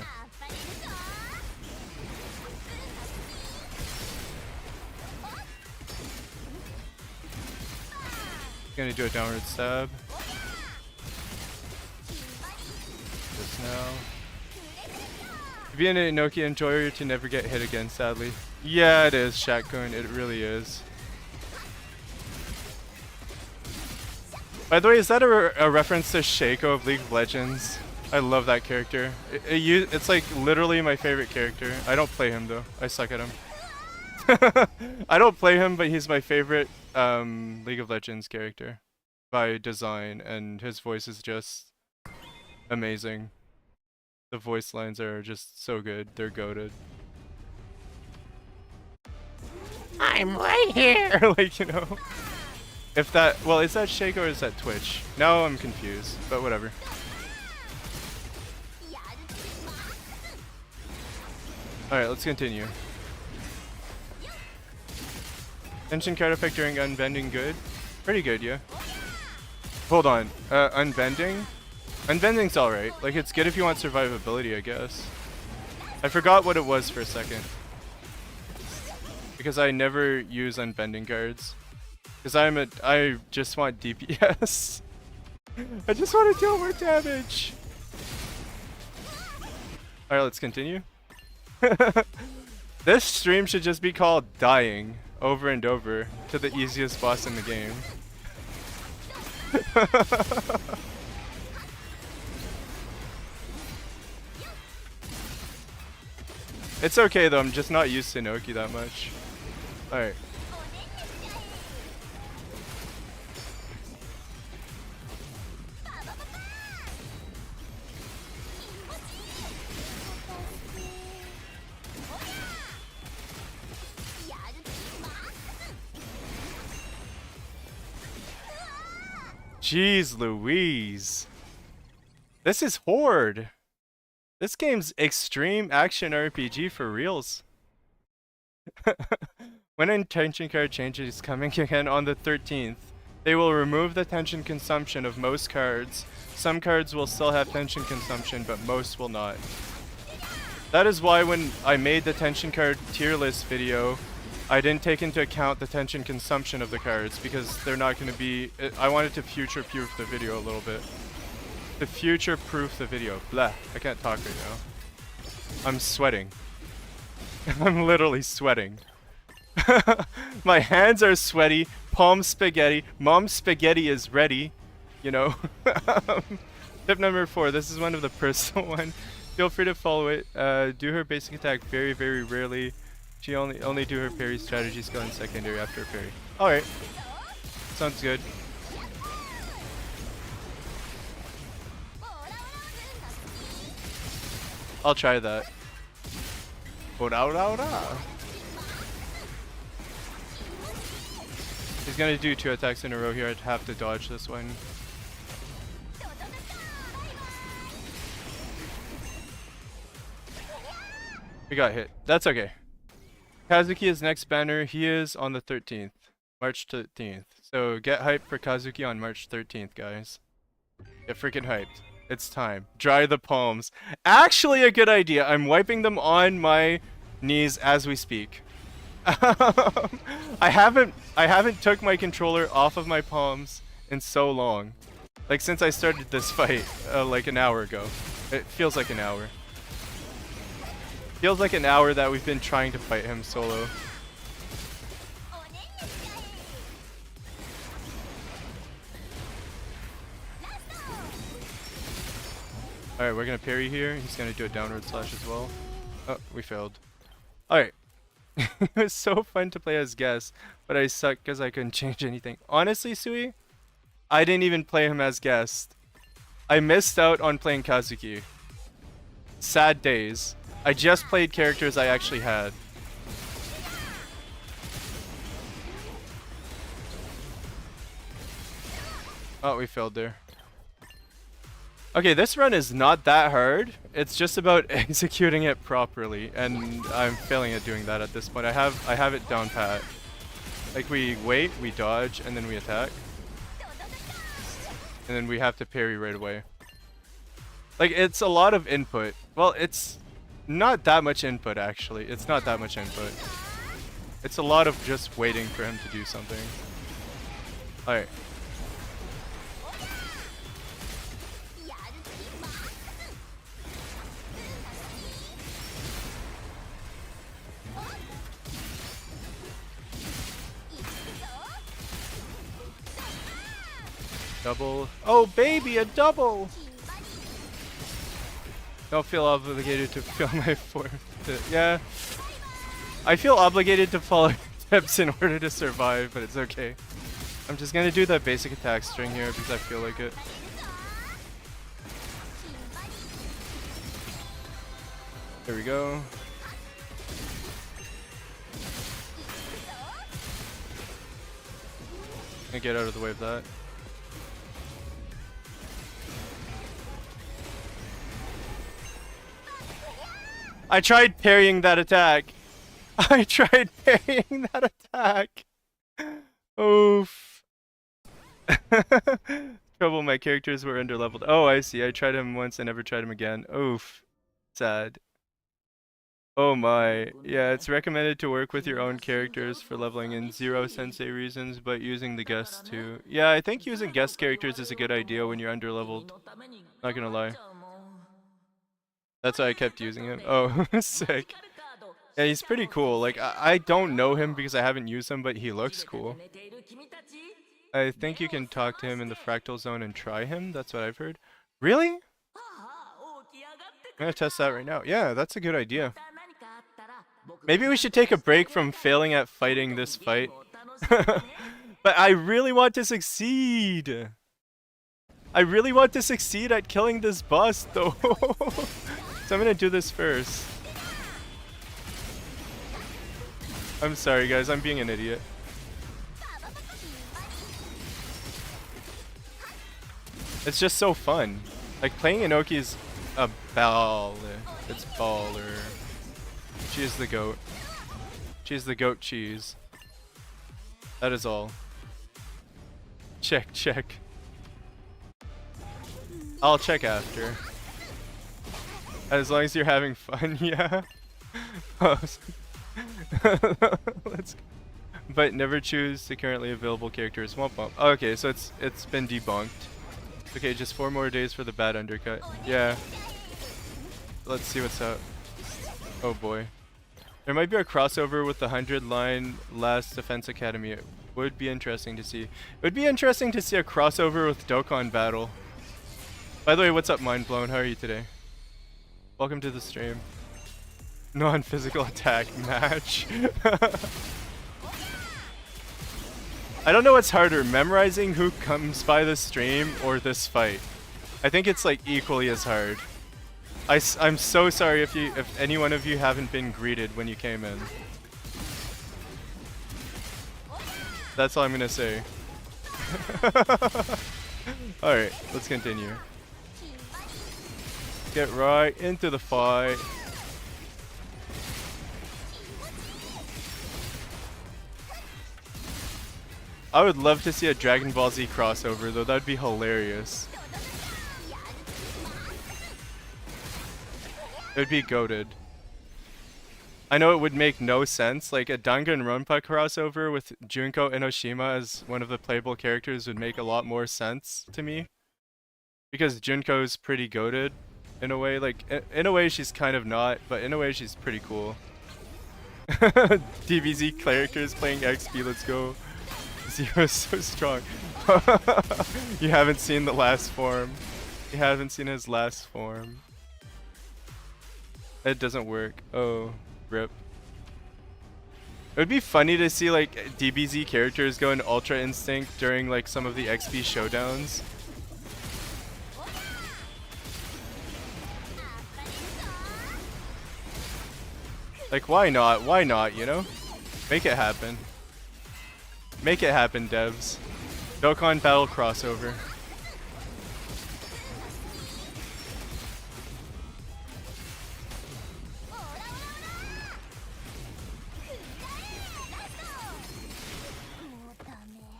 Gonna do a downward stab. This now. To be an Inoki enjoyer to never get hit again, sadly. Yeah, it is, Shackcoin. It really is. By the way, is that a reference to Shaco of League of Legends? I love that character. It's like literally my favorite character. I don't play him though. I suck at him. I don't play him, but he's my favorite League of Legends character by design, and his voice is just amazing. The voice lines are just so good. They're goated. I'm right here! Like, you know. If that... Well, is that Shaco or is that Twitch? Now I'm confused, but whatever. Alright, let's continue. Tension card effect during unbending good? Pretty good, yeah. Hold on. Unbending? Unbending's alright. Like, it's good if you want survivability, I guess. I forgot what it was for a second. Because I never use unbending cards. Because I just want DPS. I just want to deal more damage. Alright, let's continue. This stream should just be called dying over and over to the easiest boss in the game. It's okay though, I'm just not used to Inoki that much. Alright. Jeez Louise. This is Horde. This game's extreme action RPG for reals. When a tension card change is coming again on the 13th, they will remove the tension consumption of most cards. Some cards will still have tension consumption, but most will not. That is why when I made the tension card tier list video, I didn't take into account the tension consumption of the cards because they're not going to be... I wanted to future-proof the video a little bit. To future-proof the video. Blah. I can't talk right now. I'm sweating. I'm literally sweating. My hands are sweaty. Palm spaghetti. Mom spaghetti is ready. You know. Tip number 4. This is one of the personal one. Feel free to follow it. Do her basic attack very, very rarely. She only do her parry strategy skill in secondary after her parry. Alright. Sounds good. I'll try that. He's gonna do 2 attacks in a row here. I'd have to dodge this one. We got hit. That's okay. Kazuki is next banner. He is on the 13th. March 13th. So get hyped for Kazuki on March 13th, guys. Get freaking hyped. It's time. Dry the palms. Actually a good idea. I'm wiping them on my knees as we speak. I haven't took my controller off of my palms in so long. Like since I started this fight like an hour ago. It feels like an hour. Feels like an hour that we've been trying to fight him solo. Alright, we're gonna parry here. He's gonna do a downward slash as well. Oh, we failed. Alright. It was so fun to play as guest, but I suck because I couldn't change anything. Honestly, Sui, I didn't even play him as guest. I missed out on playing Kazuki. Sad days. I just played characters I actually had. Oh, we failed there. Okay, this run is not that hard. It's just about executing it properly, and I'm failing at doing that at this point. I have it down pat. Like we wait, we dodge, and then we attack. And then we have to parry right away. Like it's a lot of input. Well, it's not that much input actually. It's not that much input. It's a lot of just waiting for him to do something. Alright. Double. Oh baby, a double! Don't feel obligated to fill my fourth. Yeah. I feel obligated to follow tips in order to survive, but it's okay. I'm just gonna do that basic attack string here because I feel like it. There we go. Gonna get out of the way of that. I tried parrying that attack. I tried parrying that attack. Oof. Trouble, my characters were underleveled. Oh, I see. I tried him once, I never tried him again. Oof. Sad. Oh my. Yeah, it's recommended to work with your own characters for leveling in zero sensei reasons, but using the guests too. Yeah, I think using guest characters is a good idea when you're underleveled. Not gonna lie. That's why I kept using him. Oh, sick. Yeah, he's pretty cool. Like, I don't know him because I haven't used him, but he looks cool. I think you can talk to him in the fractal zone and try him. That's what I've heard. Really? I'm gonna test that right now. Yeah, that's a good idea. Maybe we should take a break from failing at fighting this fight. But I really want to succeed. I really want to succeed at killing this boss, though. So I'm gonna do this first. I'm sorry, guys. I'm being an idiot. It's just so fun. Like, playing Inoki's a baller. It's baller. She's the goat. She's the goat cheese. That is all. Check, check. I'll check after. As long as you're having fun, yeah. Oh, let's. But never choose the currently available characters. Womp womp. Oh, okay, so it's been debunked. Okay, just 4 more days for the bad undercut. Yeah. Let's see what's up. Oh boy. There might be a crossover with the 100-line Last Defense Academy. It would be interesting to see. It would be interesting to see a crossover with Dokkan Battle. By the way, what's up, Mind Blown? How are you today? Welcome to the stream. Non-physical attack match. I don't know what's harder, memorizing who comes by the stream or this fight. I think it's like equally as hard. I'm so sorry if any one of you haven't been greeted when you came in. That's all I'm gonna say. Alright, let's continue. Get right into the fight. I would love to see a Dragon Ball Z crossover though, that'd be hilarious. It would be goated. I know it would make no sense, like a Danganronpa crossover with Junko Enoshima as one of the playable characters would make a lot more sense to me. Because Junko's pretty goated in a way, like in a way she's kind of not, but in a way she's pretty cool. DBZ characters playing XP, let's go. Zero's so strong. You haven't seen the last form. You haven't seen his last form. It doesn't work. Oh, rip. It would be funny to see like DBZ characters go in Ultra Instinct during like some of the XP showdowns. Like why not? Why not, you know? Make it happen. Make it happen, devs. Dokkan Battle crossover.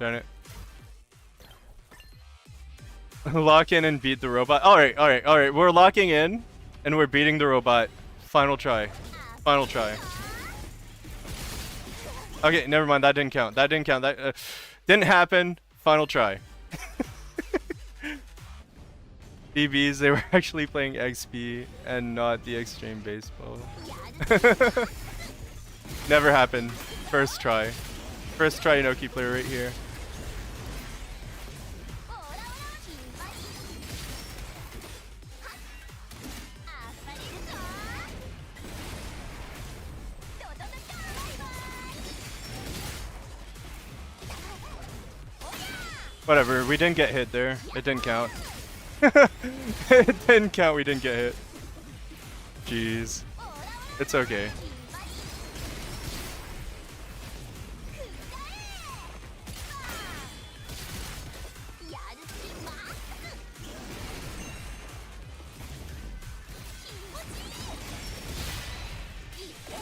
Darn it. Lock in and beat the robot. Alright, alright, alright. We're locking in and we're beating the robot. Final try. Final try. Okay, never mind. That didn't count. That didn't count. That didn't happen. Final try. BBs, they were actually playing XP and not the extreme baseball. Never happened. First try. First try Inoki player right here. Whatever, we didn't get hit there. It didn't count. It didn't count, we didn't get hit. Jeez. It's okay.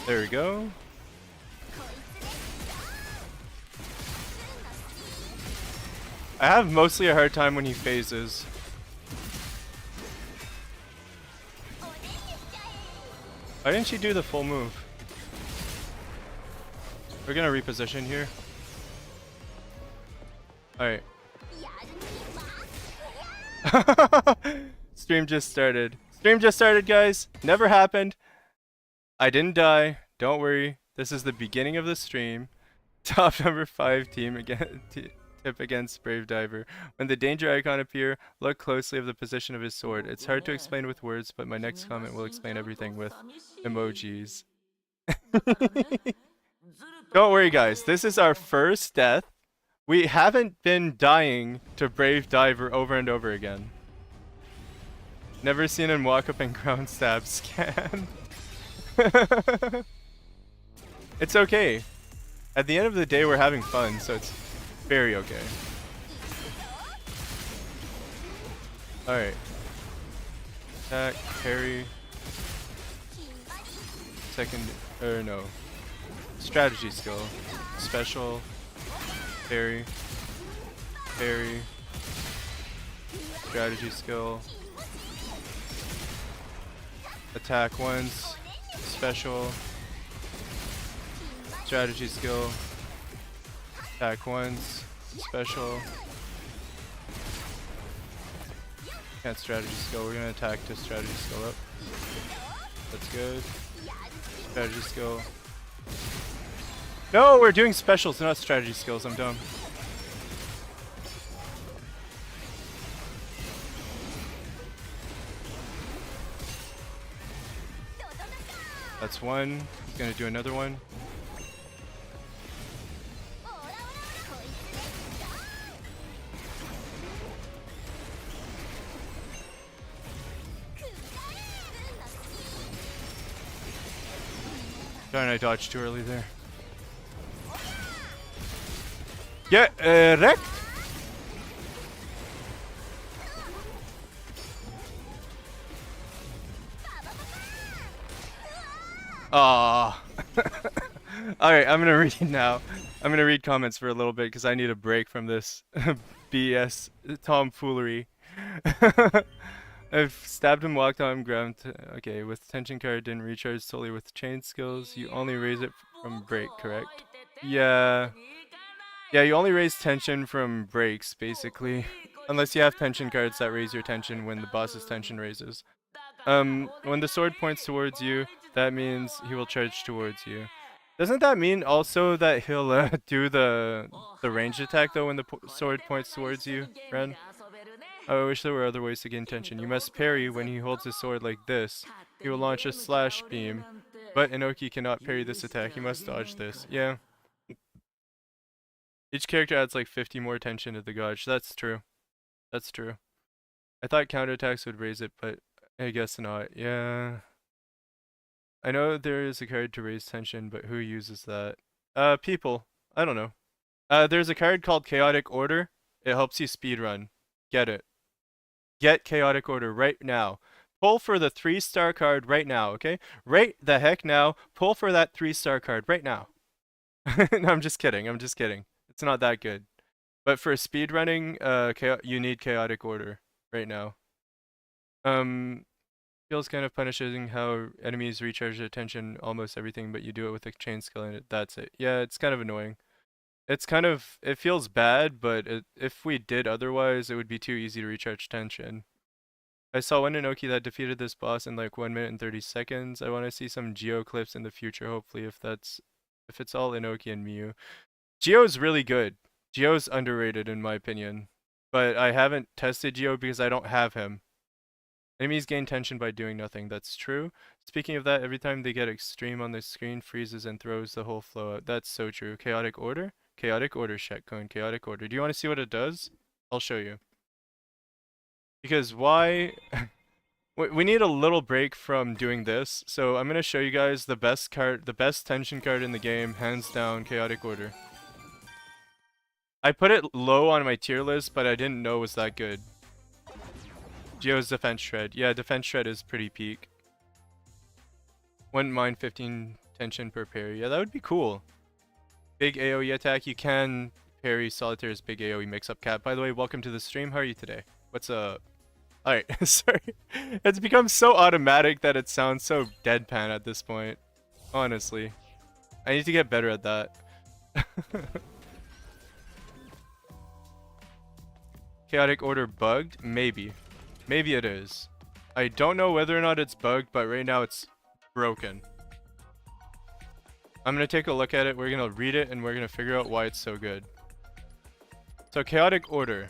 There we go. I have mostly a hard time when he phases. Why didn't she do the full move? We're gonna reposition here. Alright. Stream just started. Stream just started, guys. Never happened. I didn't die. Don't worry. This is the beginning of the stream. Top number 5 team again. Tip against Brave Diver. When the danger icon appear, look closely of the position of his sword. It's hard to explain with words, but my next comment will explain everything with emojis. Don't worry, guys. This is our first death. We haven't been dying to Brave Diver over and over again. Never seen him walk up and ground stab scan. It's okay. At the end of the day, we're having fun, so it's very okay. Alright. Attack, parry. Second, or no. Strategy skill. Special. Parry. Parry. Strategy skill. Attack once. Special. Strategy skill. Attack once. Special. Can't strategy skill. We're gonna attack to strategy skill up. That's good. Strategy skill. No, we're doing specials, not strategy skills. I'm dumb. That's one. He's gonna do another one. Darn, I dodged too early there. Yeah, wrecked. Ah. Alright, I'm gonna read now. I'm gonna read comments for a little bit because I need a break from this BS tomfoolery. I've stabbed him, walked on ground. Okay, with tension card, didn't recharge solely with chain skills. You only raise it from break, correct? Yeah. Yeah, you only raise tension from breaks, basically. Unless you have tension cards that raise your tension when the boss's tension raises. When the sword points towards you, that means he will charge towards you. Doesn't that mean also that he'll do the ranged attack though when the sword points towards you, Ren? I wish there were other ways to gain tension. You must parry when he holds his sword like this. He will launch a slash beam, but Inoki cannot parry this attack. He must dodge this. Yeah. Each character adds like 50 more tension to the gauge. That's true. That's true. I thought counterattacks would raise it, but I guess not. Yeah. I know there is a card to raise tension, but who uses that? People. I don't know. There's a card called Chaotic Order. It helps you speedrun. Get it. Get Chaotic Order right now. Pull for the 3-star card right now, okay? Right the heck now. Pull for that 3-star card right now. No, I'm just kidding. I'm just kidding. It's not that good. But for speedrunning, you need Chaotic Order right now. Feels kind of punishing how enemies recharge their attention almost everything, but you do it with a chain skill and that's it. Yeah, it's kind of annoying. It's kind of, it feels bad, but if we did otherwise, it would be too easy to recharge tension. I saw one Inoki that defeated this boss in like 1 minute and 30 seconds. I want to see some Geo clips in the future, hopefully, if it's all Inoki and Miyu. Geo's really good. Geo's underrated in my opinion, but I haven't tested Geo because I don't have him. Enemies gain tension by doing nothing. That's true. Speaking of that, every time they get extreme on the screen, freezes and throws the whole flow out. That's so true. Chaotic Order? Chaotic Order, Shetcone. Chaotic Order. Do you want to see what it does? I'll show you. Because why... we need a little break from doing this, so I'm going to show you guys the best card, the best tension card in the game, hands down, Chaotic Order. I put it low on my tier list, but I didn't know it was that good. Geo's Defense Shred. Yeah, Defense Shred is pretty peak. Wouldn't mind 15 tension per parry. Yeah, that would be cool. Big AoE attack. You can parry Solitaire's big AoE mix-up cat. By the way, welcome to the stream. How are you today? What's up? Alright, sorry. It's become so automatic that it sounds so deadpan at this point. Honestly. I need to get better at that. Chaotic Order bugged? Maybe. Maybe it is. I don't know whether or not it's bugged, but right now it's broken. I'm going to take a look at it, we're going to read it, and we're going to figure out why it's so good. So, Chaotic Order.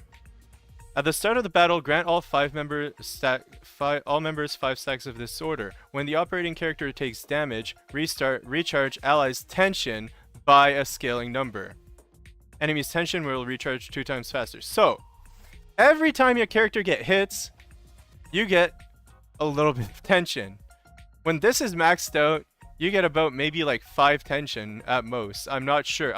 At the start of the battle, grant all members 5 stacks of this order. When the operating character takes damage, recharge allies' tension by a scaling number. Enemy's tension will recharge 2 times faster. So, every time your character gets hits, you get a little bit of tension. When this is maxed out, you get about maybe like 5 tension at most. I'm not sure.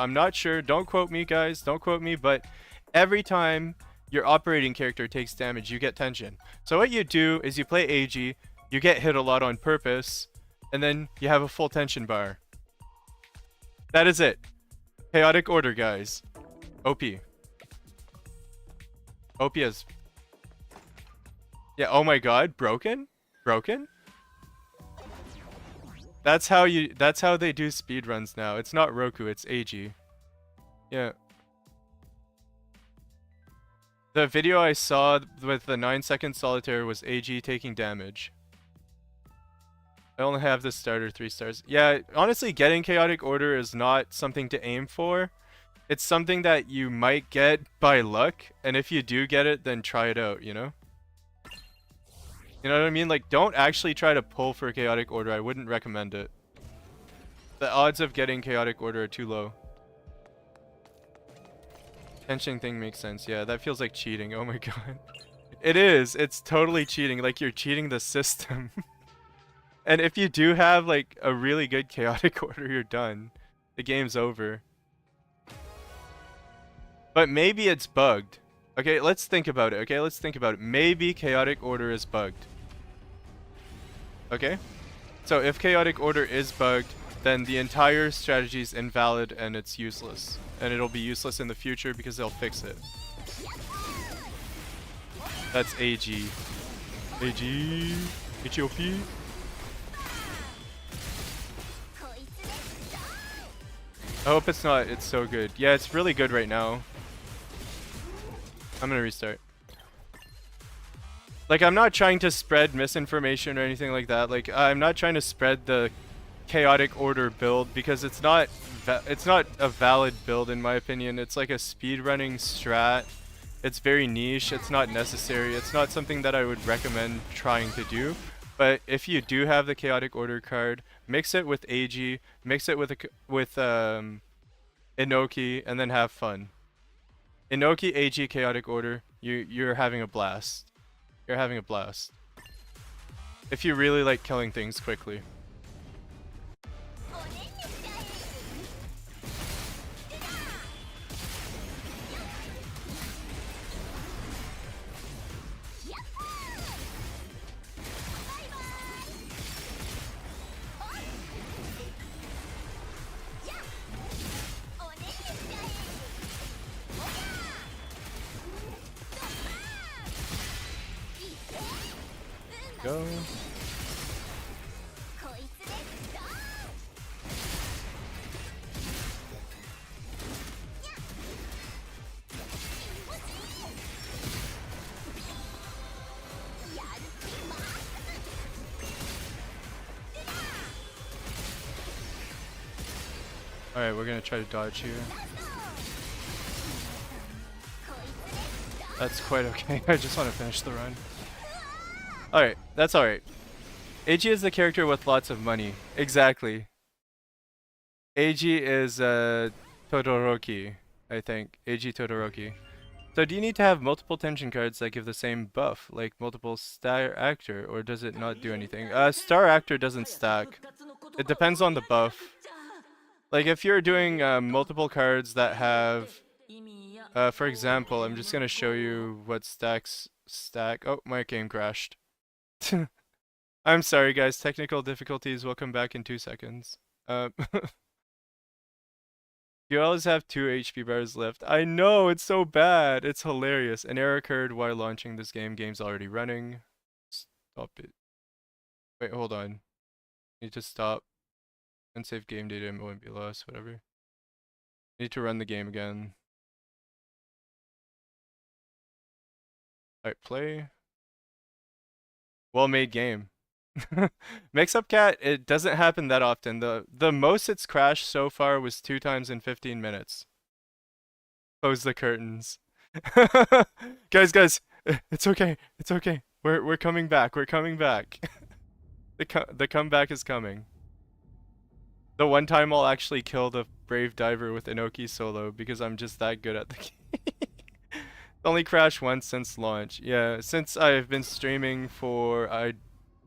Don't quote me, guys. Don't quote me. But every time your operating character takes damage, you get tension. So what you do is you play AG, you get hit a lot on purpose, and then you have a full tension bar. That is it. Chaotic Order, guys. OP. OP is... Yeah, oh my god, broken? Broken? That's how they do speedruns now. It's not Roku, it's AG. Yeah. The video I saw with the 9-second solitaire was AG taking damage. I only have the starter 3 stars. Yeah, honestly, getting chaotic order is not something to aim for. It's something that you might get by luck, and if you do get it, then try it out, you know? You know what I mean? Like, don't actually try to pull for chaotic order. I wouldn't recommend it. The odds of getting chaotic order are too low. Tension thing makes sense. Yeah, that feels like cheating. Oh my god. It is. It's totally cheating. Like, you're cheating the system. And if you do have, like, a really good chaotic order, you're done. The game's over. But maybe it's bugged. Okay, let's think about it. Okay, let's think about it. Maybe chaotic order is bugged. Okay? So if chaotic order is bugged, then the entire strategy is invalid and it's useless. And it'll be useless in the future because they'll fix it. That's AG. AG. HOP. I hope it's not. It's so good. Yeah, it's really good right now. I'm gonna restart. Like, I'm not trying to spread misinformation or anything like that. Like, I'm not trying to spread the chaotic order build because it's not a valid build in my opinion. It's like a speedrunning strat. It's very niche. It's not necessary. It's not something that I would recommend trying to do. But if you do have the chaotic order card, mix it with AG, mix it with Inoki, and then have fun. Inoki, AG, chaotic order. You're having a blast. You're having a blast. If you really like killing things quickly. Go. Alright, we're gonna try to dodge here. That's quite okay. I just want to finish the run. Alright, that's alright. AG is the character with lots of money. Exactly. AG is Todoroki, I think. AG Todoroki. So do you need to have multiple tension cards that give the same buff, like multiple star actor, or does it not do anything? Star actor doesn't stack. It depends on the buff. Like if you're doing multiple cards that have, for example, I'm just gonna show you what stacks stack. Oh, my game crashed. I'm sorry guys, technical difficulties will come back in 2 seconds. You always have 2 HP bars left. I know, it's so bad. It's hilarious. An error occurred while launching this game. Game's already running. Stop it. Wait, hold on. Need to stop. And save game data, it won't be lost, whatever. Need to run the game again. Alright, play. Well-made game. Mix-up cat, it doesn't happen that often. The most it's crashed so far was 2 times in 15 minutes. Close the curtains. Guys, it's okay. It's okay. We're coming back. We're coming back. The comeback is coming. The one time I'll actually kill the Brave Diver with Inoki solo because I'm just that good at the game. Only crashed once since launch. Yeah, since I've been streaming for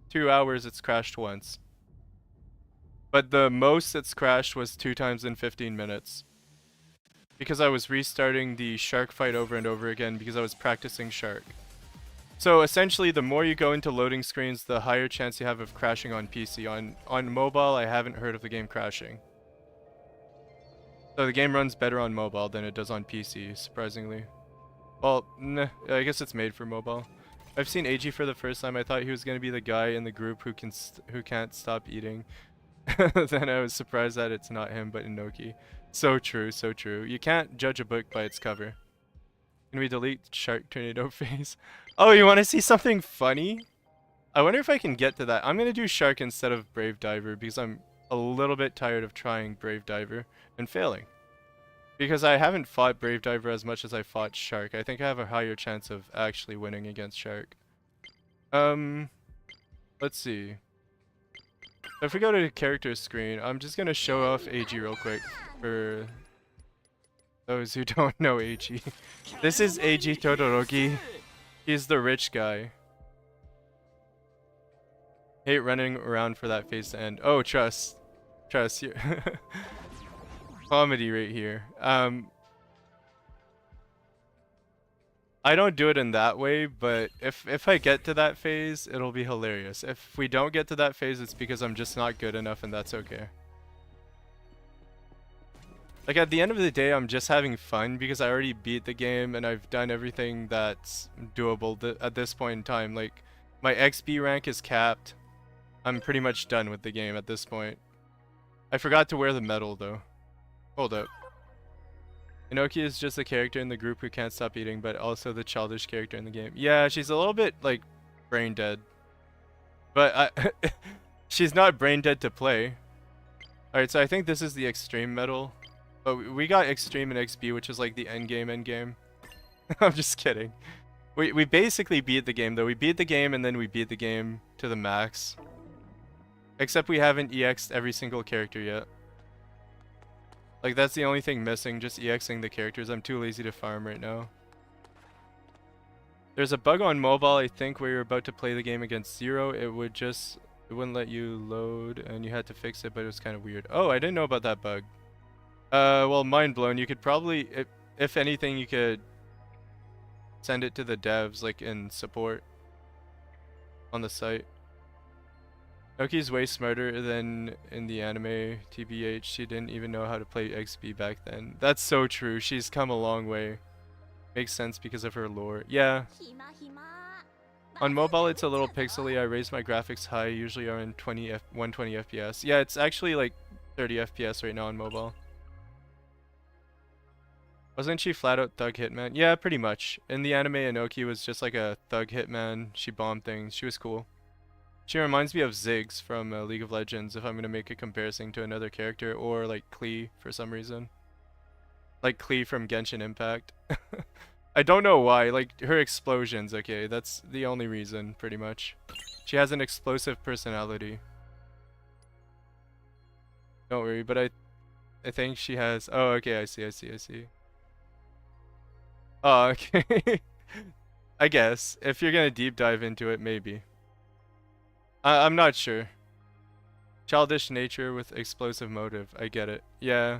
2 hours, it's crashed once. But the most it's crashed was 2 times in 15 minutes. Because I was restarting the shark fight over and over again because I was practicing shark. So essentially, the more you go into loading screens, the higher chance you have of crashing on PC. On mobile, I haven't heard of the game crashing. So the game runs better on mobile than it does on PC, surprisingly. Well, nah, I guess it's made for mobile. I've seen AG for the first time. I thought he was gonna be the guy in the group who can't stop eating. Then I was surprised that it's not him but Inoki. So true, so true. You can't judge a book by its cover. Can we delete Shark Tornado face? Oh, you want to see something funny? I wonder if I can get to that. I'm gonna do Shark instead of Brave Diver because I'm a little bit tired of trying Brave Diver and failing. Because I haven't fought Brave Diver as much as I fought Shark. I think I have a higher chance of actually winning against Shark. Let's see. If we go to the character screen, I'm just gonna show off AG real quick for those who don't know AG. This is AG Todoroki. He's the rich guy. Hate running around for that face to end. Oh, trust. Trust you. Comedy right here. I don't do it in that way, but if I get to that phase, it'll be hilarious. If we don't get to that phase, it's because I'm just not good enough, and that's okay. Like, at the end of the day, I'm just having fun because I already beat the game and I've done everything that's doable at this point in time. Like, my XP rank is capped. I'm pretty much done with the game at this point. I forgot to wear the medal, though. Hold up. Inoki is just a character in the group who can't stop eating, but also the childish character in the game. Yeah, she's a little bit, like, brain dead. But she's not brain dead to play. Alright, so I think this is the extreme medal. But we got extreme and XP, which is like the end game. I'm just kidding. We basically beat the game, though. We beat the game and then we beat the game to the max. Except we haven't EX'd every single character yet. Like, that's the only thing missing, just EXing the characters. I'm too lazy to farm right now. There's a bug on mobile, I think, where you're about to play the game against Zero. It wouldn't let you load, and you had to fix it, but it was kind of weird. Oh, I didn't know about that bug. Well, mind blown. You could probably, if anything, you could send it to the devs, like in support on the site. Noki's way smarter than in the anime, TBH. She didn't even know how to play XP back then. That's so true. She's come a long way. Makes sense because of her lore. Yeah. On mobile, it's a little pixely. I raised my graphics high, usually around 120 FPS. Yeah, it's actually like 30 FPS right now on mobile. Wasn't she flat out thug hitman? Yeah, pretty much. In the anime, Inoki was just like a thug hitman. She bombed things. She was cool. She reminds me of Ziggs from League of Legends, if I'm going to make a comparison to another character, or like Klee for some reason. Like Klee from Genshin Impact. I don't know why, like her explosions, okay, that's the only reason, pretty much. She has an explosive personality. Don't worry, but I think she has, oh, okay, I see. Oh, okay. I guess. If you're gonna deep dive into it, maybe. I'm not sure. Childish nature with explosive motive. I get it. Yeah.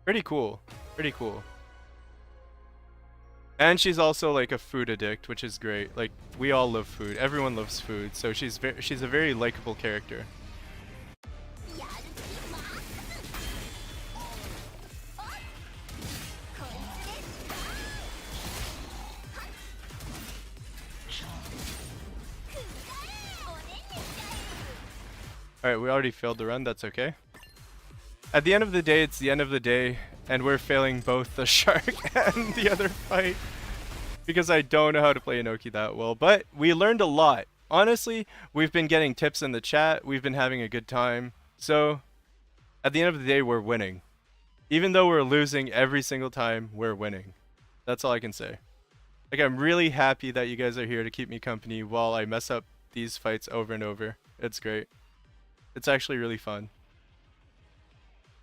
Pretty cool. Pretty cool. And she's also like a food addict, which is great. Like, we all love food. Everyone loves food. So she's a very likable character. Alright, we already failed the run, that's okay. At the end of the day, it's the end of the day, and we're failing both the shark and the other fight. Because I don't know how to play Inoki that well, but we learned a lot. Honestly, we've been getting tips in the chat, we've been having a good time. So, at the end of the day, we're winning. Even though we're losing every single time, we're winning. That's all I can say. Like, I'm really happy that you guys are here to keep me company while I mess up these fights over and over. It's great. It's actually really fun.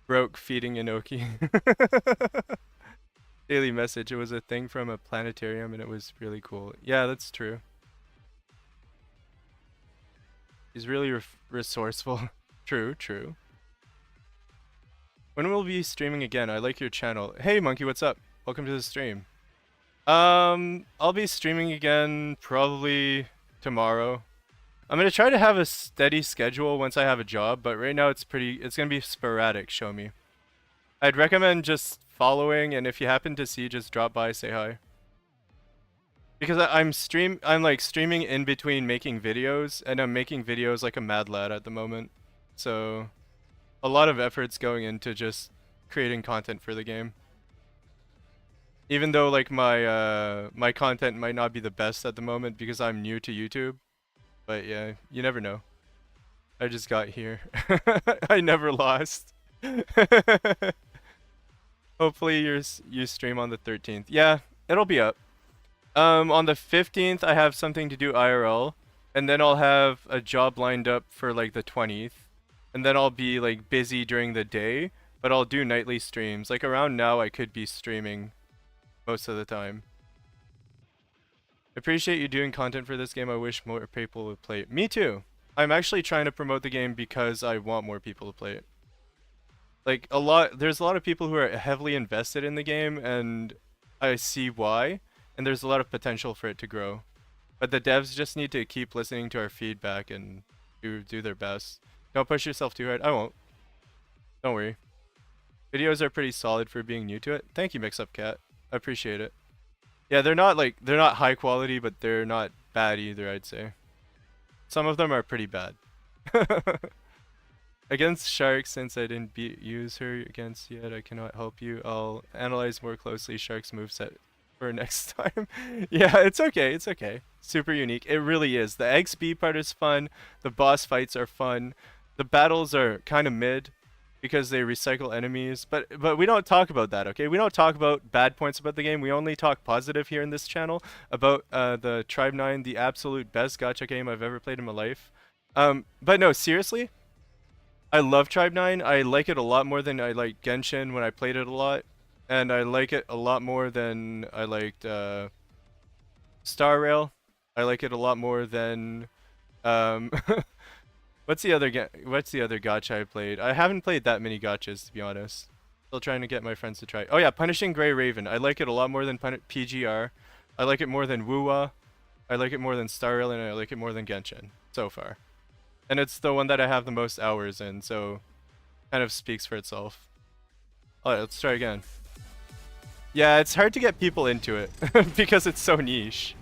Broke feeding Inoki. Daily message. It was a thing from a planetarium and it was really cool. Yeah, that's true. He's really resourceful. True. When will we be streaming again? I like your channel. Hey Monkey, what's up? Welcome to the stream. I'll be streaming again probably tomorrow. I'm gonna try to have a steady schedule once I have a job, but right now it's gonna be sporadic, show me. I'd recommend just following, and if you happen to see, just drop by, say hi. Because I'm like streaming in between making videos, and I'm making videos like a mad lad at the moment. So a lot of effort's going into just creating content for the game. Even though like my content might not be the best at the moment because I'm new to YouTube, but yeah, you never know. I just got here. I never lost. Hopefully you stream on the 13th. Yeah, it'll be up. On the 15th I have something to do IRL, and then I'll have a job lined up for like the 20th, and then I'll be like busy during the day, but I'll do nightly streams. Like around now I could be streaming most of the time. Appreciate you doing content for this game. I wish more people would play it. Me too. I'm actually trying to promote the game because I want more people to play it. Like there's a lot of people who are heavily invested in the game, and I see why, and there's a lot of potential for it to grow. But the devs just need to keep listening to our feedback and do their best. Don't push yourself too hard. I won't. Don't worry. Videos are pretty solid for being new to it. Thank you, Mix Up Cat. I appreciate it. Yeah, they're not high quality, but they're not bad either, I'd say. Some of them are pretty bad. Against Sharks, since I didn't use her against yet, I cannot help you. I'll analyze more closely Sharks' moveset for next time. Yeah, it's okay, it's okay. Super unique. It really is. The XP part is fun. The boss fights are fun. The battles are kind of mid because they recycle enemies, but we don't talk about that, okay? We don't talk about bad points about the game. We only talk positive here in this channel about the Tribe 9, the absolute best gacha game I've ever played in my life. But no, seriously, I love Tribe 9. I like it a lot more than I liked Genshin when I played it a lot, and I like it a lot more than I liked Star Rail. I like it a lot more than what's the other gacha I played? I haven't played that many gachas, to be honest. Still trying to get my friends to try. Oh yeah, Punishing Grey Raven. I like it a lot more than PGR. I like it more than Wuwa. I like it more than Star Rail, and I like it more than Genshin so far. And it's the one that I have the most hours in, so kind of speaks for itself. Alright, let's try again. Yeah, it's hard to get people into it because it's so niche.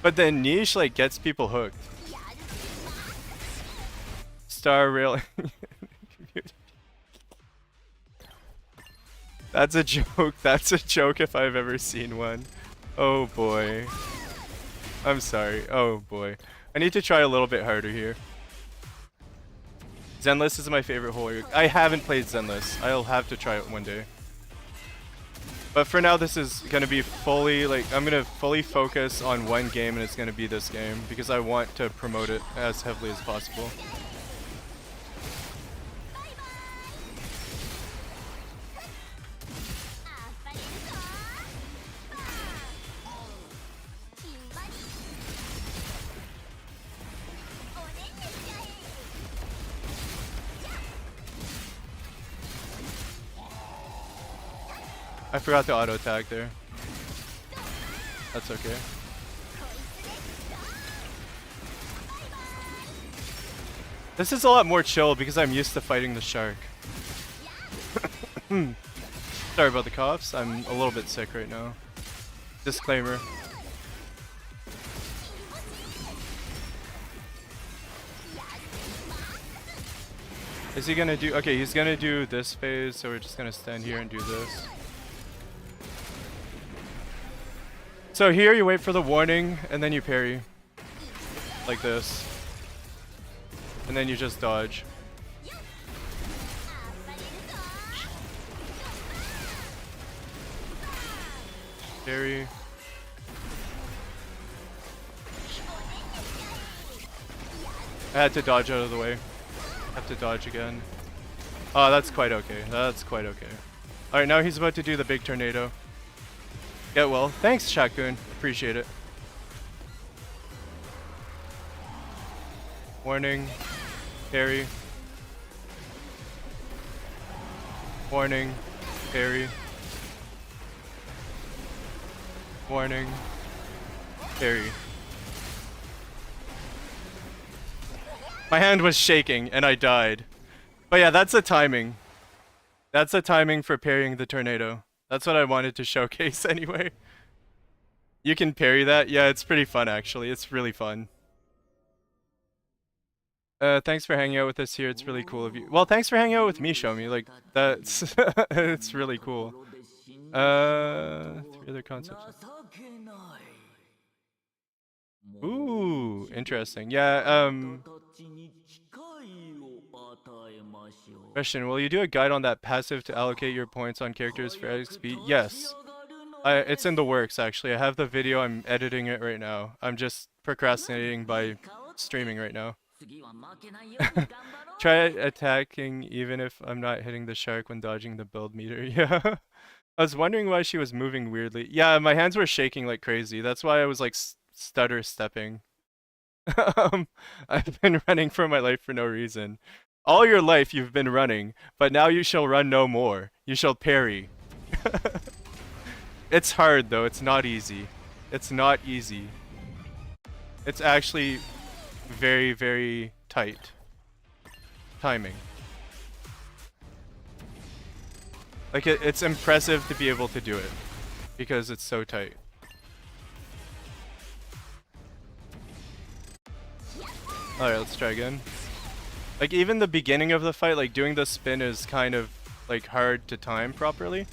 But then niche like gets people hooked. Star Rail. That's a joke. That's a joke if I've ever seen one. Oh boy. I'm sorry. Oh boy. I need to try a little bit harder here. Zenless is my favorite horror. I haven't played Zenless. I'll have to try it one day. But for now, this is gonna be fully, like, I'm gonna fully focus on one game, and it's gonna be this game, because I want to promote it as heavily as possible. I forgot the auto tag there. That's okay. This is a lot more chill because I'm used to fighting the shark. Sorry about the coughs. I'm a little bit sick right now. Disclaimer. Is he gonna do... Okay, he's gonna do this phase, so we're just gonna stand here and do this. So here you wait for the warning, and then you parry. Like this. And then you just dodge. Parry. I had to dodge out of the way. Have to dodge again. Oh, that's quite okay. That's quite okay. Alright, now he's about to do the big tornado. Get well. Thanks, Shakun. Appreciate it. Warning. Parry. Warning. Parry. Warning. Parry. My hand was shaking and I died. But yeah, that's the timing. That's the timing for parrying the tornado. That's what I wanted to showcase anyway. You can parry that? Yeah, it's pretty fun actually. It's really fun. Thanks for hanging out with us here. It's really cool of you. Well, thanks for hanging out with me, Shomi. Like, that's it's really cool. Three other concepts. Ooh, interesting. Yeah, question, will you do a guide on that passive to allocate your points on characters for XP? Yes. It's in the works, actually. I have the video, I'm editing it right now. I'm just procrastinating by streaming right now. Try attacking even if I'm not hitting the shark when dodging the build meter. Yeah. I was wondering why she was moving weirdly. Yeah, my hands were shaking like crazy. That's why I was like stutter stepping. I've been running for my life for no reason. All your life you've been running, but now you shall run no more. You shall parry. It's hard though, it's not easy. It's not easy. It's actually very, very tight. Timing. Like, it's impressive to be able to do it. Because it's so tight. Alright, let's try again. Like, even the beginning of the fight, like, doing the spin is kind of, like, hard to time properly.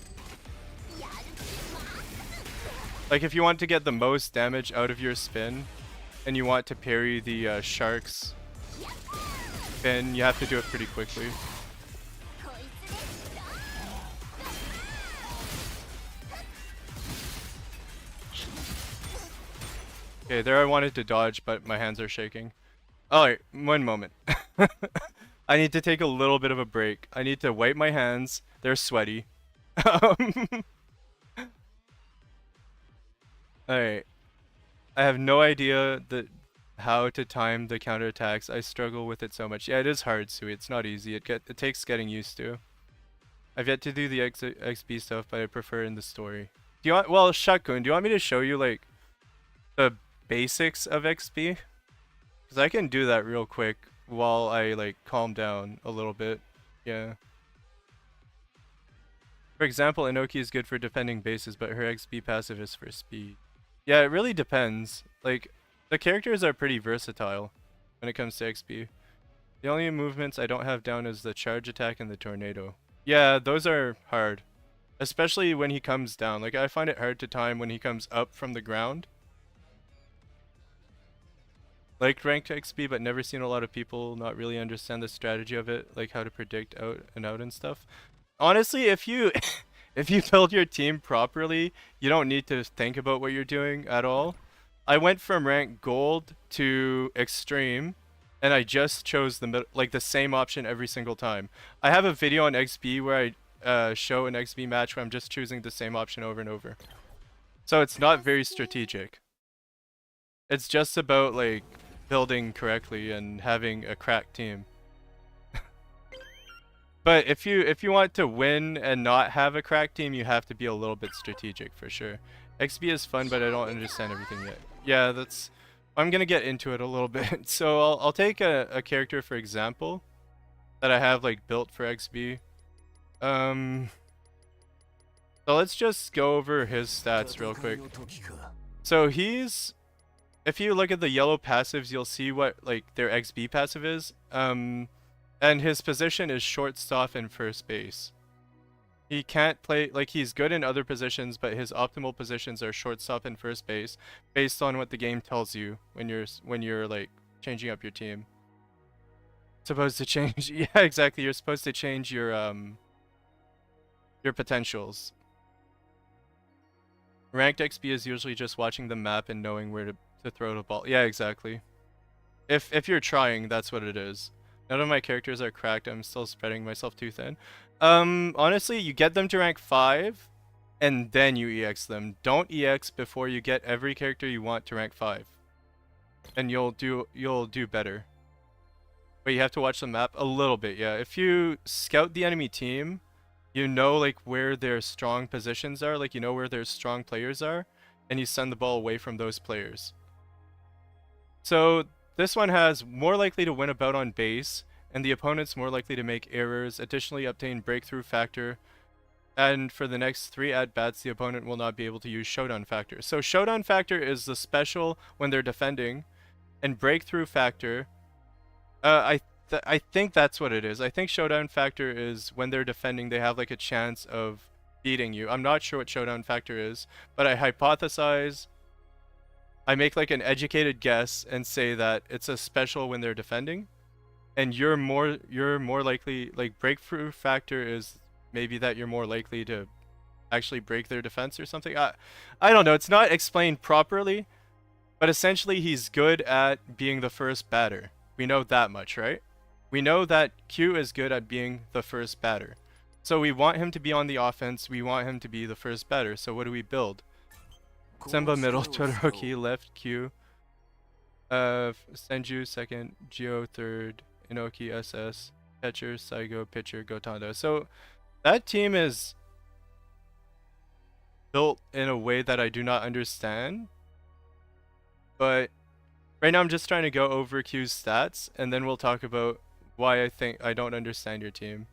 Like, if you want to get the most damage out of your spin, and you want to parry the shark's spin, you have to do it pretty quickly. Okay, there I wanted to dodge, but my hands are shaking. Alright, one moment. I need to take a little bit of a break. I need to wipe my hands. They're sweaty. Alright. I have no idea how to time the counterattacks. I struggle with it so much. Yeah, it is hard, Sui. It's not easy. It takes getting used to. I've yet to do the XP stuff, but I prefer in the story. Do you want, well, Shakun, do you want me to show you like the basics of XP? Because I can do that real quick while I like calm down a little bit. Yeah. For example, Inoki is good for defending bases, but her XP passive is for speed. Yeah, it really depends. Like, the characters are pretty versatile when it comes to XP. The only movements I don't have down is the charge attack and the tornado. Yeah, those are hard. Especially when he comes down. Like, I find it hard to time when he comes up from the ground. Liked ranked XP, but never seen a lot of people not really understand the strategy of it, like how to predict out and stuff. Honestly, if you if you build your team properly, you don't need to think about what you're doing at all. I went from rank gold to extreme, and I just chose the same option every single time. I have a video on XP where I show an XP match where I'm just choosing the same option over and over. So it's not very strategic. It's just about like building correctly and having a cracked team. But if you want to win and not have a cracked team, you have to be a little bit strategic for sure. XP is fun, but I don't understand everything yet. Yeah, I'm gonna get into it a little bit. So I'll take a character for example that I have like built for XP. So let's just go over his stats real quick. So if you look at the yellow passives, you'll see what like their XP passive is. And his position is shortstop and first base. He can't play, like, he's good in other positions, but his optimal positions are shortstop and first base, based on what the game tells you when you're like changing up your team. Supposed to change, yeah, exactly. You're supposed to change your potentials. Ranked XP is usually just watching the map and knowing where to throw the ball. Yeah, exactly. If you're trying, that's what it is. None of my characters are cracked. I'm still spreading myself too thin. Honestly, you get them to rank 5, and then you EX them. Don't EX before you get every character you want to rank 5. And you'll do better. But you have to watch the map a little bit, yeah. If you scout the enemy team, you know like where their strong positions are, like you know where their strong players are, and you send the ball away from those players. So this one has more likely to win a bout on base, and the opponent's more likely to make errors, additionally obtain breakthrough factor, and for the next 3 at-bats the opponent will not be able to use showdown factor. So showdown factor is the special when they're defending, and breakthrough factor I think that's what it is. I think showdown factor is when they're defending, they have like a chance of beating you. I'm not sure what showdown factor is, but I hypothesize. I make like an educated guess and say that it's a special when they're defending, and you're more likely, like breakthrough factor is maybe that you're more likely to actually break their defense or something. I don't know. It's not explained properly, but essentially he's good at being the first batter. We know that much, right? We know that Q is good at being the first batter. So we want him to be on the offense. We want him to be the first batter. So what do we build? Semba middle, Todoroki left, Q. Senju second, Geo third, Inoki SS, catcher, Saigo, pitcher, Gotanda. So that team is built in a way that I do not understand. But right now I'm just trying to go over Q's stats, and then we'll talk about why I think I don't understand your team.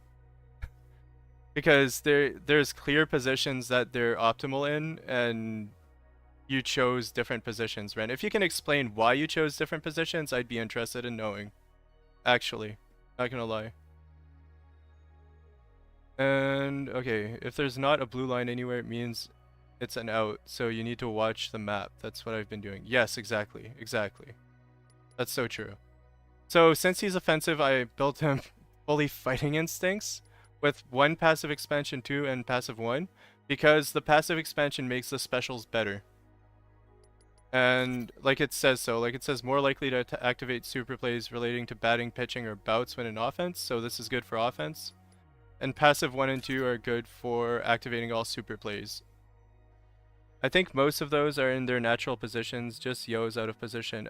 Because there's clear positions that they're optimal in, and you chose different positions, Ren. If you can explain why you chose different positions, I'd be interested in knowing. Actually, not gonna lie. And okay, if there's not a blue line anywhere, it means it's an out, so you need to watch the map. That's what I've been doing. Yes, exactly. That's so true. So since he's offensive, I built him fully fighting instincts with 1 passive expansion 2 and passive 1, because the passive expansion makes the specials better. And like it says more likely to activate super plays relating to batting, pitching, or bouts when in offense, so this is good for offense. And passive 1 and 2 are good for activating all super plays. I think most of those are in their natural positions, just Yo's out of position.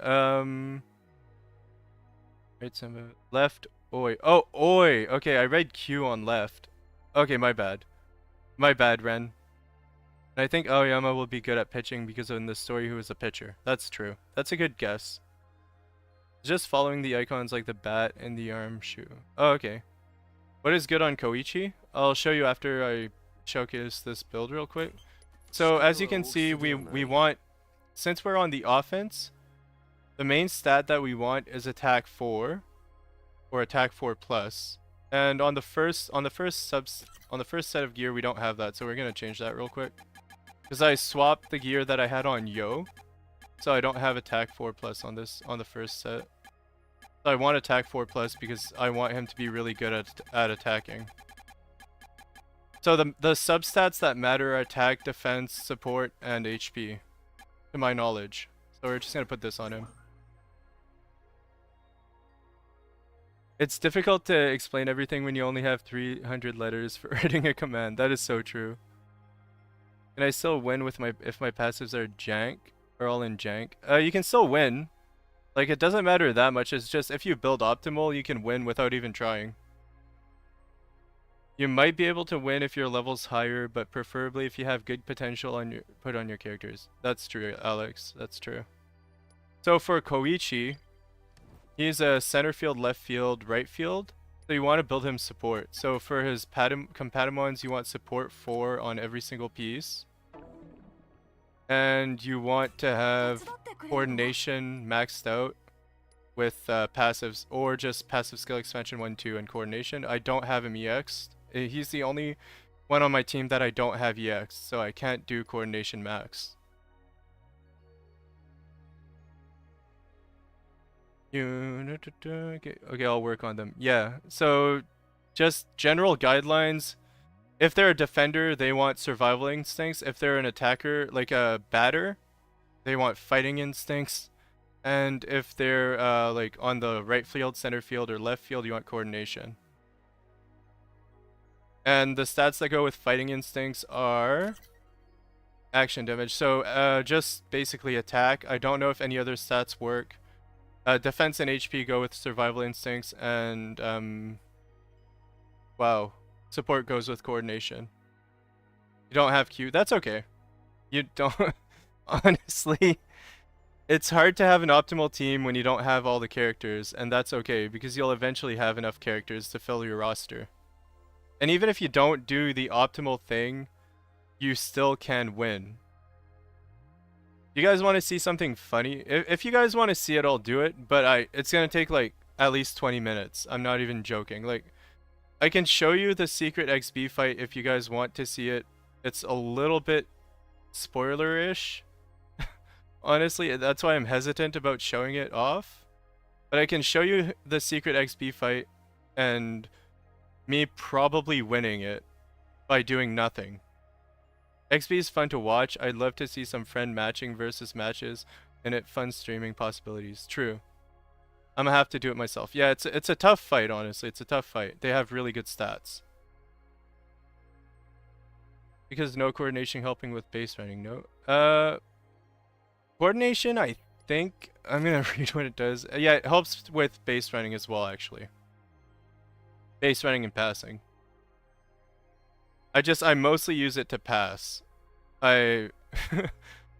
Right, Simba. Left, Oi. Oh, Oi! Okay, I read Q on left. Okay, my bad. My bad, Ren. And I think Aoyama will be good at pitching because in the story he was a pitcher. That's true. That's a good guess. Just following the icons like the bat and the arm shoe. Oh, okay. What is good on Koichi? I'll show you after I showcase this build real quick. So as you can see, we want, since we're on the offense, the main stat that we want is attack 4 or attack 4 plus. And on the first set of gear we don't have that, so we're gonna change that real quick. Because I swapped the gear that I had on Yo, so I don't have attack 4 plus on the first set. So I want attack 4 plus because I want him to be really good at attacking. So the substats that matter are attack, defense, support, and HP, to my knowledge. So we're just gonna put this on him. It's difficult to explain everything when you only have 300 letters for writing a command. That is so true. Can I still win with if my passives are jank or all in jank? You can still win. Like, it doesn't matter that much. It's just if you build optimal, you can win without even trying. You might be able to win if your level's higher, but preferably if you have good potential put on your characters. That's true, Alex. That's true. So for Koichi, he's a center field, left field, right field. So you want to build him support. So for his Companimons, you want support 4 on every single piece. And you want to have coordination maxed out with passives, or just passive skill expansion 1, 2, and coordination. I don't have him EX'd. He's the only one on my team that I don't have EX'd, so I can't do coordination max. Okay, I'll work on them. Yeah, so just general guidelines. If they're a defender, they want survival instincts. If they're an attacker, like a batter, they want fighting instincts. And if they're like on the right field, center field, or left field, you want coordination. And the stats that go with fighting instincts are action damage. So just basically attack. I don't know if any other stats work. Defense and HP go with survival instincts, and wow, support goes with coordination. You don't have Q. That's okay. You don't. Honestly, it's hard to have an optimal team when you don't have all the characters, and that's okay because you'll eventually have enough characters to fill your roster. And even if you don't do the optimal thing, you still can win. You guys want to see something funny? If you guys want to see it, I'll do it, but it's gonna take like at least 20 minutes. I'm not even joking. Like, I can show you the secret XB fight if you guys want to see it. It's a little bit spoiler-ish. Honestly, that's why I'm hesitant about showing it off. But I can show you the secret XB fight and me probably winning it by doing nothing. XB is fun to watch. I'd love to see some friend matching versus matches and it fun streaming possibilities. True. I'm gonna have to do it myself. Yeah, it's a tough fight, honestly. It's a tough fight. They have really good stats. Because no coordination helping with base running. No. Coordination, I think I'm gonna read what it does. Yeah, it helps with base running as well, actually. Base running and passing. I mostly use it to pass.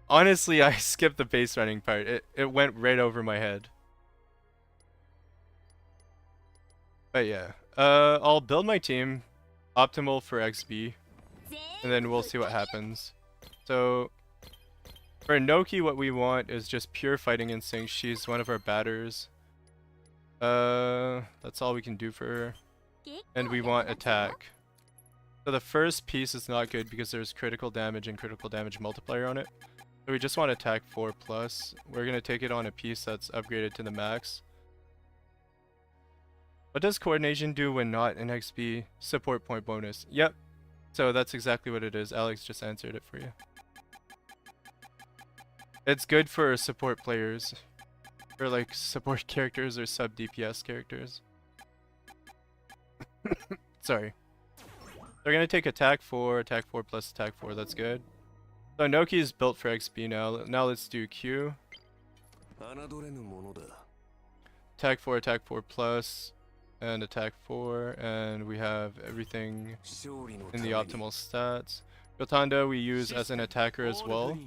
Honestly, I skipped the base running part. It went right over my head. But yeah. I'll build my team optimal for XB. And then we'll see what happens. So for Noki, what we want is just pure fighting instinct. She's one of our batters. That's all we can do for her. And we want attack. So the first piece is not good because there's critical damage and critical damage multiplier on it. So we just want attack 4+. We're going to take it on a piece that's upgraded to the max. What does coordination do when not an XP support point bonus? Yep. So that's exactly what it is. Alex just answered it for you. It's good for support players. For like support characters or sub DPS characters. Sorry. They're gonna take attack 4 plus attack 4, that's good. So Noki is built for XP now. Now let's do Q. Attack 4 plus, and attack 4, and we have everything in the optimal stats. Gotanda we use as an attacker as well.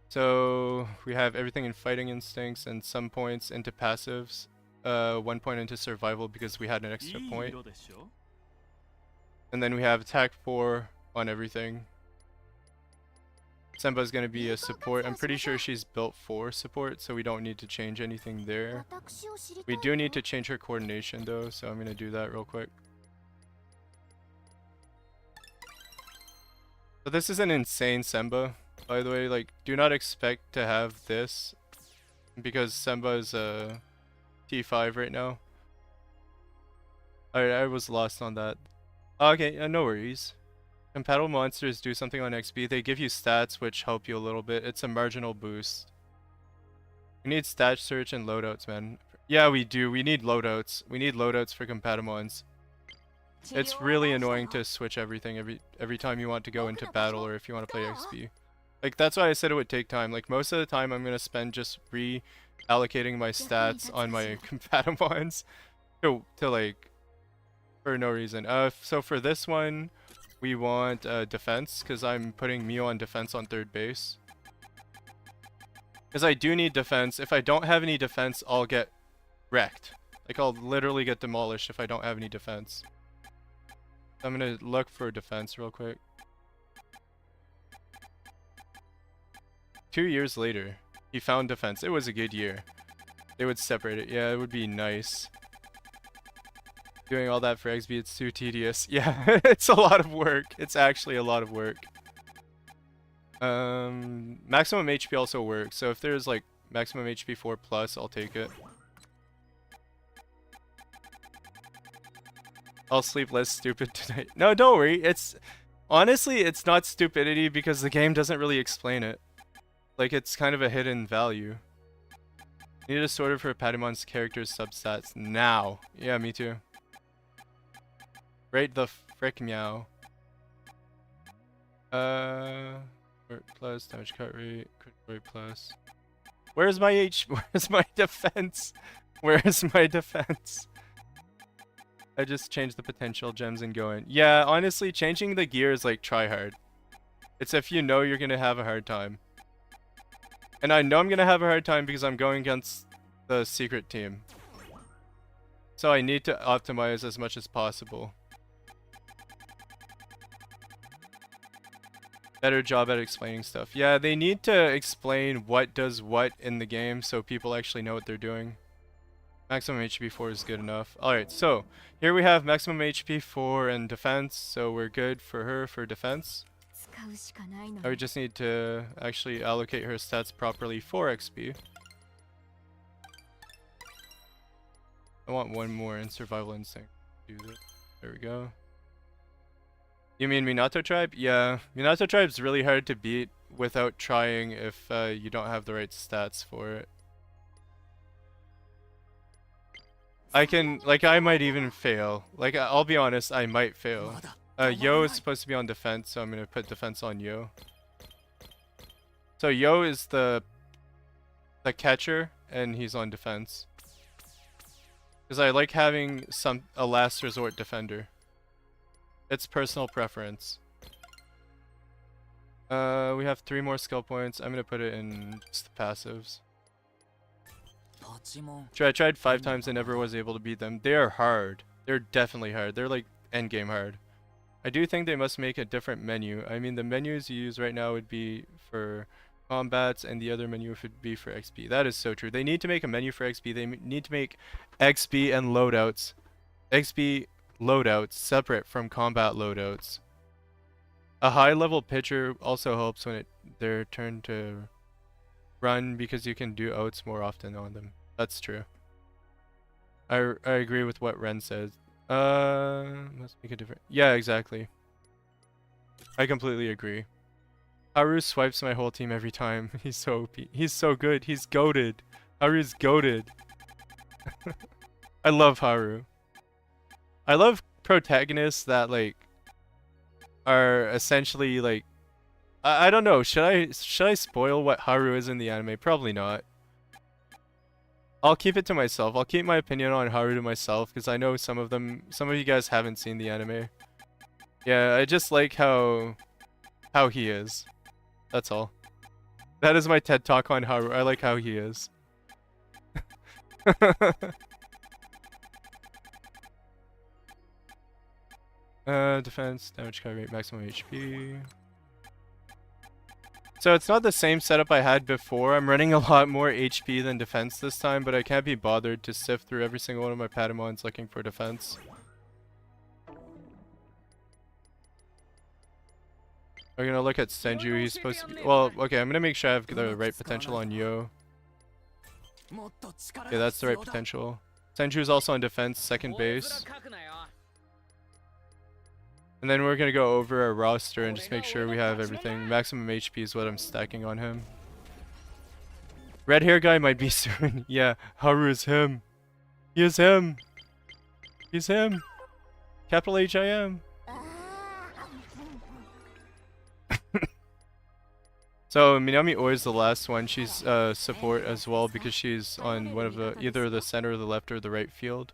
So we have everything in fighting instincts and some points into passives. 1 point into survival because we had an extra point. And then we have attack 4 on everything. Senba is going to be a support. I'm pretty sure she's built for support, so we don't need to change anything there. We do need to change her coordination though, so I'm going to do that real quick. So this is an insane Senba, by the way. Like, do not expect to have this because Senba is a T5 right now. I was lost on that. Okay, no worries. Compatible monsters do something on XP. They give you stats which help you a little bit. It's a marginal boost. We need stat search and loadouts, man. Yeah, we do. We need loadouts. We need loadouts for Companimons. It's really annoying to switch everything every time you want to go into battle or if you want to play XP. Like, that's why I said it would take time. Like, most of the time I'm going to spend just reallocating my stats on my Companimons to like, for no reason. So for this one, we want defense, because I'm putting Mio on defense on third base. Because I do need defense. If I don't have any defense, I'll get wrecked. Like, I'll literally get demolished if I don't have any defense. I'm gonna look for defense real quick. 2 years later, he found defense. It was a good year. They would separate it. Yeah, it would be nice. Doing all that for XB, it's too tedious. Yeah, it's a lot of work. It's actually a lot of work. Maximum HP also works. So if there's like maximum HP 4+, I'll take it. I'll sleep less stupid tonight. No, don't worry. Honestly, it's not stupidity because the game doesn't really explain it. Like, it's kind of a hidden value. Need a sorter for Patamon's character's substats now. Yeah, me too. Right the frick meow. Plus damage cut rate, critical rate plus. Where's my where's my defense? Where's my defense? I just changed the potential gems and going. Yeah, honestly, changing the gear is like try hard. It's if you know you're gonna have a hard time. And I know I'm gonna have a hard time because I'm going against the secret team. So I need to optimize as much as possible. Better job at explaining stuff. Yeah, they need to explain what does what in the game so people actually know what they're doing. Maximum HP 4 is good enough. Alright, so here we have maximum HP 4 and defense, so we're good for her for defense. 使うしかないの Now we ね just need to actually allocate her stats properly for XP. I want one more in survival instinct. Do this. There we go. You mean Minato tribe? Yeah, Minato tribe's really hard to beat without trying if you don't have the right stats for it. I might even fail. Like, I'll be honest, I might fail. Yo is supposed to be on defense, so I'm gonna put defense on Yo. So Yo is the catcher, and he's on defense. Because I like having a last resort defender. It's personal preference. We have 3 more skill points. I'm gonna put it in just the passives. I tried 5 times and never was able to beat them. They are hard. They're definitely hard. They're like endgame hard. I do think they must make a different menu. I mean, the menus you use right now would be for combats, and the other menu would be for XP. That is so true. They need to make a menu for XP. They need to make XP and loadouts. XP loadouts separate from combat loadouts. A high level pitcher also helps when their turn to run, because you can do outs more often on them. That's true. I agree with what Ren says. Let's make a different. Yeah, exactly. I completely agree. Haru swipes my whole team every time. He's so OP. He's so good. He's goated. Haru's goated. I love Haru. I love protagonists that like are essentially like I don't know. Should I spoil what Haru is in the anime? Probably not. I'll keep it to myself. I'll keep my opinion on Haru to myself because I know some of you guys haven't seen the anime. Yeah, I just like how he is. That's all. That is my TED talk on Haru. I like how he is. Defense, damage cover rate, maximum HP. So it's not the same setup I had before. I'm running a lot more HP than defense this time, but I can't be bothered to sift through every single one of my Patamons looking for defense. We're gonna look at Senju. He's supposed to be... Well, okay, I'm gonna make sure I have the right potential on Yo. Okay, that's the right potential. Senju is also on defense, second base. And then we're gonna go over our roster and just make sure we have everything. Maximum HP is what I'm stacking on him. Red hair guy might be soon. Yeah, Haru is him. He is him. He's him. Capital H-I-M. So Minami Oi is the last one. She's support as well because she's on one of the either the center, the left, or the right field.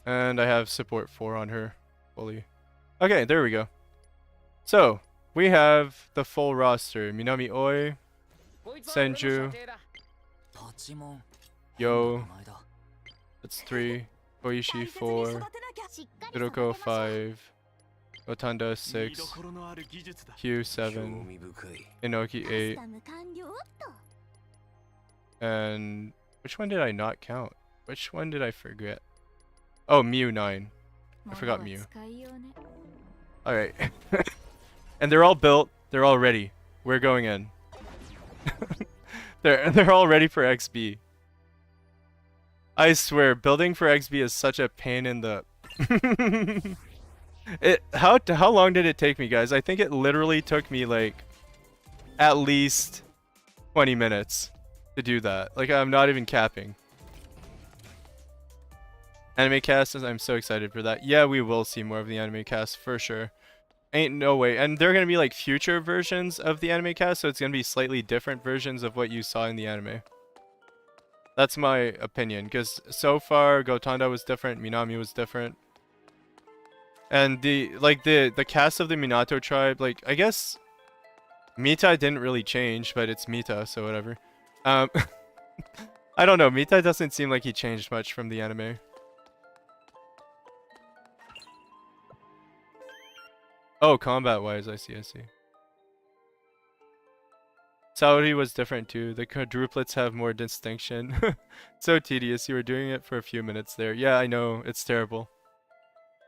And I have support 4 on her fully. Okay, there we go. So we have the full roster: Minami Oi, Senju, Yo. That's 3. Koishi 4. Kuroko 5. Otanda 6, Q 7, Inoki 8, and which one did I not count? Which one did I forget? Oh, Mew 9. I forgot Mew. Alright. And they're all built, they're all ready. We're going in. They're all ready for XB. I swear, building for XB is such a pain in the... How long did it take me, guys? I think it literally took me like at least 20 minutes to do that. Like, I'm not even capping. Anime cast, I'm so excited for that. Yeah, we will see more of the anime cast for sure. Ain't no way. And they're gonna be like future versions of the anime cast, so it's gonna be slightly different versions of what you saw in the anime. That's my opinion, because so far Gotanda was different, Minami was different. And the cast of the Minato tribe, like, I guess Mita didn't really change, but it's Mita, so whatever. I don't know, Mita doesn't seem like he changed much from the anime. Oh, combat-wise, I see. Saudi was different too. The quadruplets have more distinction. So tedious. You were doing it for a few minutes there. Yeah, I know. It's terrible.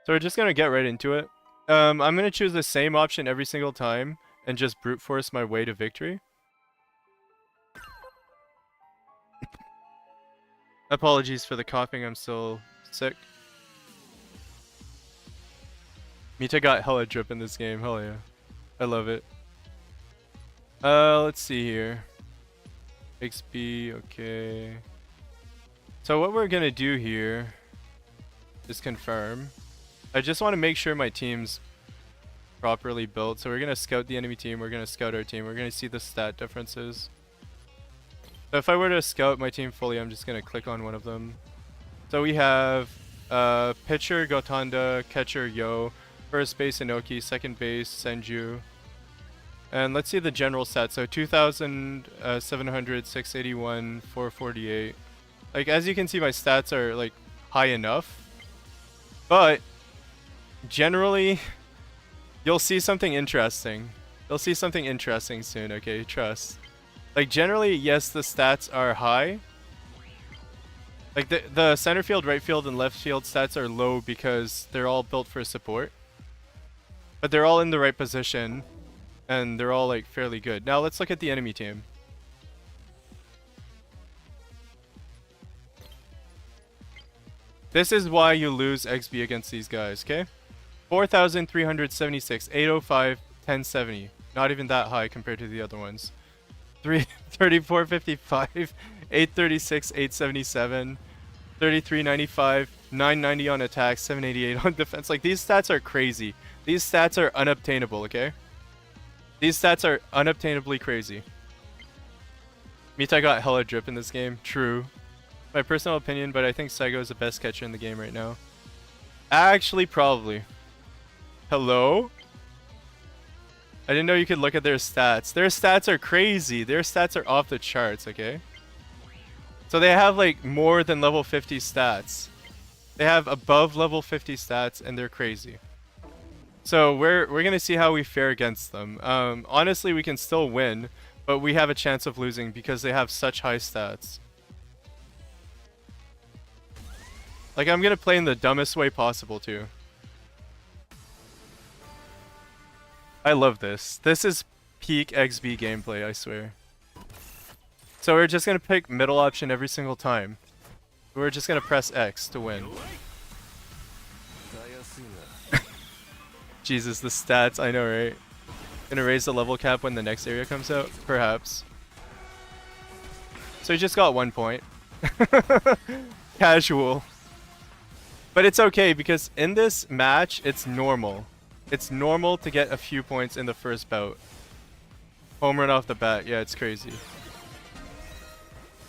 So we're just gonna get right into it. I'm gonna choose the same option every single time and just brute force my way to victory. Apologies for the coughing, I'm still sick. Mita got hella drip in this game, hell yeah. I love it. Let's see here. XP, okay. So what we're gonna do here is confirm. I just want to make sure my team's properly built. So we're gonna scout the enemy team, we're gonna scout our team, we're gonna see the stat differences. So if I were to scout my team fully, I'm just gonna click on one of them. So we have pitcher Gotanda, catcher Yo, first base Inoki, second base Senju. And let's see the general stats. So 2,700, 681, 448. Like as you can see, my stats are like high enough. But generally, you'll see something interesting. You'll see something interesting soon, okay? Trust. Like generally, yes, the stats are high. Like the center field, right field, and left field stats are low because they're all built for support. But they're all in the right position, and they're all like fairly good. Now let's look at the enemy team. This is why you lose XP against these guys, okay? 4,376, 805, 1070. Not even that high compared to the other ones. 3455, 836, 877, 3395, 990 on attack, 788 on defense. Like these stats are crazy. These stats are unobtainable, okay? These stats are unobtainably crazy. Mita got hella drip in this game. True. My personal opinion, but I think Saigo is the best catcher in the game right now. Actually, probably. Hello? I didn't know you could look at their stats. Their stats are crazy. Their stats are off the charts, okay? So they have like more than level 50 stats. They have above level 50 stats and they're crazy. So we're gonna see how we fare against them. Honestly, we can still win, but we have a chance of losing because they have such high stats. Like I'm gonna play in the dumbest way possible too. I love this. This is peak XB gameplay, I swear. So we're just gonna pick middle option every single time. We're just gonna press X to win. Jesus, the stats, I know, right? Gonna raise the level cap when the next area comes out? Perhaps. So he just got 1 point. Casual. But it's okay because in this match, it's normal. It's normal to get a few points in the first bout. Home run off the bat, yeah, it's crazy.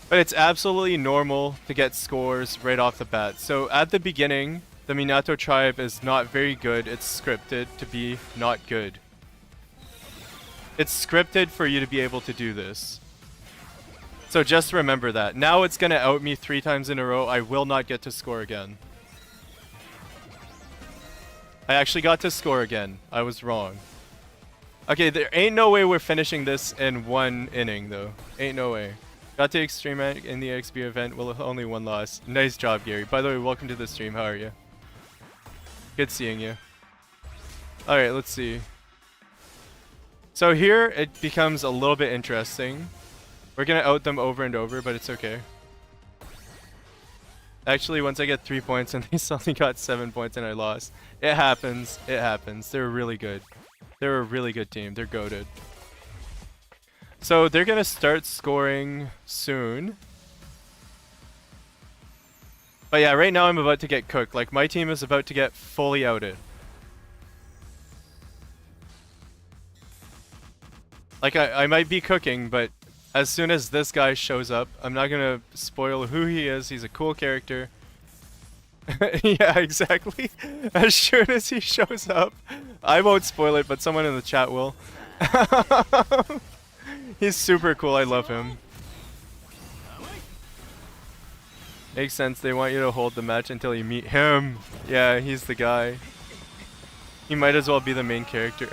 But it's absolutely normal to get scores right off the bat. So at the beginning, the Minato tribe is not very good. It's scripted to be not good. It's scripted for you to be able to do this. So just remember that. Now it's gonna out me 3 times in a row. I will not get to score again. I actually got to score again. I was wrong. Okay, there ain't no way we're finishing this in 1 inning, though. Ain't no way. Got to extreme in the XP event. Well, only 1 loss. Nice job, Gary. By the way, welcome to the stream. How are you? Good seeing you. Alright, let's see. So here, it becomes a little bit interesting. We're gonna out them over and over, but it's okay. Actually, once I get 3 points and they suddenly got 7 points and I lost. It happens. It happens. They're really good. They're a really good team. They're goated. So they're going to start scoring soon. But yeah, right now I'm about to get cooked. Like my team is about to get fully outed. Like I might be cooking, but as soon as this guy shows up, I'm not gonna spoil who he is. He's a cool character. Yeah, exactly. As soon as he shows up, I won't spoil it, but someone in the chat will. He's super cool. I love him. Makes sense. They want you to hold the match until you meet him. Yeah, he's the guy. He might as well be the main character,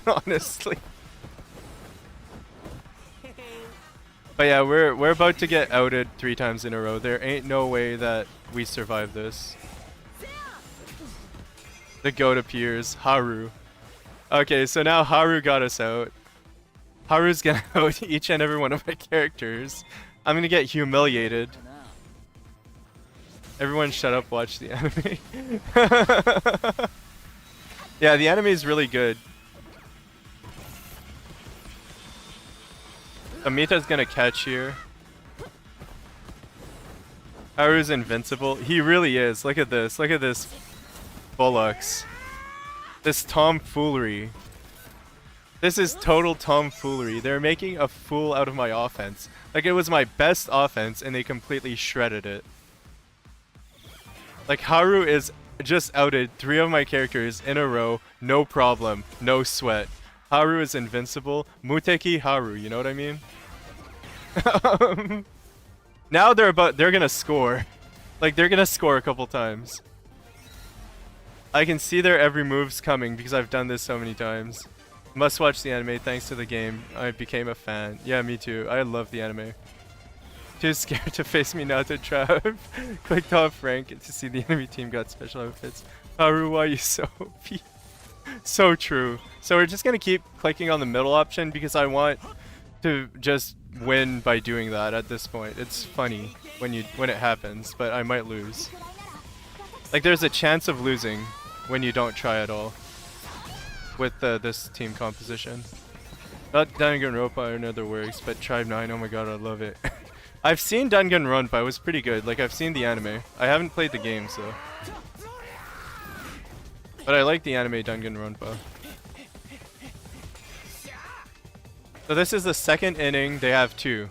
honestly. But yeah, we're about to get outed 3 times in a row. There ain't no way that we survive this. The goat appears, Haru. Okay, so now Haru got us out. Haru's gonna out each and every one of my characters. I'm gonna get humiliated. Everyone shut up, watch the anime. Yeah, the anime is really good. Amita's gonna catch here. Haru's invincible. He really is. Look at this. Look at this. Bullocks. This tomfoolery. This is total tomfoolery. They're making a fool out of my offense. Like, it was my best offense and they completely shredded it. Like, Haru is just outed 3 of my characters in a row. No problem. No sweat. Haru is invincible. Muteki Haru, you know what I mean? Now they're gonna score. Like, they're gonna score a couple times. I can see their every move's coming because I've done this so many times. Must watch the anime. Thanks to the game, I became a fan. Yeah, me too. I love the anime. Too scared to face me now to Trav. Clicked off rank to see the enemy team got special outfits. Haru, why are you so OP? So true. So we're just gonna keep clicking on the middle option because I want to just win by doing that at this point. It's funny when it happens, but I might lose. Like, there's a chance of losing when you don't try at all with this team composition. Not Danganronpa in other words, but Tribe 9, oh my god, I love it. I've seen Danganronpa, it was pretty good. Like, I've seen the anime. I haven't played the game, so. But I like the anime Danganronpa. So this is the second inning, they have 2.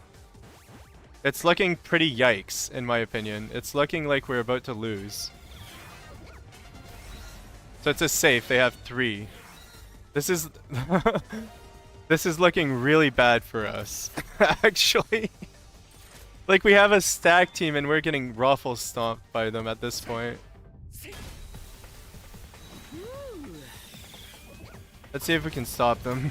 It's looking pretty yikes, in my opinion. It's looking like we're about to lose. So it's a safe, they have 3. This is... This is looking really bad for us, actually. Like, we have a stack team and we're getting ruffle stomped by them at this point. Let's see if we can stop them.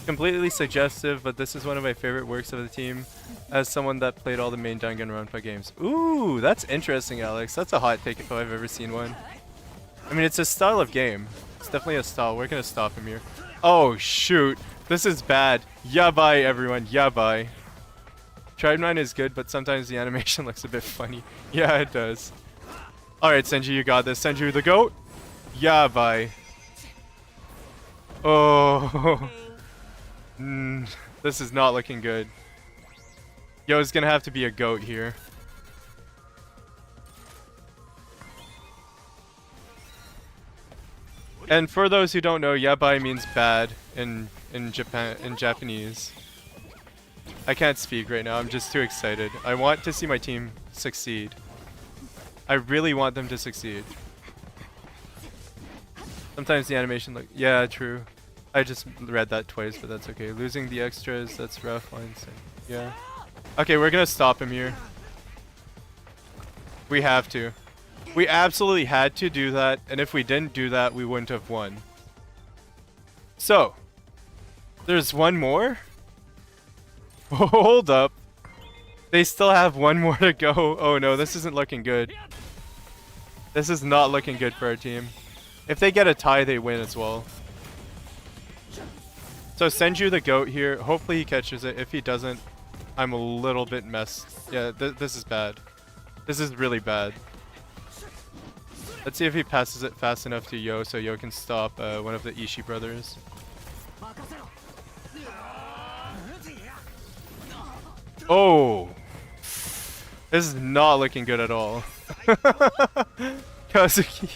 Completely suggestive, but this is one of my favorite works of the team as someone that played all the main Danganronpa games. Ooh, that's interesting, Alex. That's a hot take if I've ever seen one. I mean, it's a style of game. It's definitely a style. We're gonna stop him here. Oh, shoot. This is bad. Yabai, everyone. Yabai. Tribe 9 is good, but sometimes the animation looks a bit funny. Yeah, it does. Alright, Senju, you got this. Senju the goat. Yabai. Oh. This is not looking good. Yo, it's gonna have to be a goat here. And for those who don't know, yabai means bad in Japanese. I can't speak right now, I'm just too excited. I want to see my team succeed. I really want them to succeed. Sometimes the animation look... Yeah, true. I just read that twice, but that's okay. Losing the extras, that's rough lines. Yeah. Okay, we're gonna stop him here. We have to. We absolutely had to do that, and if we didn't do that, we wouldn't have won. So, there's one more? Hold up. They still have one more to go. Oh no, this isn't looking good. This is not looking good for our team. If they get a tie, they win as well. So Senju the goat here. Hopefully he catches it. If he doesn't, I'm a little bit messed. Yeah, this is bad. This is really bad. Let's see if he passes it fast enough to Yo so Yo can stop one of the Ishii brothers. Oh! This is not looking good at all. Kazuki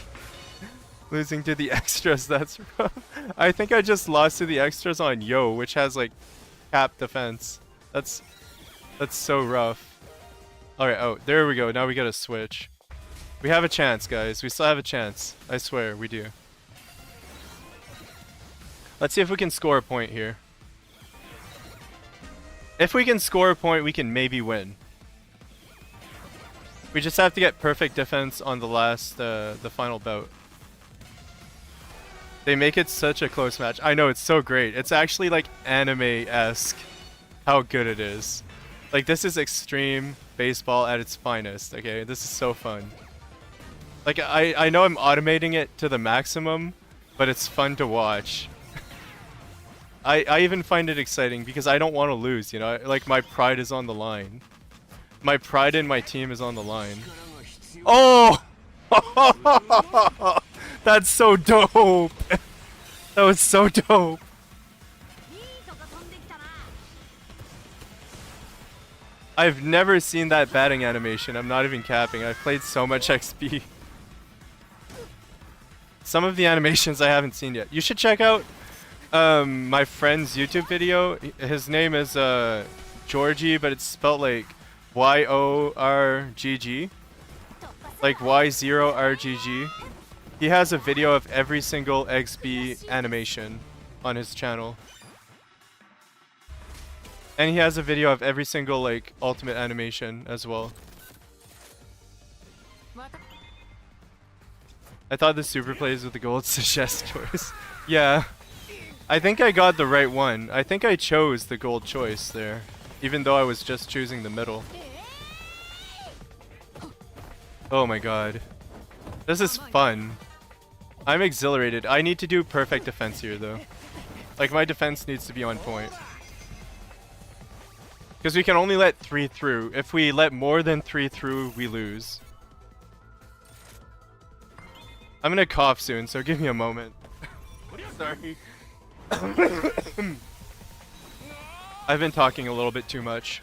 losing to the extras, that's rough. I think I just lost to the extras on Yo, which has like cap defense. That's so rough. Alright, oh, there we go. Now we gotta switch. We have a chance, guys. We still have a chance. I swear, we do. Let's see if we can score a point here. If we can score a point, we can maybe win. We just have to get perfect defense on the last, the final bout. They make it such a close match. I know, it's so great. It's actually like anime-esque. how good it is. Like, this is extreme baseball at its finest, okay? This is so fun. Like, I know I'm automating it to the maximum, but it's fun to watch. I even find it exciting because I don't want to lose, you know? Like, my pride is on the line. My pride in my team is on the line. Oh! That's so dope! That was so dope! I've never seen that batting animation. I'm not even capping. I've played so much XP. Some of the animations I haven't seen yet. You should check out my friend's YouTube video. His name is Georgie, but it's spelled like Y-O-R-G-G. Like Y0RGG. He has a video of every single XP animation on his channel. And he has a video of every single like ultimate animation as well. I thought the super plays with the gold suggest choice. Yeah. I think I got the right one. I think I chose the gold choice there. Even though I was just choosing the middle. Oh my god. This is fun. I'm exhilarated. I need to do perfect defense here though. Like my defense needs to be on point. Because we can only let 3 through. If we let more than 3 through, we lose. I'm gonna cough soon, so give me a moment. Sorry. I've been talking a little bit too much.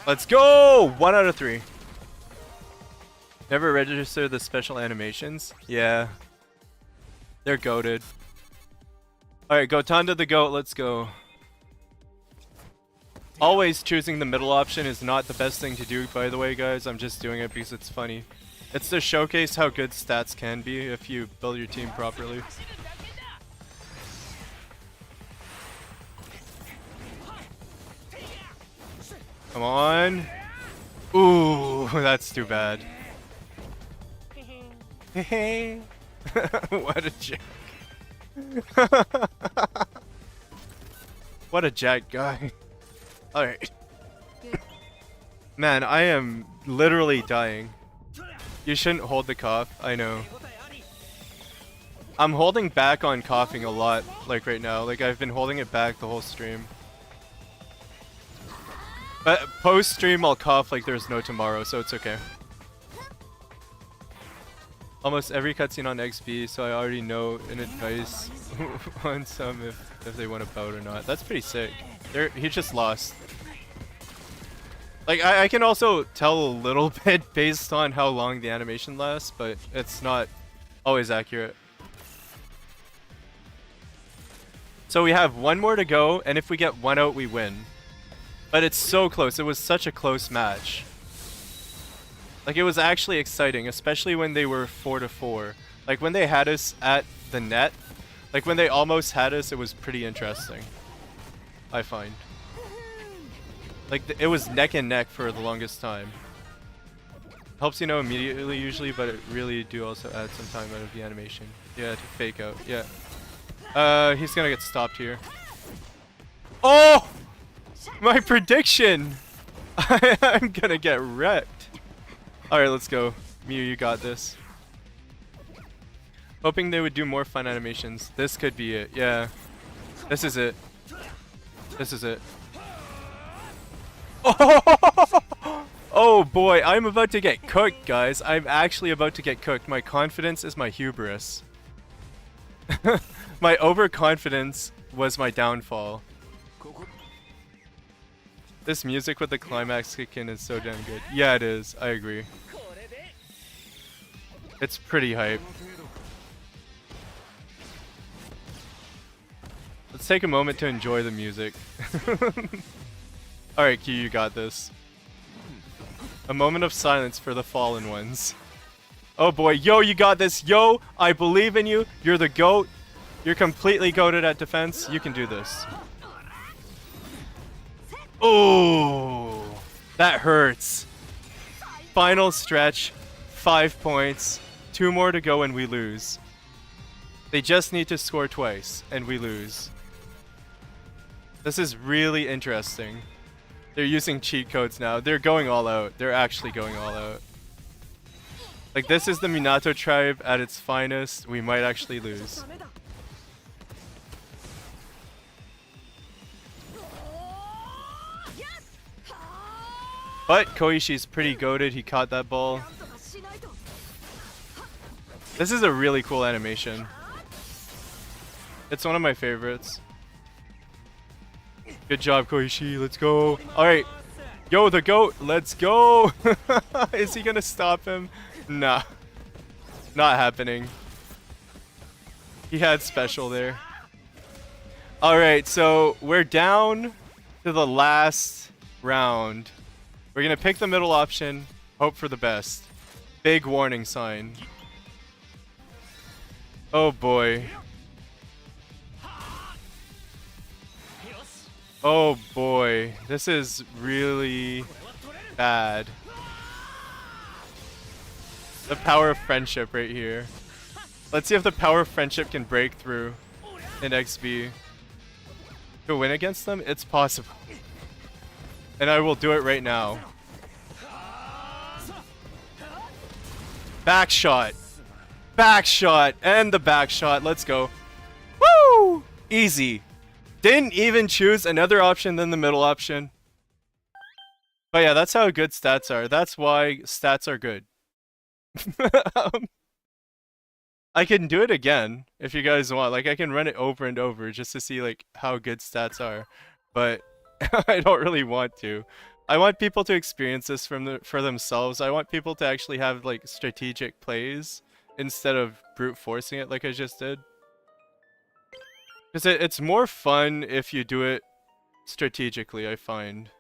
Let's go! 1 out of 3. Never register the special animations? Yeah. They're goated. Alright, Gotanda the goat, let's go. Always choosing the middle option is not the best thing to do, by the way, guys. I'm just doing it because it's funny. It's to showcase how good stats can be if you build your team properly. Come on. Ooh, that's too bad. What a jack. What a jack guy. Alright. Man, I am literally dying. You shouldn't hold the cough, I know. I'm holding back on coughing a lot, like right now. Like I've been holding it back the whole stream. But post-stream I'll cough like there's no tomorrow, so it's okay. Almost every cutscene on XP, so I already know in advice on some if they want to bout or not. That's pretty sick. He just lost. Like, I can also tell a little bit based on how long the animation lasts, but it's not always accurate. So we have 1 more to go, and if we get 1 out, we win. But it's so close. It was such a close match. Like, it was actually exciting, especially when they were 4-4. Like, when they had us at the net, like, when they almost had us, it was pretty interesting. I find. Like, it was neck and neck for the longest time. Helps you know immediately, usually, but it really do also add some time out of the animation. Yeah, to fake out. Yeah. He's gonna get stopped here. Oh! My prediction! I'm gonna get wrecked. Alright, let's go. Mew, you got this. Hoping they would do more fun animations. This could be it, yeah. This is it. This is it. Oh! Oh boy, I'm about to get cooked, guys. I'm actually about to get cooked. My confidence is my hubris. My overconfidence was my downfall. This music with the climax kick in is so damn good. Yeah, it is. I agree. It's pretty hype. Let's take a moment to enjoy the music. Alright, Q, you got this. A moment of silence for the fallen ones. Oh boy, yo, you got this. Yo, I believe in you. You're the GOAT. You're completely goated at defense. You can do this. Oh, that hurts. Final stretch, 5 points. 2 more to go and we lose. They just need to score twice, and we lose. This is really interesting. They're using cheat codes now. They're going all out. They're actually going all out. Like, this is the Minato tribe at its finest. We might actually lose. But Koishi's pretty goated. He caught that ball. This is a really cool animation. It's one of my favorites. Good job, Koishi. Let's go. Alright. Yo, the goat. Let's go. Is he gonna stop him? Nah. Not happening. He had special there. Alright, so we're down to the last round. We're gonna pick the middle option. Hope for the best. Big warning sign. Oh boy. Oh boy. This is really bad. The power of friendship right here. Let's see if the power of friendship can break through in XB. To win against them? It's possible. And I will do it right now. Back shot. Back shot. And the back shot. Let's go. Woo! Easy. Didn't even choose another option than the middle option. But yeah, that's how good stats are. That's why stats are good. I can do it again if you guys want. Like, I can run it over and over just to see like how good stats are. But I don't really want to. I want people to experience this for themselves. I want people to actually have like strategic plays instead of brute forcing it like I just did. Because it's more fun if you do it strategically, I find.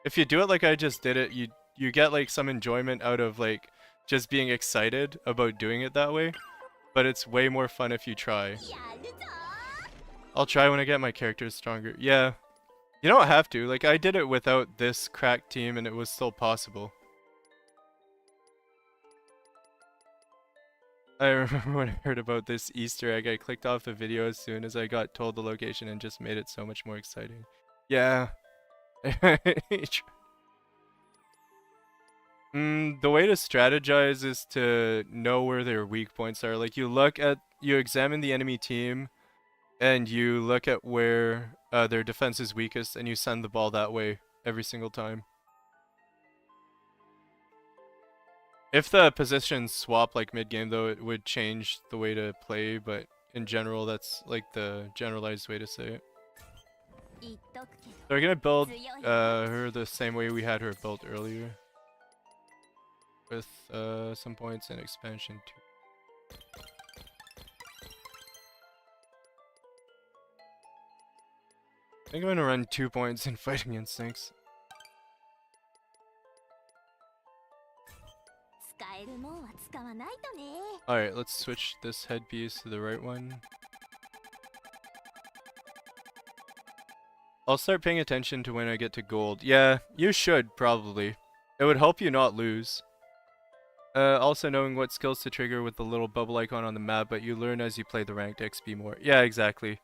If you do it like I just did it, you get like some enjoyment out of like just being excited about doing it that way. But it's way more fun if you try. I'll try when I get my characters stronger. Yeah. You don't have to. Like, I did it without this cracked team and it was still possible. I remember when I heard about this Easter egg, I clicked off the video as soon as I got told the location and just made it so much more exciting. Yeah. The way to strategize is to know where their weak points are. Like, you examine the enemy team and you look at where their defense is weakest and you send the ball that way every single time. If the positions swap like mid-game though, it would change the way to play, but in general that's like the generalized way to say it. So we're gonna build her the same way we had her built earlier. With some points in expansion 2. I think I'm gonna run 2 points in Fighting Instincts. Alright, let's switch this headpiece to the right one. I'll start paying attention to when I get to gold. Yeah, you should, probably. It would help you not lose. Also knowing what skills to trigger with the little bubble icon on the map, but you learn as you play the ranked XP more. Yeah, exactly.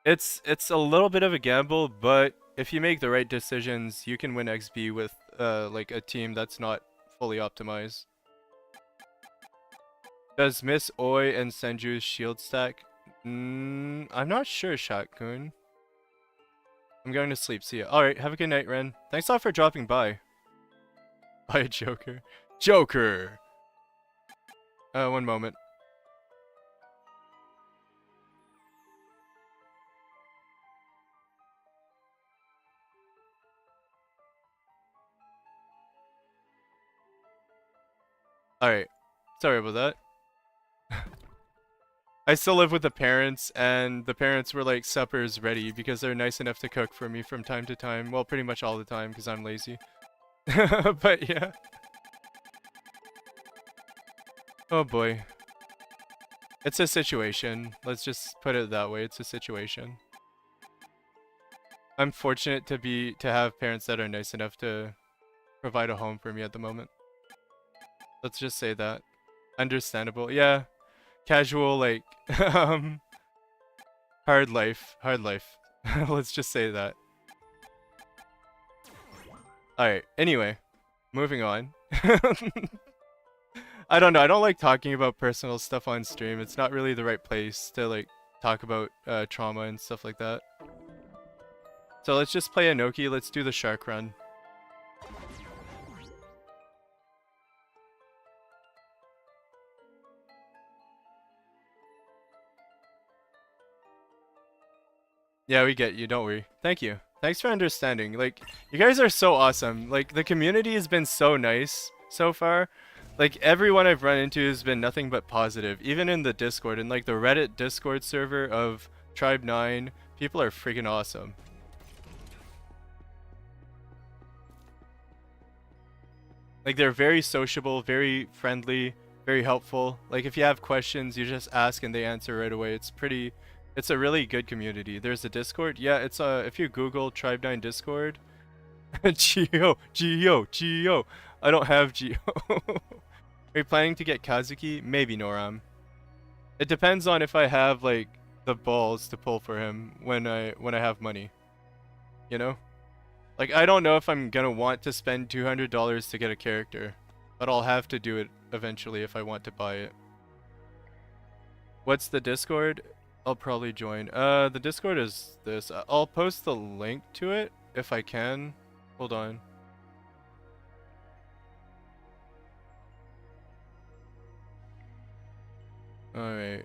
It's a little bit of a gamble, but if you make the right decisions, you can win XP with like a team that's not fully optimized. Does Miss Oi and Senju's shield stack? I'm not sure, Shatkun. I'm going to sleep. See ya. Alright, have a good night, Ren. Thanks a lot for dropping by. Bye, Joker. Joker! One moment. Alright. Sorry about that. I still live with the parents, and the parents were like, supper's ready, because they're nice enough to cook for me from time to time. Well, pretty much all the time, because I'm lazy. But yeah. Oh boy. It's a situation. Let's just put it that way. It's a situation. I'm fortunate to have parents that are nice enough to provide a home for me at the moment. Let's just say that. Understandable. Yeah. casual, like, hard life. Let's just say that. Alright, anyway, moving on. I don't know, I don't like talking about personal stuff on stream. It's not really the right place to, like, talk about trauma and stuff like that. So let's just play Inoki, let's do the shark run. Yeah, we get you, don't worry. Thank you. Thanks for understanding. Like, you guys are so awesome. Like, the community has been so nice so far. Like, everyone I've run into has been nothing but positive. Even in the Discord, and like the Reddit Discord server of Tribe 9, people are freaking awesome. Like, they're very sociable, very friendly, very helpful. Like, if you have questions, you just ask and they answer right away. It's a really good community. There's a Discord. Yeah, it's if you Google Tribe 9 Discord. Geo. I don't have Geo. Are you planning to get Kazuki? Maybe, Noram. It depends on if I have, like, the balls to pull for him when I have money. You know? Like, I don't know if I'm gonna want to spend $200 to get a character, but I'll have to do it eventually if I want to buy it. What's the Discord? I'll probably join. The Discord is this. I'll post the link to it if I can. Hold on. Alright.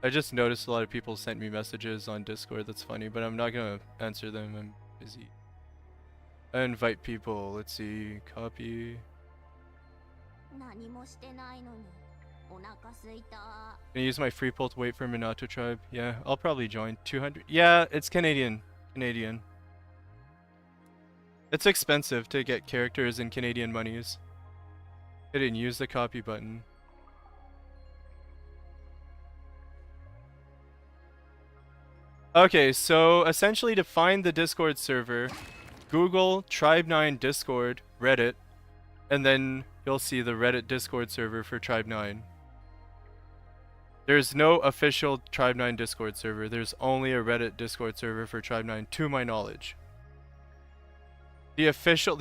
I just noticed a lot of people sent me messages on Discord. That's funny, but I'm not gonna answer them. I'm busy. I invite people. Let's see. Copy. Can I use my free pull to wait for Minato tribe? Yeah, I'll probably join. 200. Yeah, it's Canadian. It's expensive to get characters in Canadian monies. I didn't use the copy button. Okay, so essentially to find the Discord server, Google Tribe 9 Discord, Reddit, and then you'll see the Reddit Discord server for Tribe 9. There's no official Tribe 9 Discord server. There's only a Reddit Discord server for Tribe 9, to my knowledge. The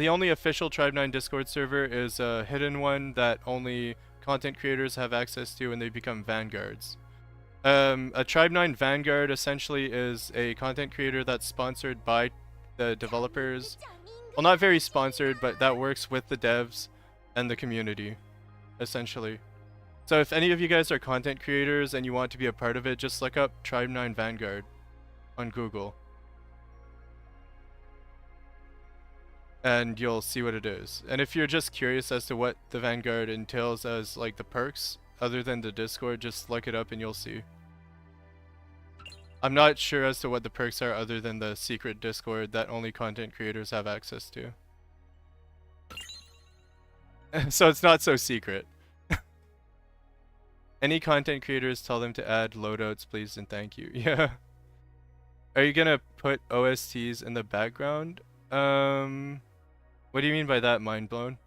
only official Tribe 9 Discord server is a hidden one that only content creators have access to when they become vanguards. A Tribe 9 Vanguard essentially is a content creator that's sponsored by the developers. Well, not very sponsored, but that works with the devs and the community, essentially. So if any of you guys are content creators and you want to be a part of it, just look up Tribe 9 Vanguard on Google. And you'll see what it is. And if you're just curious as to what the Vanguard entails as like the perks, other than the Discord, just look it up and you'll see. I'm not sure as to what the perks are other than the secret Discord that only content creators have access to. So it's not so secret. Any content creators, tell them to add loadouts please and thank you. Yeah. Are you gonna put OSTs in the background? What do you mean by that, mind blown?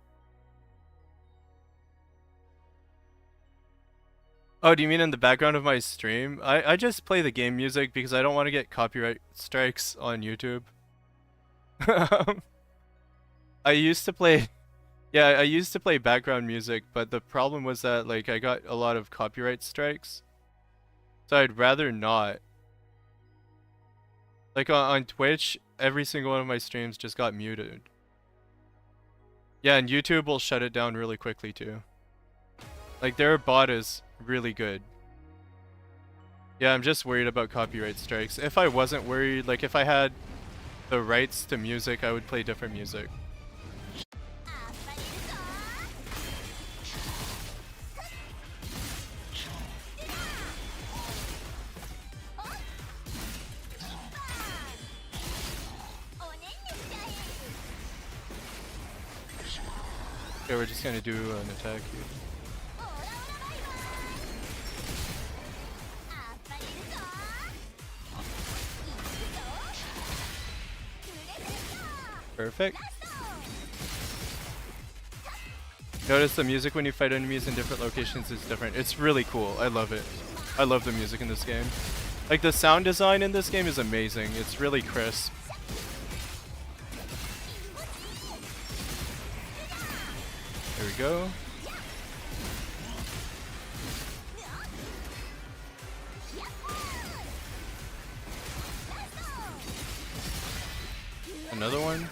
Oh, do you mean in the background of my stream? I just play the game music because I don't want to get copyright strikes on YouTube. I used to play... Yeah, I used to play background music, but the problem was that, like, I got a lot of copyright strikes. So I'd rather not. Like, on Twitch, every single one of my streams just got muted. Yeah, and YouTube will shut it down really quickly, too. Like, their bot is really good. Yeah, I'm just worried about copyright strikes. If I wasn't worried, like, if I had the rights to music, I would play different music. Okay, we're just gonna do an attack here. Perfect. Notice the music when you fight enemies in different locations is different. It's really cool. I love it. I love the music in this game. Like, the sound design in this game is amazing. It's really crisp. There we go. Another one.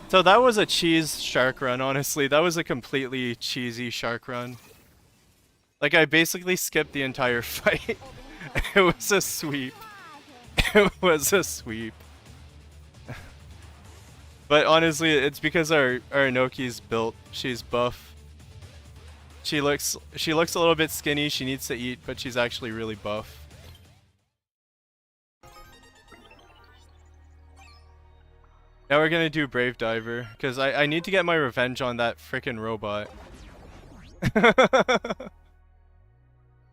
So that was a cheese shark run, honestly. That was a completely cheesy shark run. Like, I basically skipped the entire fight. It was a sweep. It was a sweep. But honestly, it's because our Inoki's built. She's buff. She looks a little bit skinny. She needs to eat, but she's actually really buff. Now we're gonna do Brave Diver, because I need to get my revenge on that frickin' robot.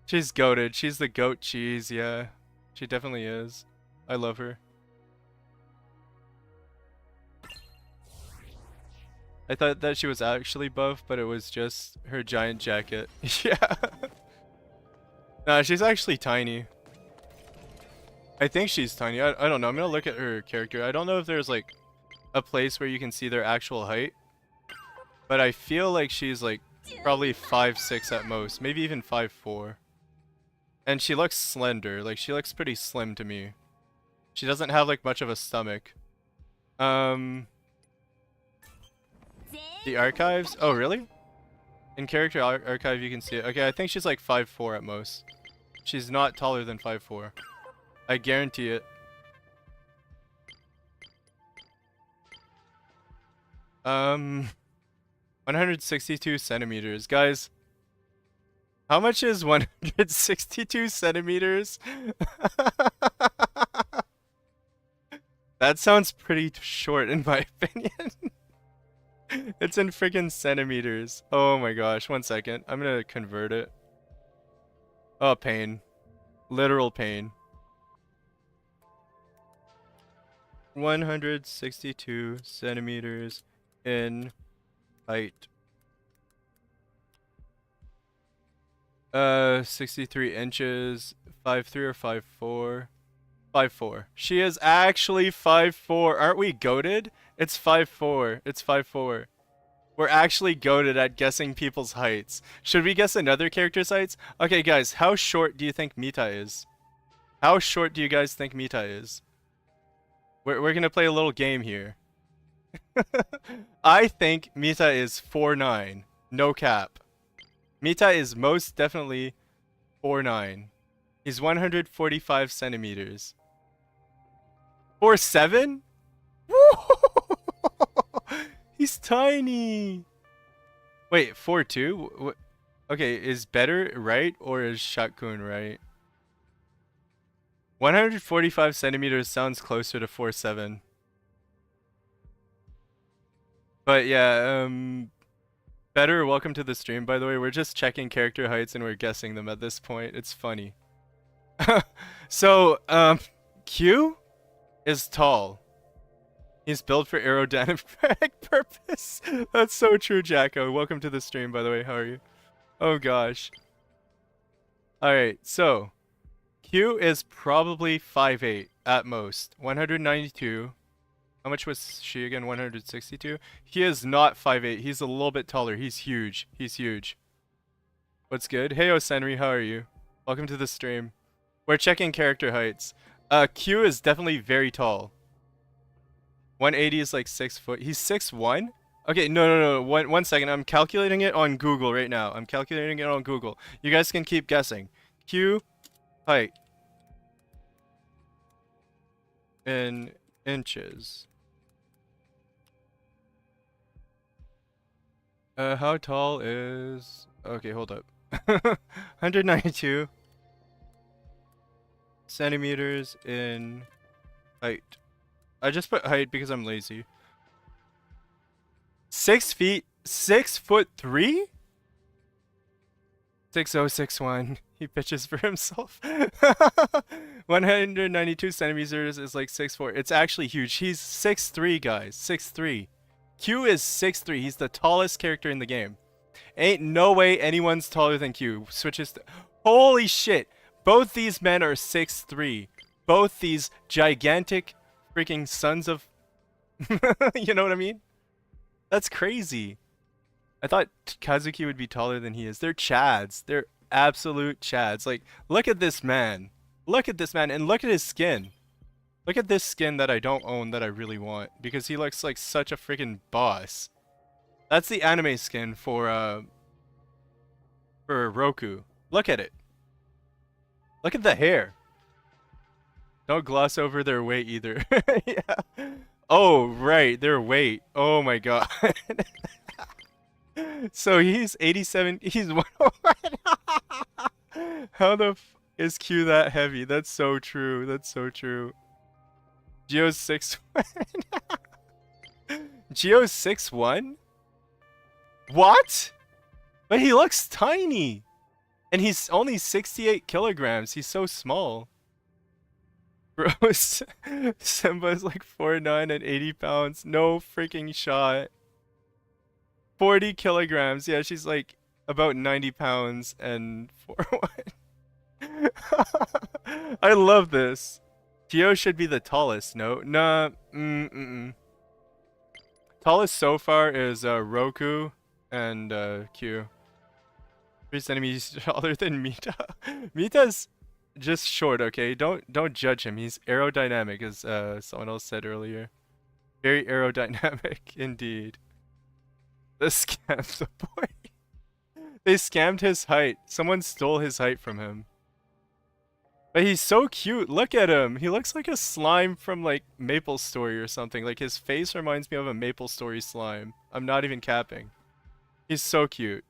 She's goated. She's the goat cheese, yeah. She definitely is. I love her. I thought that she was actually buff, but it was just her giant jacket. Yeah. Nah, she's actually tiny. I think she's tiny. I don't know. I'm gonna look at her character. I don't know if there's like a place where you can see their actual height, but I feel like she's like probably 5'6" at most, maybe even 5'4". And she looks slender. Like, she looks pretty slim to me. She doesn't have like much of a stomach. The archives? Oh, really? In character archive you can see it. Okay, I think she's like 5'4" at most. She's not taller than 5'4". I guarantee it. 162 centimeters. Guys, how much is 162 centimeters? That sounds pretty short in my opinion. It's in friggin' centimeters. Oh my gosh, 1 second. I'm gonna convert it. Oh, pain. Literal pain. 162 centimeters in height. 63 inches. 5'3" or 5'4". 5'4". She is actually 5'4". Aren't we goated? It's 5'4". It's 5'4". We're actually goated at guessing people's heights. Should we guess another character's heights? Okay, guys, how short do you think Mita is? How short do you guys think Mita is? We're gonna play a little game here. I think Mita is 4'9". No cap. Mita is most definitely 4'9". He's 145 centimeters. 4'7"? He's tiny. Wait, 4'2"? Okay, is better right or is Shakkun right? 145 centimeters sounds closer to 4'7". But yeah, better, welcome to the stream, by the way. We're just checking character heights and we're guessing them at this point. It's funny. So, Q is tall. He's built for aerodynamic purpose. That's so true, Jacko. Welcome to the stream, by the way. How are you? Oh gosh. Alright, so Q is probably 5'8" at most. 192. How much was she again? 162? He is not 5'8". He's a little bit taller. He's huge. He's huge. What's good? Hey, Osenri, how are you? Welcome to the stream. We're checking character heights. Q is definitely very tall. 180 is like 6 foot. He's 6'1"? Okay, no. One second. I'm calculating it on Google right now. I'm calculating it on Google. You guys can keep guessing. Q height in inches. How tall is... Okay, hold up. 192 centimeters in height. I just put height because I'm lazy. 6 feet, 6'3"? 6061. He pitches for himself. 192 centimeters is like 6'4". It's actually huge. He's 6'3", guys. 6'3". Q is 6'3". He's the tallest character in the game. Ain't no way anyone's taller than Q. Switches to... Holy shit. Both these men are 6'3". Both these gigantic freaking sons of... You know what I mean? That's crazy. I thought Kazuki would be taller than he is. They're chads. They're absolute chads. Like, look at this man. Look at this man, and look at his skin. Look at this skin that I don't own that I really want, because he looks like such a freaking boss. That's the anime skin for Roku. Look at it. Look at the hair. Don't gloss over their weight either. Yeah. Oh, right, their weight. Oh my god. So he's 87. He's 101. How the f is Q that heavy? That's so true. That's so true. Geo's 6'1". Geo's 6'1"? What? But he looks tiny. And he's only 68 kilograms. He's so small. Bro, Simba's like 4'9" and 80 pounds. No freaking shot. 40 kilograms. Yeah, she's like about 90 pounds and 4'1". I love this. Geo should be the tallest. No, nah. Tallest so far is Roku and Q. 3 centimeters taller than Mita. Mita's just short, okay? Don't judge him. He's aerodynamic, as someone else said earlier. Very aerodynamic indeed. The scams the boy. They scammed his height. Someone stole his height from him. But he's so cute. Look at him. He looks like a slime from like Maple Story or something. Like his face reminds me of a Maple Story slime. I'm not even capping. He's so cute.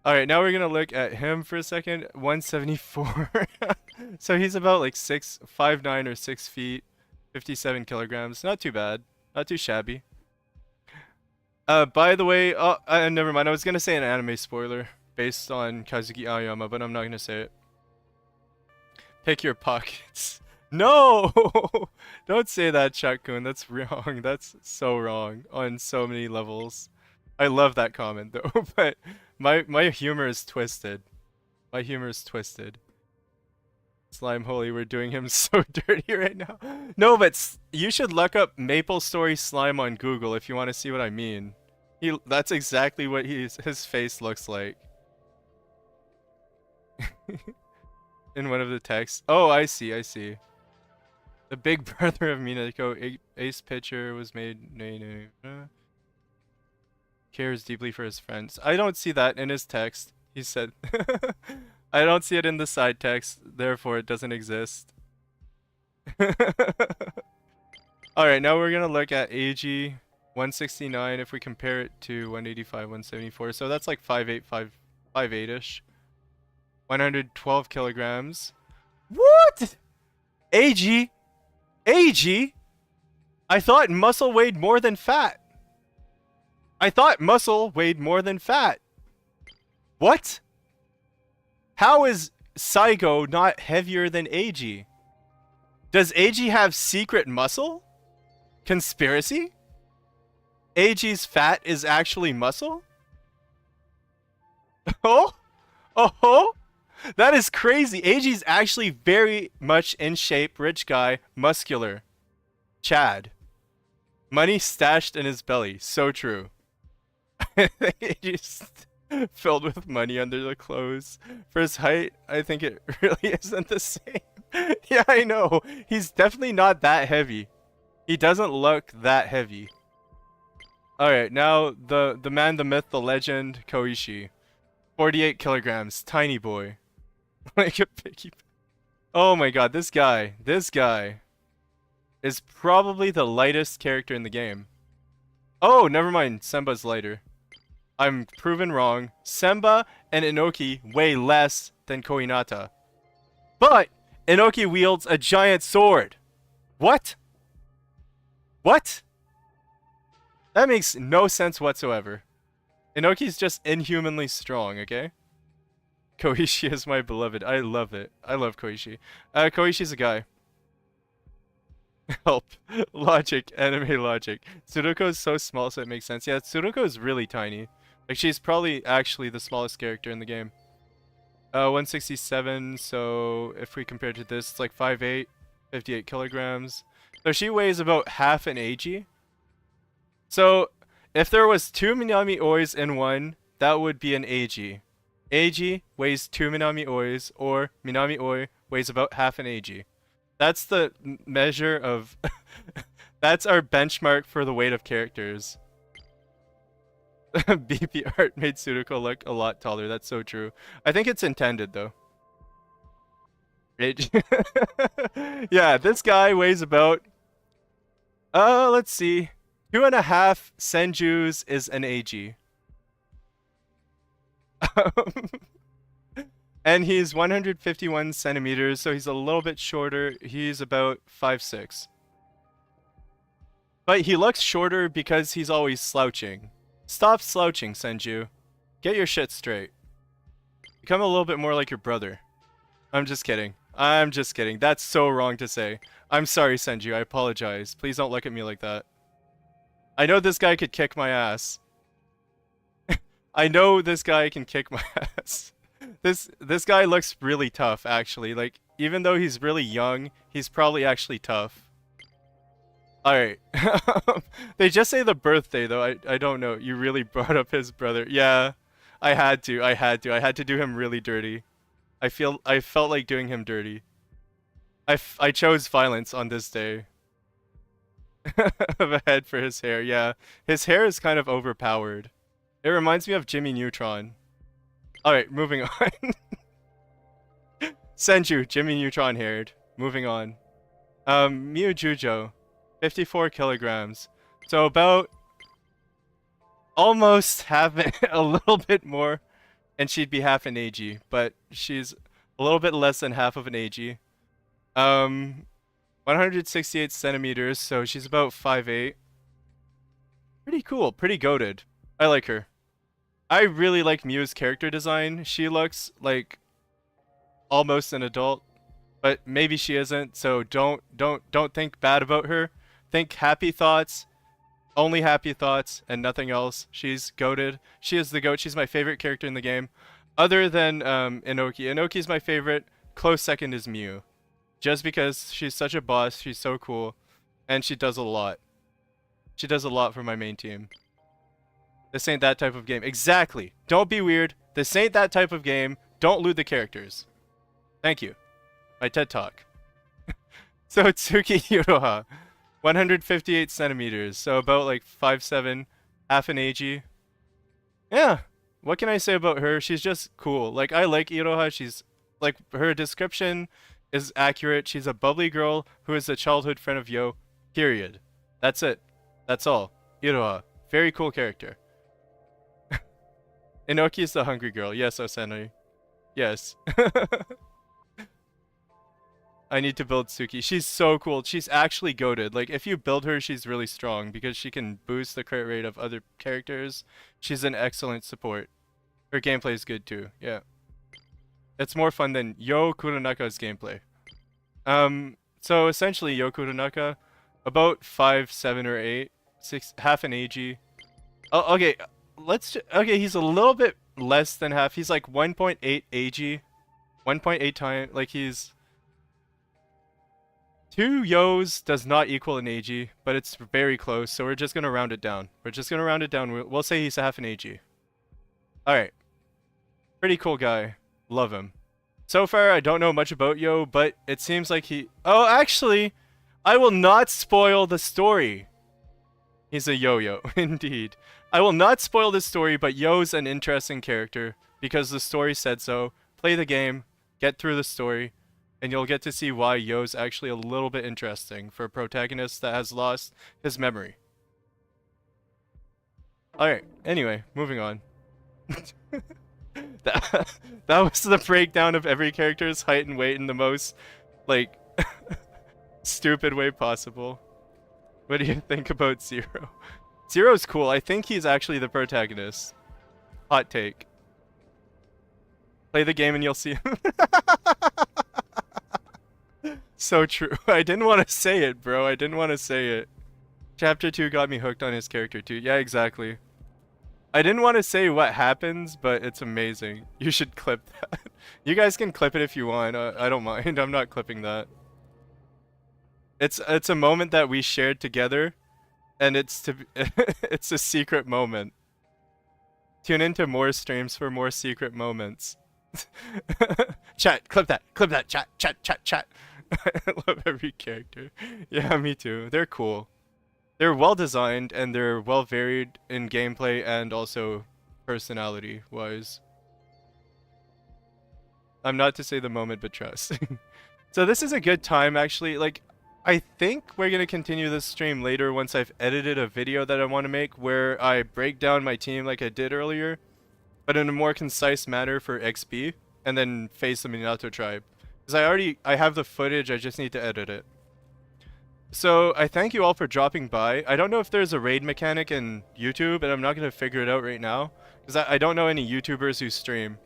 Alright, now we're gonna look at him for a second. 174. So he's about like 5'9" or 6 feet. 57 kilograms. Not too bad. Not too shabby. By the way, never mind. I was gonna say an anime spoiler based on Kazuki Aoyama, but I'm not gonna say it. Pick your pockets. No! Don't say that, Chakun. That's wrong. That's so wrong on so many levels. I love that comment though, but my humor is twisted. My humor is twisted. Slime Holy, we're doing him so dirty right now. No, but you should look up Maple Story slime on Google if you want to see what I mean. That's exactly what his face looks like. In one of the texts. Oh, I see, I see. The big brother of Minako, ace pitcher, was made... cares deeply for his friends. I don't see that in his text. He said... I don't see it in the side text, therefore it doesn't exist. Alright, now we're gonna look at AG 169 if we compare it to 185, 174. So that's like 5'8", 5'8"-ish. 112 kilograms. What? AG? AG? I thought muscle weighed more than fat. I thought muscle weighed more than fat. What? How is Saigo not heavier than AG? Does AG have secret muscle? Conspiracy? AG's fat is actually muscle? Oh? Oh? That is crazy. AG's actually very much in shape, rich guy, muscular. Chad. Money stashed in his belly. So true. AG's filled with money under the clothes. For his height, I think it really isn't the same. Yeah, I know. He's definitely not that heavy. He doesn't look that heavy. Alright, now the man, the myth, the legend, Koishi. 48 kilograms. Tiny boy. Like a piggy. Oh my god, this guy is probably the lightest character in the game. Oh, never mind. Semba's lighter. I'm proven wrong. Semba and Inoki weigh less than Koinata. But Inoki wields a giant sword. What? What? That makes no sense whatsoever. Inoki's just inhumanly strong, okay? Koichi is my beloved. I love it. I love Koichi. Koichi's a guy. Help. Logic. Anime logic. Tsuruko is so small, so it makes sense. Yeah, Tsuruko is really tiny. Like, she's probably actually the smallest character in the game. 167, so if we compare to this, it's like 5'8", 58 kilograms. So she weighs about half an AG. So, if there was 2 Minami Ois in one, that would be an AG. AG weighs 2 Minami Ois, or Minami Oi weighs about half an AG. That's the measure of... That's our benchmark for the weight of characters. BP art made Tsuruko look a lot taller. That's so true. I think it's intended, though. Yeah, this guy weighs about... let's see. 2.5 Senjus is an AG. And he's 151 centimeters, so he's a little bit shorter. He's about 5'6". But he looks shorter because he's always slouching. Stop slouching, Senju. Get your shit straight. Become a little bit more like your brother. I'm just kidding. I'm just kidding. That's so wrong to say. I'm sorry, Senju. I apologize. Please don't look at me like that. I know this guy could kick my ass. I know this guy can kick my ass. This guy looks really tough, actually. Like, even though he's really young, he's probably actually tough. Alright. They just say the birthday, though. I don't know. You really brought up his brother. Yeah. I had to. I had to do him really dirty. I felt like doing him dirty. I chose violence on this day. Of a head for his hair, yeah. His hair is kind of overpowered. It reminds me of Jimmy Neutron. Alright, moving on. Senju, Jimmy Neutron haired. Moving on. Miu Jujo, 54 kilograms. So about almost half a little bit more, and she'd be half an AG, but she's a little bit less than half of an AG. 168 centimeters, so she's about 5'8". Pretty cool, pretty goated. I like her. I really like Miu's character design. She looks like almost an adult, but maybe she isn't, so don't think bad about her. Think happy thoughts, only happy thoughts, and nothing else. She's goated. She is the goat. She's my favorite character in the game. Other than Inoki. Inoki's my favorite. Close second is Miu. Just because she's such a boss, she's so cool, and she does a lot. She does a lot for my main team. This ain't that type of game. Exactly. Don't be weird. This ain't that type of game. Don't loot the characters. Thank you. My TED Talk. So Tsuki Hiroha, 158 centimeters, so about like 5'7", half an AG. Yeah, what can I say about her? She's just cool. Like, I like Iroha. She's, like, her description is accurate. She's a bubbly girl who is a childhood friend of Yo. Period. That's it. That's all. Iroha. Very cool character. Inoki is the hungry girl. Yes, Osenoi. Yes. I need to build Tsuki. She's so cool. She's actually goated. Like, if you build her, she's really strong because she can boost the crit rate of other characters. She's an excellent support. Her gameplay is good too. Yeah. It's more fun than Yo Kuronaka's gameplay. So essentially Yo Kuronaka, about 5'7" or 8, 6, half an AG. Oh, okay. Okay, he's a little bit less than half. He's like 1.8 AG. 1.8 times, like he's... 2 Yos does not equal an AG, but it's very close, so we're just gonna round it down. We'll say he's half an AG. Alright. Pretty cool guy. Love him. So far, I don't know much about Yo, but it seems like he... Oh, actually, I will not spoil the story. He's a yo-yo, indeed. I will not spoil the story, but Yo's an interesting character, because the story said so. Play the game, get through the story, and you'll get to see why Yo's actually a little bit interesting for a protagonist that has lost his memory. Alright, anyway, moving on. that was the breakdown of every character's height and weight in the most, like, stupid way possible. What do you think about Zero? Zero's cool. I think he's actually the protagonist. Hot take. Play the game and you'll see him. So true. I didn't want to say it, bro. I didn't want to say it. Chapter 2 got me hooked on his character too. Yeah, exactly. I didn't want to say what happens, but it's amazing. You should clip that. You guys can clip it if you want. I don't mind. I'm not clipping that. It's a moment that we shared together, and it's it's a secret moment. Tune into more streams for more secret moments. Chat, clip that, chat. I love every character. Yeah, me too. They're cool. They're well designed and they're well varied in gameplay and also personality wise. I'm not to say the moment, but trust. So this is a good time actually. Like, I think we're gonna continue this stream later once I've edited a video that I want to make where I break down my team like I did earlier, but in a more concise manner for XP, and then face the Minato tribe. Because I have the footage, I just need to edit it. So I thank you all for dropping by. I don't know if there's a raid mechanic in YouTube, and I'm not gonna figure it out right now, because I don't know any YouTubers who stream.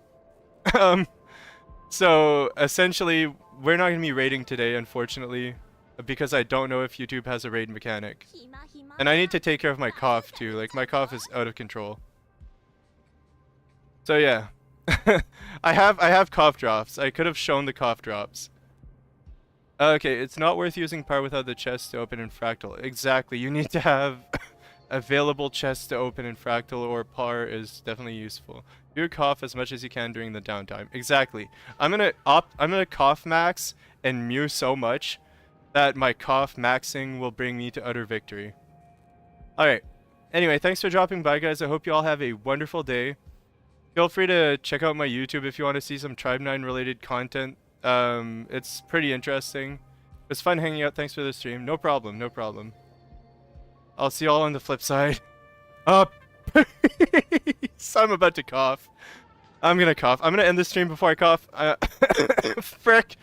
So essentially, we're not gonna be raiding today, unfortunately, because I don't know if YouTube has a raid mechanic. And I need to take care of my cough too. Like, my cough is out of control. So yeah. I have cough drops. I could have shown the cough drops. Okay, it's not worth using par without the chest to open in fractal. Exactly. You need to have available chests to open in fractal, or par is definitely useful. Do your cough as much as you can during the downtime. Exactly. I'm gonna cough max and mew so much that my cough maxing will bring me to utter victory. Alright. Anyway, thanks for dropping by, guys. I hope you all have a wonderful day. Feel free to check out my YouTube if you want to see some Tribe 9 related content. It's pretty interesting. It was fun hanging out. Thanks for the stream. No problem, no problem. I'll see you all on the flip side. Peace. I'm about to cough. I'm gonna cough. I'm gonna end the stream before I cough. Frick.